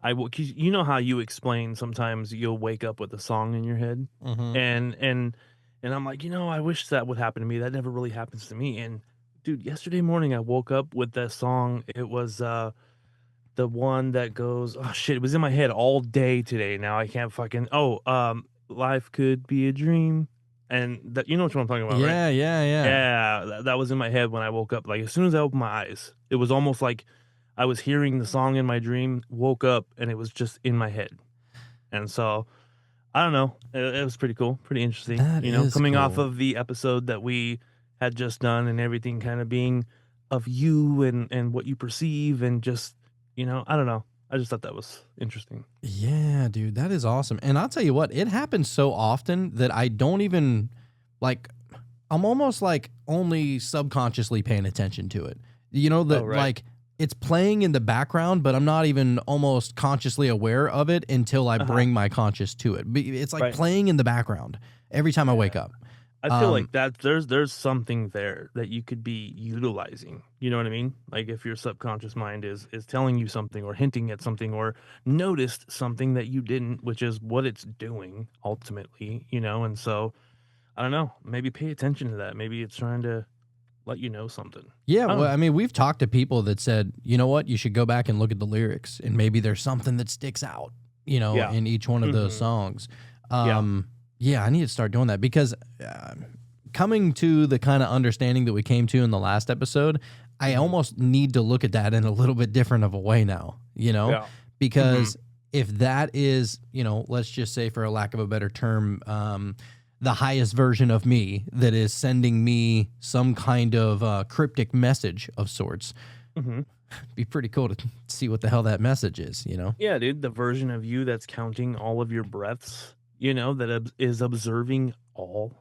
S6: 'Cause you know how you explain sometimes you'll wake up with a song in your head,
S5: Mhm.
S6: and I'm like, I wish that would happen to me. That never really happens to me. And dude, yesterday morning I woke up with that song. It was the one that goes, oh shit, it was in my head all day today. Now I can't fucking life could be a dream. And that, you know what I'm talking about, right?
S5: Yeah, yeah, yeah.
S6: Yeah, that was in my head when I woke up. Like as soon as I opened my eyes, it was almost like I was hearing the song in my dream, woke up, and it was just in my head. And so I don't know. It was pretty cool, pretty interesting.
S5: That is
S6: Coming off
S5: cool.
S6: of the episode that we had just done, and everything kind of being of you and what you perceive, and just I don't know. I just thought that was interesting.
S5: Yeah, dude, that is awesome. And I'll tell you what, it happens so often that I don't even like I'm almost like only subconsciously paying attention to it. That
S6: Oh, right.
S5: like it's playing in the background, but I'm not even almost consciously aware of it until I
S6: Uh-huh.
S5: bring my conscious to it. It's like
S6: Right.
S5: playing in the background every time I wake up.
S6: I feel
S5: Um,
S6: like that there's something there that you could be utilizing. You know what I mean? Like if your subconscious mind is telling you something or hinting at something or noticed something that you didn't, which is what it's doing ultimately, and so I don't know, maybe pay attention to that. Maybe it's trying to let you know something.
S5: yeah,
S6: I don't
S5: well,
S6: know.
S5: I mean, we've talked to people that said, you know what, you should go back and look at the lyrics, and maybe there's something that sticks out,
S6: Yeah.
S5: in each one of those
S6: Mhm.
S5: songs.
S6: Yeah.
S5: Yeah, I need to start doing that because coming to the kind of understanding that we came to in the last episode, I
S6: Mhm.
S5: almost need to look at that in a little bit different of a way now,
S6: Yeah. Mhm.
S5: because if that is, let's just say, for a lack of a better term, the highest version of me that is sending me some kind of cryptic message of sorts,
S6: Mhm.
S5: be pretty cool to see what the hell that message is.
S6: Yeah, dude, the version of you that's counting all of your breaths, that is observing all.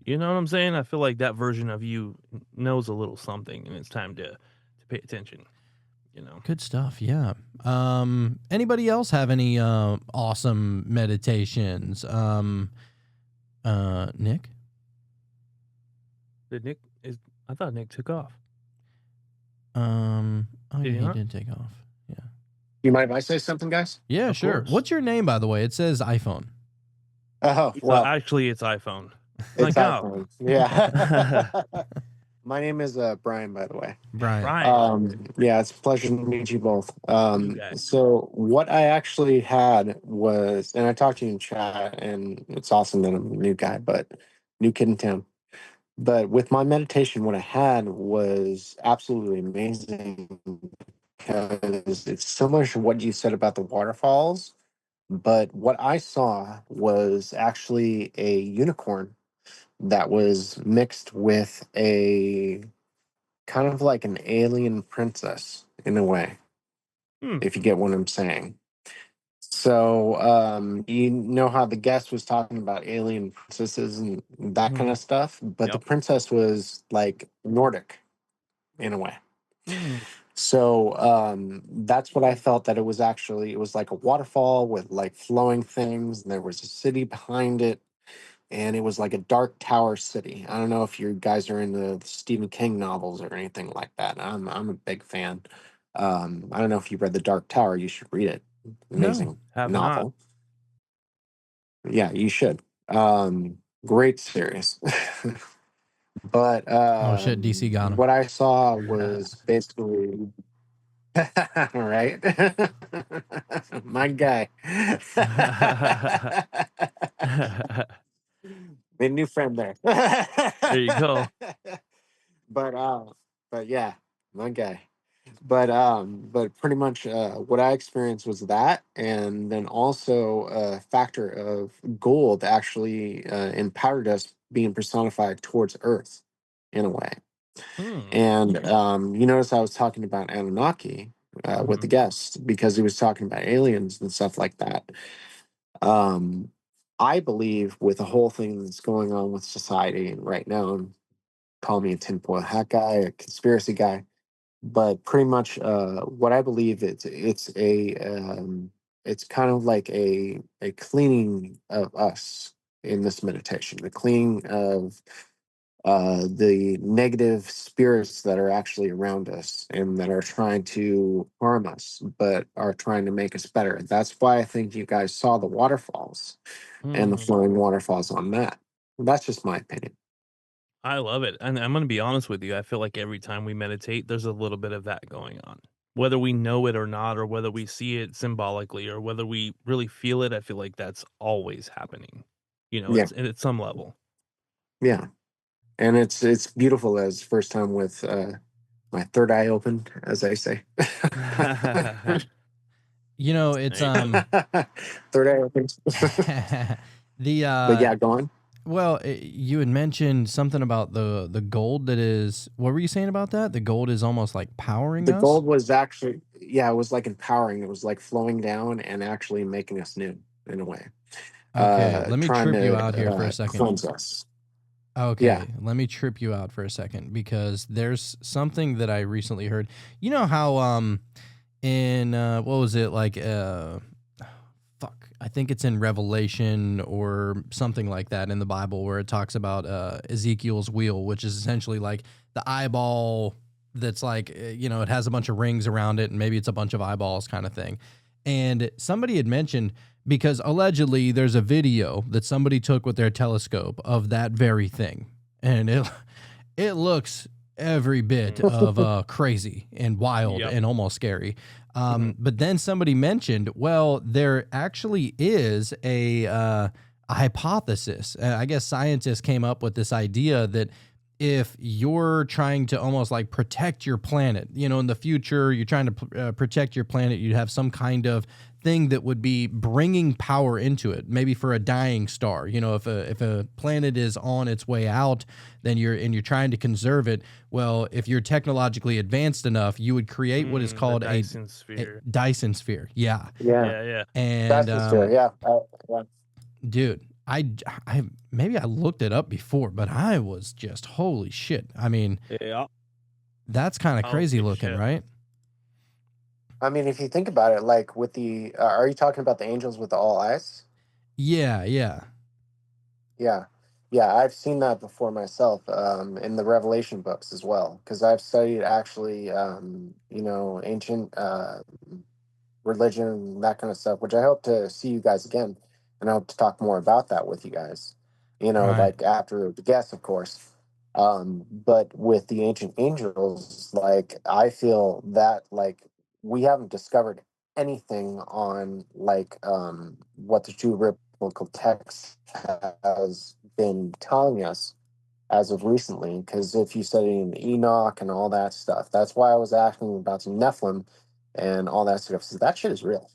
S6: You know what I'm saying? I feel like that version of you knows a little something, and it's time to pay attention. You know,
S5: Good stuff. Yeah. Anybody else have any awesome meditations? Nick?
S6: did Nick is? I thought Nick took off.
S5: Oh
S6: Did
S5: yeah,
S6: he
S5: he
S6: not?
S5: did take off. Yeah.
S8: You mind if I say something, guys?
S5: Yeah,
S6: Of
S5: sure.
S6: course.
S5: What's your name, by the way? It says iPhone.
S8: Oh,
S6: It's
S8: well,
S6: actually it's iPhone.
S8: it's
S6: Thank God.
S8: iPhone. Yeah. My name is Brian, by the way.
S5: Brian.
S6: Brian,
S8: Yeah, it's a pleasure to meet you both.
S6: you guys.
S8: So what I actually had was, and I talked to you in chat, and it's awesome that I'm a new guy, but new kid in town. But with my meditation, what I had was absolutely amazing because it's similar to what you said about the waterfalls. But what I saw was actually a unicorn that was mixed with a kind of like an alien princess in a way,
S6: Hmm.
S8: if you get what I'm saying. So, you know how the guest was talking about alien princesses and that kind
S6: Mhm.
S8: of stuff, but the
S6: Yep.
S8: princess was like Nordic in a way.
S6: Mm.
S8: So, that's what I felt that it was actually. It was like a waterfall with like flowing things, and there was a city behind it, and it was like a dark tower city. I don't know if you guys are into the Stephen King novels or anything like that. I'm a big fan. I don't know if you read The Dark Tower. You should read it.
S5: No.
S8: Amazing
S6: Have not.
S8: novel. Yeah, you should. Great series. But
S5: Oh shit, DC got him.
S8: what I saw was basically right. My guy. Made a new friend there.
S6: There you go.
S8: but but yeah, my guy. But pretty much what I experienced was that, and then also a factor of gold actually empowered us being personified towards Earth in a way.
S6: Hmm.
S8: And you notice I was talking about Anunnaki with the
S6: Mhm.
S8: guest because he was talking about aliens and stuff like that. Um, I believe with the whole thing that's going on with society right now, and call me a tinfoil hat guy, a conspiracy guy, but pretty much what I believe it's kind of like a cleaning of us in this meditation, the cleaning of the negative spirits that are actually around us and that are trying to harm us, but are trying to make us better. That's why I think you guys saw the waterfalls and the
S6: Hmm.
S8: flowing waterfalls on that. That's just my opinion.
S6: I love it. And I'm gonna be honest with you. I feel like every time we meditate, there's a little bit of that going on. Whether we know it or not, or whether we see it symbolically, or whether we really feel it, I feel like that's always happening.
S8: Yeah,
S6: It's at some level.
S8: yeah, and it's beautiful as first time with my third eye opened, as I say.
S5: It's
S6: There you go.
S8: Third eye opened.
S5: the
S8: But yeah, go on.
S5: well, you had mentioned something about the gold that is. What were you saying about that? The gold is almost like powering
S8: The
S5: us.
S8: gold was actually, yeah, it was like empowering. It was like flowing down and actually making us new in a way,
S5: Okay, let me
S8: trying
S5: trip you
S8: to
S5: out here for a second.
S8: cleanse us. Yeah,
S5: Okay, let me trip you out for a second because there's something that I recently heard. You know how in what was it like fuck I think it's in Revelation or something like that in the Bible where it talks about Ezekiel's wheel, which is essentially like the eyeball that's like, it has a bunch of rings around it and maybe it's a bunch of eyeballs kind of thing. And somebody had mentioned, because allegedly there's a video that somebody took with their telescope of that very thing. And it looks every bit of crazy and wild and almost scary. But then somebody mentioned, well, there actually is a hypothesis. I guess scientists came up with this idea that if you're trying to almost like protect your planet, in the future, you're trying to protect your planet, you'd have some kind of thing that would be bringing power into it, maybe for a dying star. If a planet is on its way out, then you're trying to conserve it. Well, if you're technologically advanced enough, you would create what is called a Dyson sphere. Yeah. And
S8: Dyson sphere. Yeah.
S5: dude, I maybe I looked it up before, but I was just holy shit. I mean, that's kind of crazy looking, right?
S8: I mean, if you think about it, like with the, are you talking about the angels with the all eyes?
S5: Yeah.
S8: Yeah. I've seen that before myself, in the Revelation books as well, because I've studied actually, ancient religion and that kind of stuff, which I hope to see you guys again, and I hope to talk more about that with you guys.
S5: Right.
S8: Like after the guests, of course. But with the ancient angels, like I feel that like we haven't discovered anything on like what the true biblical text has been telling us as of recently. Because if you study in Enoch and all that stuff, that's why I was asking about the Nephilim and all that stuff. So that shit is real.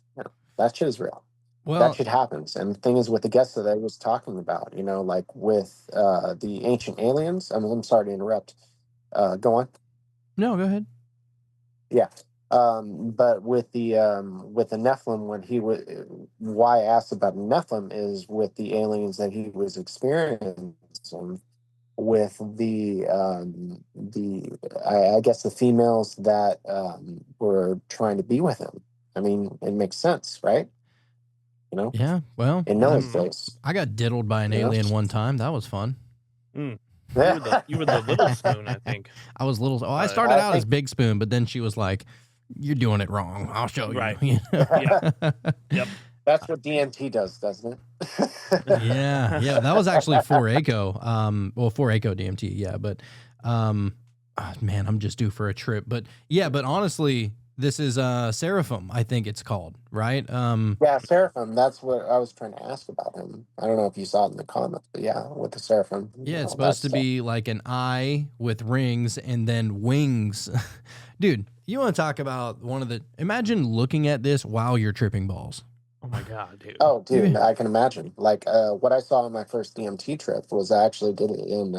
S8: That shit is real.
S5: Well,
S8: that shit happens. And the thing is with the guests that I was talking about, like with the ancient aliens. I'm sorry to interrupt. Go on.
S5: No, go ahead.
S8: Yeah. But with the Nephilim, when he was, why I asked about Nephilim is with the aliens that he was experiencing with I guess the females that were trying to be with him. I mean, it makes sense, right?
S5: Yeah. Well,
S8: in Noah's days,
S5: I got diddled by an alien one time. That was fun.
S6: You were the little spoon, I think.
S5: I was little. Oh, I started out as Big Spoon, but then she was like, "You're doing it wrong. I'll show you."
S6: Right.
S8: Yep. That's what DMT does, doesn't it?
S5: Yeah. That was actually 4-ACO. 4-ACO DMT. Yeah, but man, I'm just due for a trip. But yeah, but honestly, this is Seraphim, I think it's called, right?
S8: Yeah, Seraphim. That's what I was trying to ask about him. I don't know if you saw it in the comments, but yeah, with the Seraphim.
S5: Yeah, it's supposed to be like an eye with rings and then wings. Dude, you want to talk about imagine looking at this while you're tripping balls.
S6: Oh my God, dude.
S8: Oh, dude, I can imagine. Like, what I saw on my first DMT trip was I actually did it in,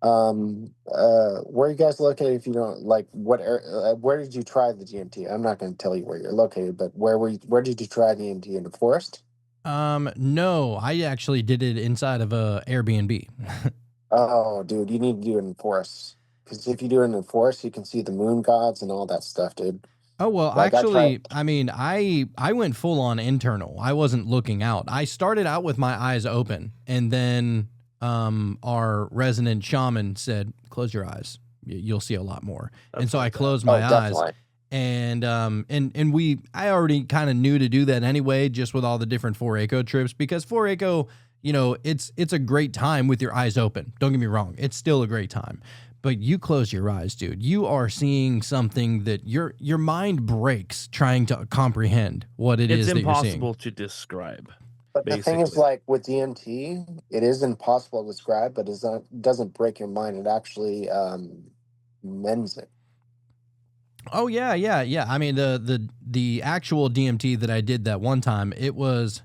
S8: where are you guys located? If you don't like, where did you try the DMT? I'm not going to tell you where you're located, but where did you try DMT, in the forest?
S5: No, I actually did it inside of a Airbnb.
S8: Oh, dude, you need to do it in forests. Because if you do it in the forest, you can see the moon gods and all that stuff, dude.
S5: Oh, well,
S8: Like,
S5: actually, I went full on internal. I wasn't looking out. I started out with my eyes open, and then our resident shaman said, "Close your eyes. You'll see a lot more." And so I closed my eyes. And I already kind of knew to do that anyway, just with all the different 4-ACO trips, because 4-ACO, it's a great time with your eyes open. Don't get me wrong. It's still a great time. But you close your eyes, dude. You are seeing something that your mind breaks trying to comprehend what it is that you're seeing.
S6: It's impossible to describe.
S8: But the thing is, like with DMT, it is impossible to describe, but it doesn't break your mind. It actually mends it.
S5: Oh yeah. I mean, the actual DMT that I did that one time, it was,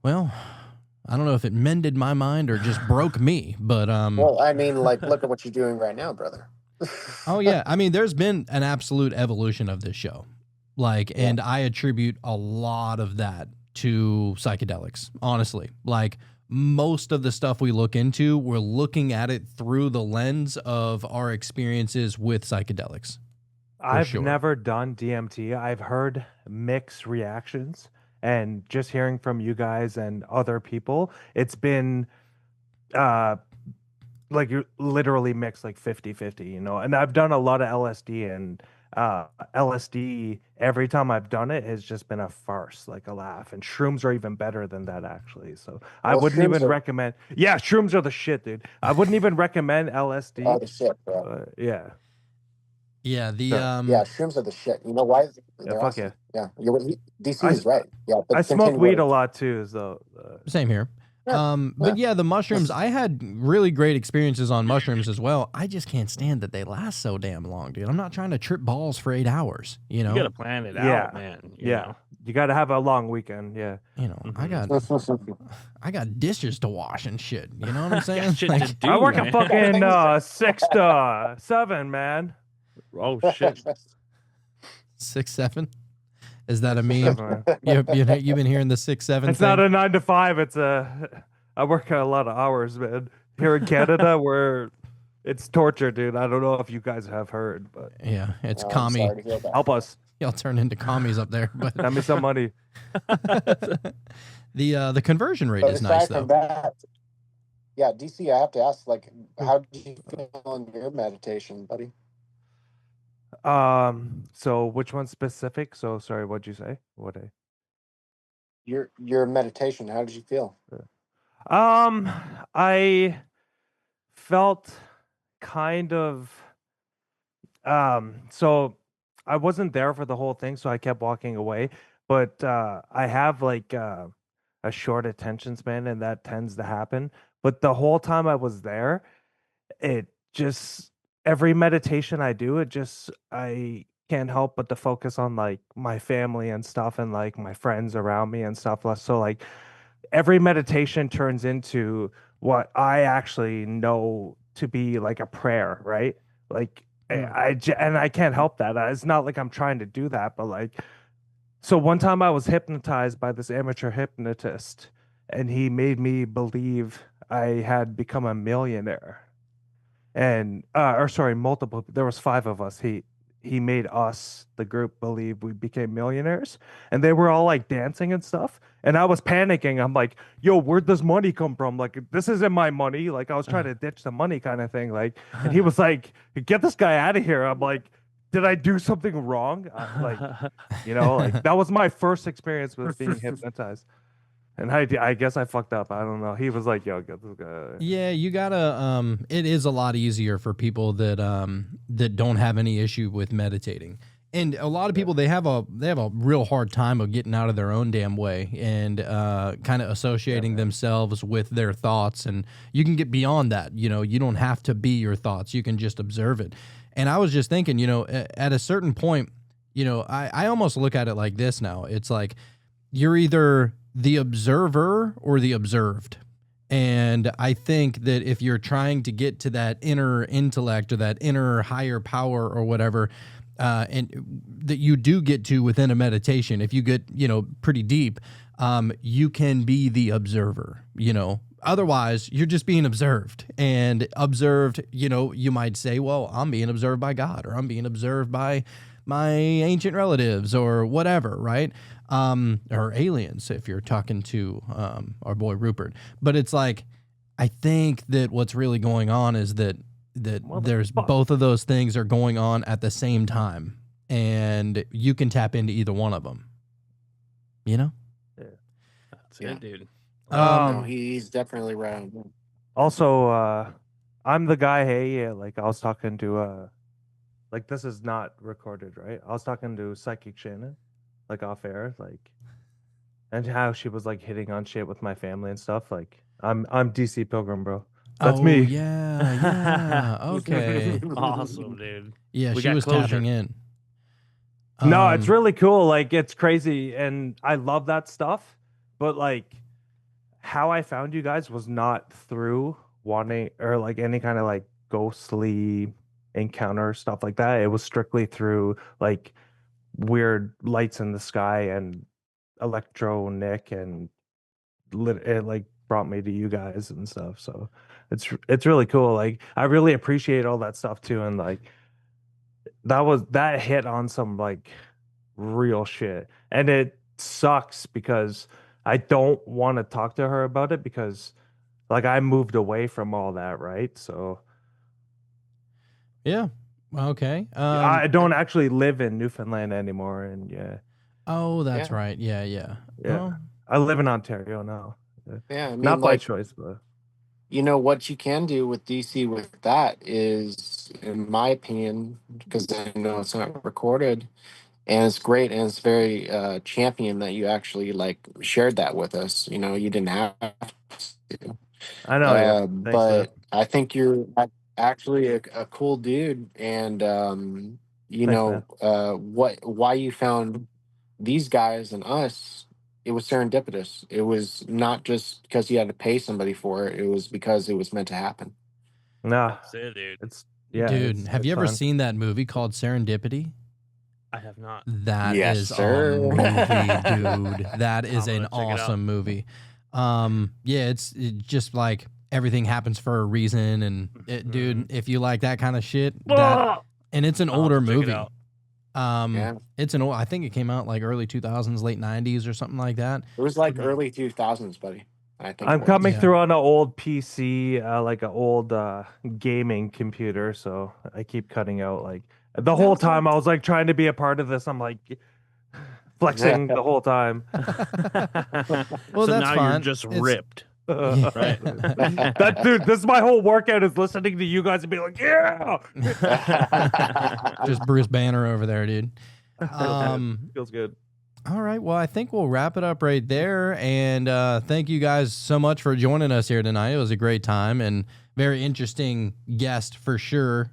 S5: well, I don't know if it mended my mind or just broke me, but
S8: well, I mean, like, look at what you're doing right now, brother.
S5: Oh yeah, I mean, there's been an absolute evolution of this show, and I attribute a lot of that to psychedelics. Honestly, like most of the stuff we look into, we're looking at it through the lens of our experiences with psychedelics.
S9: I've never done DMT. I've heard mixed reactions, and just hearing from you guys and other people, it's been uh like you literally mix like 50-50, you know. And I've done a lot of LSD, and LSD, every time I've done it, has just been a farce, like a laugh. And shrooms are even better than that, actually. So I
S8: Well,
S9: wouldn't
S8: shrooms
S9: even
S8: are
S9: recommend. Yeah, shrooms are the shit, dude. I wouldn't even recommend LSD.
S8: the shit, bro.
S9: Yeah.
S5: Yeah, the
S9: So
S8: Yeah, shrooms are the shit. You know why?
S9: yeah,
S8: They're
S9: fuck yeah.
S8: awesome. Yeah, DC
S9: I
S8: is right. Yeah,
S9: I
S8: but
S9: smoke
S8: continue
S9: weed a
S8: with
S9: lot too, so
S5: same here.
S8: yeah,
S5: But yeah, the mushrooms, I had really great experiences on mushrooms as well. I just can't stand that they last so damn long, dude. I'm not trying to trip balls for 8 hours, you
S6: You
S5: know?
S6: gotta plan it
S9: yeah,
S6: out, man. You
S9: yeah.
S6: know?
S9: You got to have a long weekend. Yeah.
S5: You know,
S6: Mhm.
S5: I got dishes to wash and shit. You know what I'm saying?
S6: Got shit to
S5: Like,
S6: do,
S9: I work
S6: man.
S9: at fucking
S8: Things-
S9: 6 to 7, man.
S6: Oh shit.
S5: 6-7? Is that a meme?
S9: 7.
S5: You've been hearing the 6-7
S9: It's
S5: thing?
S9: not a 9 to 5. It's a. I work a lot of hours, man. Here in Canada, where it's torture, dude. I don't know if you guys have heard, but
S5: Yeah, it's
S8: I'm
S5: commie.
S8: sorry to hear that.
S9: help us.
S5: Y'all turn into commies up there, but
S9: Send me some money.
S5: the conversion rate
S8: But
S5: is nice
S8: aside from
S5: though.
S8: that, yeah, DC, I have to ask, like, how did you feel in your meditation, buddy?
S9: So which one specific? So sorry, what'd you say? What a.
S8: Your meditation, how did you feel?
S9: I felt kind of so I wasn't there for the whole thing, so I kept walking away. But I have like a short attention span, and that tends to happen. But the whole time I was there, it just every meditation I do, it just I can't help but to focus on like my family and stuff, and like my friends around me and stuff. So like every meditation turns into what I actually know to be like a prayer, right? Like and I can't help that. It's not like I'm trying to do that, but like so one time I was hypnotized by this amateur hypnotist, and he made me believe I had become a millionaire. And or sorry, multiple, there was 5 of us. He made us, the group, believe we became millionaires, and they were all like dancing and stuff, and I was panicking. I'm like, yo, where'd this money come from? Like, this isn't my money. Like, I was trying to ditch the money kind of thing. Like, and he was like, get this guy out of here. I'm like, did I do something wrong? Like, you know, like that was my first experience with being hypnotized. And I guess I fucked up. I don't know. He was like, yo, get this guy.
S5: Yeah, you gotta it is a lot easier for people that that don't have any issue with meditating. And a lot of people they have a real hard time of getting out of their own damn way and kind of associating themselves with their thoughts, and you can get beyond that. You know, you don't have to be your thoughts. You can just observe it. And I was just thinking, you know, at a certain point, you know, I almost look at it like this now. It's like you're either the observer or the observed. And I think that if you're trying to get to that inner intellect or that inner higher power or whatever, and that you do get to within a meditation, if you get, you know, pretty deep, you can be the observer, you know. Otherwise, you're just being observed. And observed, you know, you might say, well, I'm being observed by God, or I'm being observed by my ancient relatives or whatever, right? Or aliens, if you're talking to our boy Rupert. But it's like, I think that what's really going on is that there's both of those things are going on at the same time, and you can tap into either one of them. You know?
S6: That's it, dude.
S8: No, he's definitely right.
S9: Also, I'm the guy. Hey, like I was talking to like this is not recorded, right? I was talking to Psychic Shannon, like off air, like, and how she was like hitting on shit with my family and stuff. Like, I'm DC Pilgrim, bro. That's
S5: oh,
S9: me.
S5: Yeah. Okay.
S6: Awesome, dude.
S5: Yeah,
S6: We
S5: she
S6: got
S5: was
S6: closure.
S5: tapping in.
S9: No, it's really cool. Like, it's crazy, and I love that stuff. But like, how I found you guys was not through wanting or like any kind of like ghostly encounter stuff like that. It was strictly through like weird lights in the sky and electronic, and it like brought me to you guys and stuff. So it's really cool. Like, I really appreciate all that stuff too, and like that hit on some like real shit, and it sucks because I don't want to talk to her about it because like I moved away from all that, right? So
S5: Yeah. Okay.
S9: I don't actually live in Newfoundland anymore, and yeah,
S5: Oh, that's
S8: Yeah.
S5: right. Yeah.
S9: yeah.
S5: Well,
S9: I live in Ontario now.
S8: Yeah, I mean,
S9: Not by
S8: like,
S9: choice, but
S8: what you can do with DC with that is, in my opinion, because I know it's not recorded, and it's great, and it's very champion that you actually like shared that with us. You didn't have to.
S9: I know. Yeah, thanks, man.
S8: But I think you're actually a cool dude, and
S9: Thanks, man.
S8: why you found these guys and us, it was serendipitous. It was not just because you had to pay somebody for it. It was because it was meant to happen.
S9: Nah,
S6: That's it, dude.
S9: it's
S5: dude, have
S9: it's
S5: you ever
S9: fun.
S5: seen that movie called Serendipity?
S6: I have not.
S5: That
S8: Yes,
S5: is a
S8: sir.
S5: movie, dude. That is
S6: I'm
S5: an
S6: gonna check it out.
S5: awesome movie. Yeah, it's just like everything happens for a reason, and dude, if you like that kind of shit, and it's an
S6: I'll have
S5: older
S6: to check it
S5: movie.
S6: out.
S8: Yeah.
S5: It's an old. I think it came out like early 2000s, late 90s, or something like that.
S8: It was like early 2000s, buddy. I think
S9: I'm
S8: it was.
S9: coming
S5: Yeah.
S9: through on an old PC, like an old gaming computer, so I keep cutting out. Like the whole time, I was like trying to be a part of this. I'm like flexing the whole time.
S5: Well,
S6: so
S5: that's
S6: now
S5: fine.
S6: you're just
S5: It's-
S6: ripped.
S9: Right. That dude, this is my whole workout is listening to you guys and being like, yeah.
S5: Just Bruce Banner over there, dude.
S9: Feels good.
S5: All right. Well, I think we'll wrap it up right there. And thank you guys so much for joining us here tonight. It was a great time and very interesting guest for sure.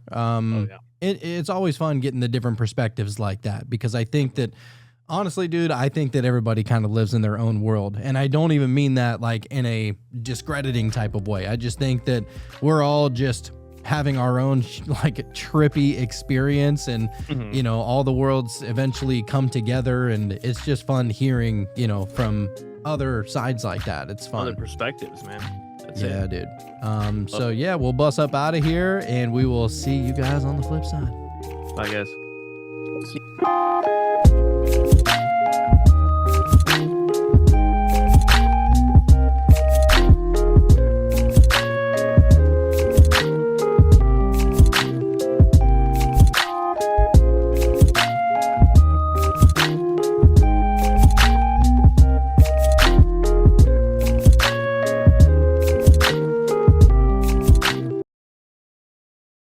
S5: It's always fun getting the different perspectives like that, because I think that, honestly, dude, I think that everybody kind of lives in their own world. And I don't even mean that like in a discrediting type of way. I just think that we're all just having our own like trippy experience, and all the worlds eventually come together, and it's just fun hearing from other sides like that. It's fun.
S6: Other perspectives, man. That's
S5: Yeah,
S6: it.
S5: dude. So yeah, we'll bus up out of here, and we will see you guys on the flip side.
S6: Bye, guys.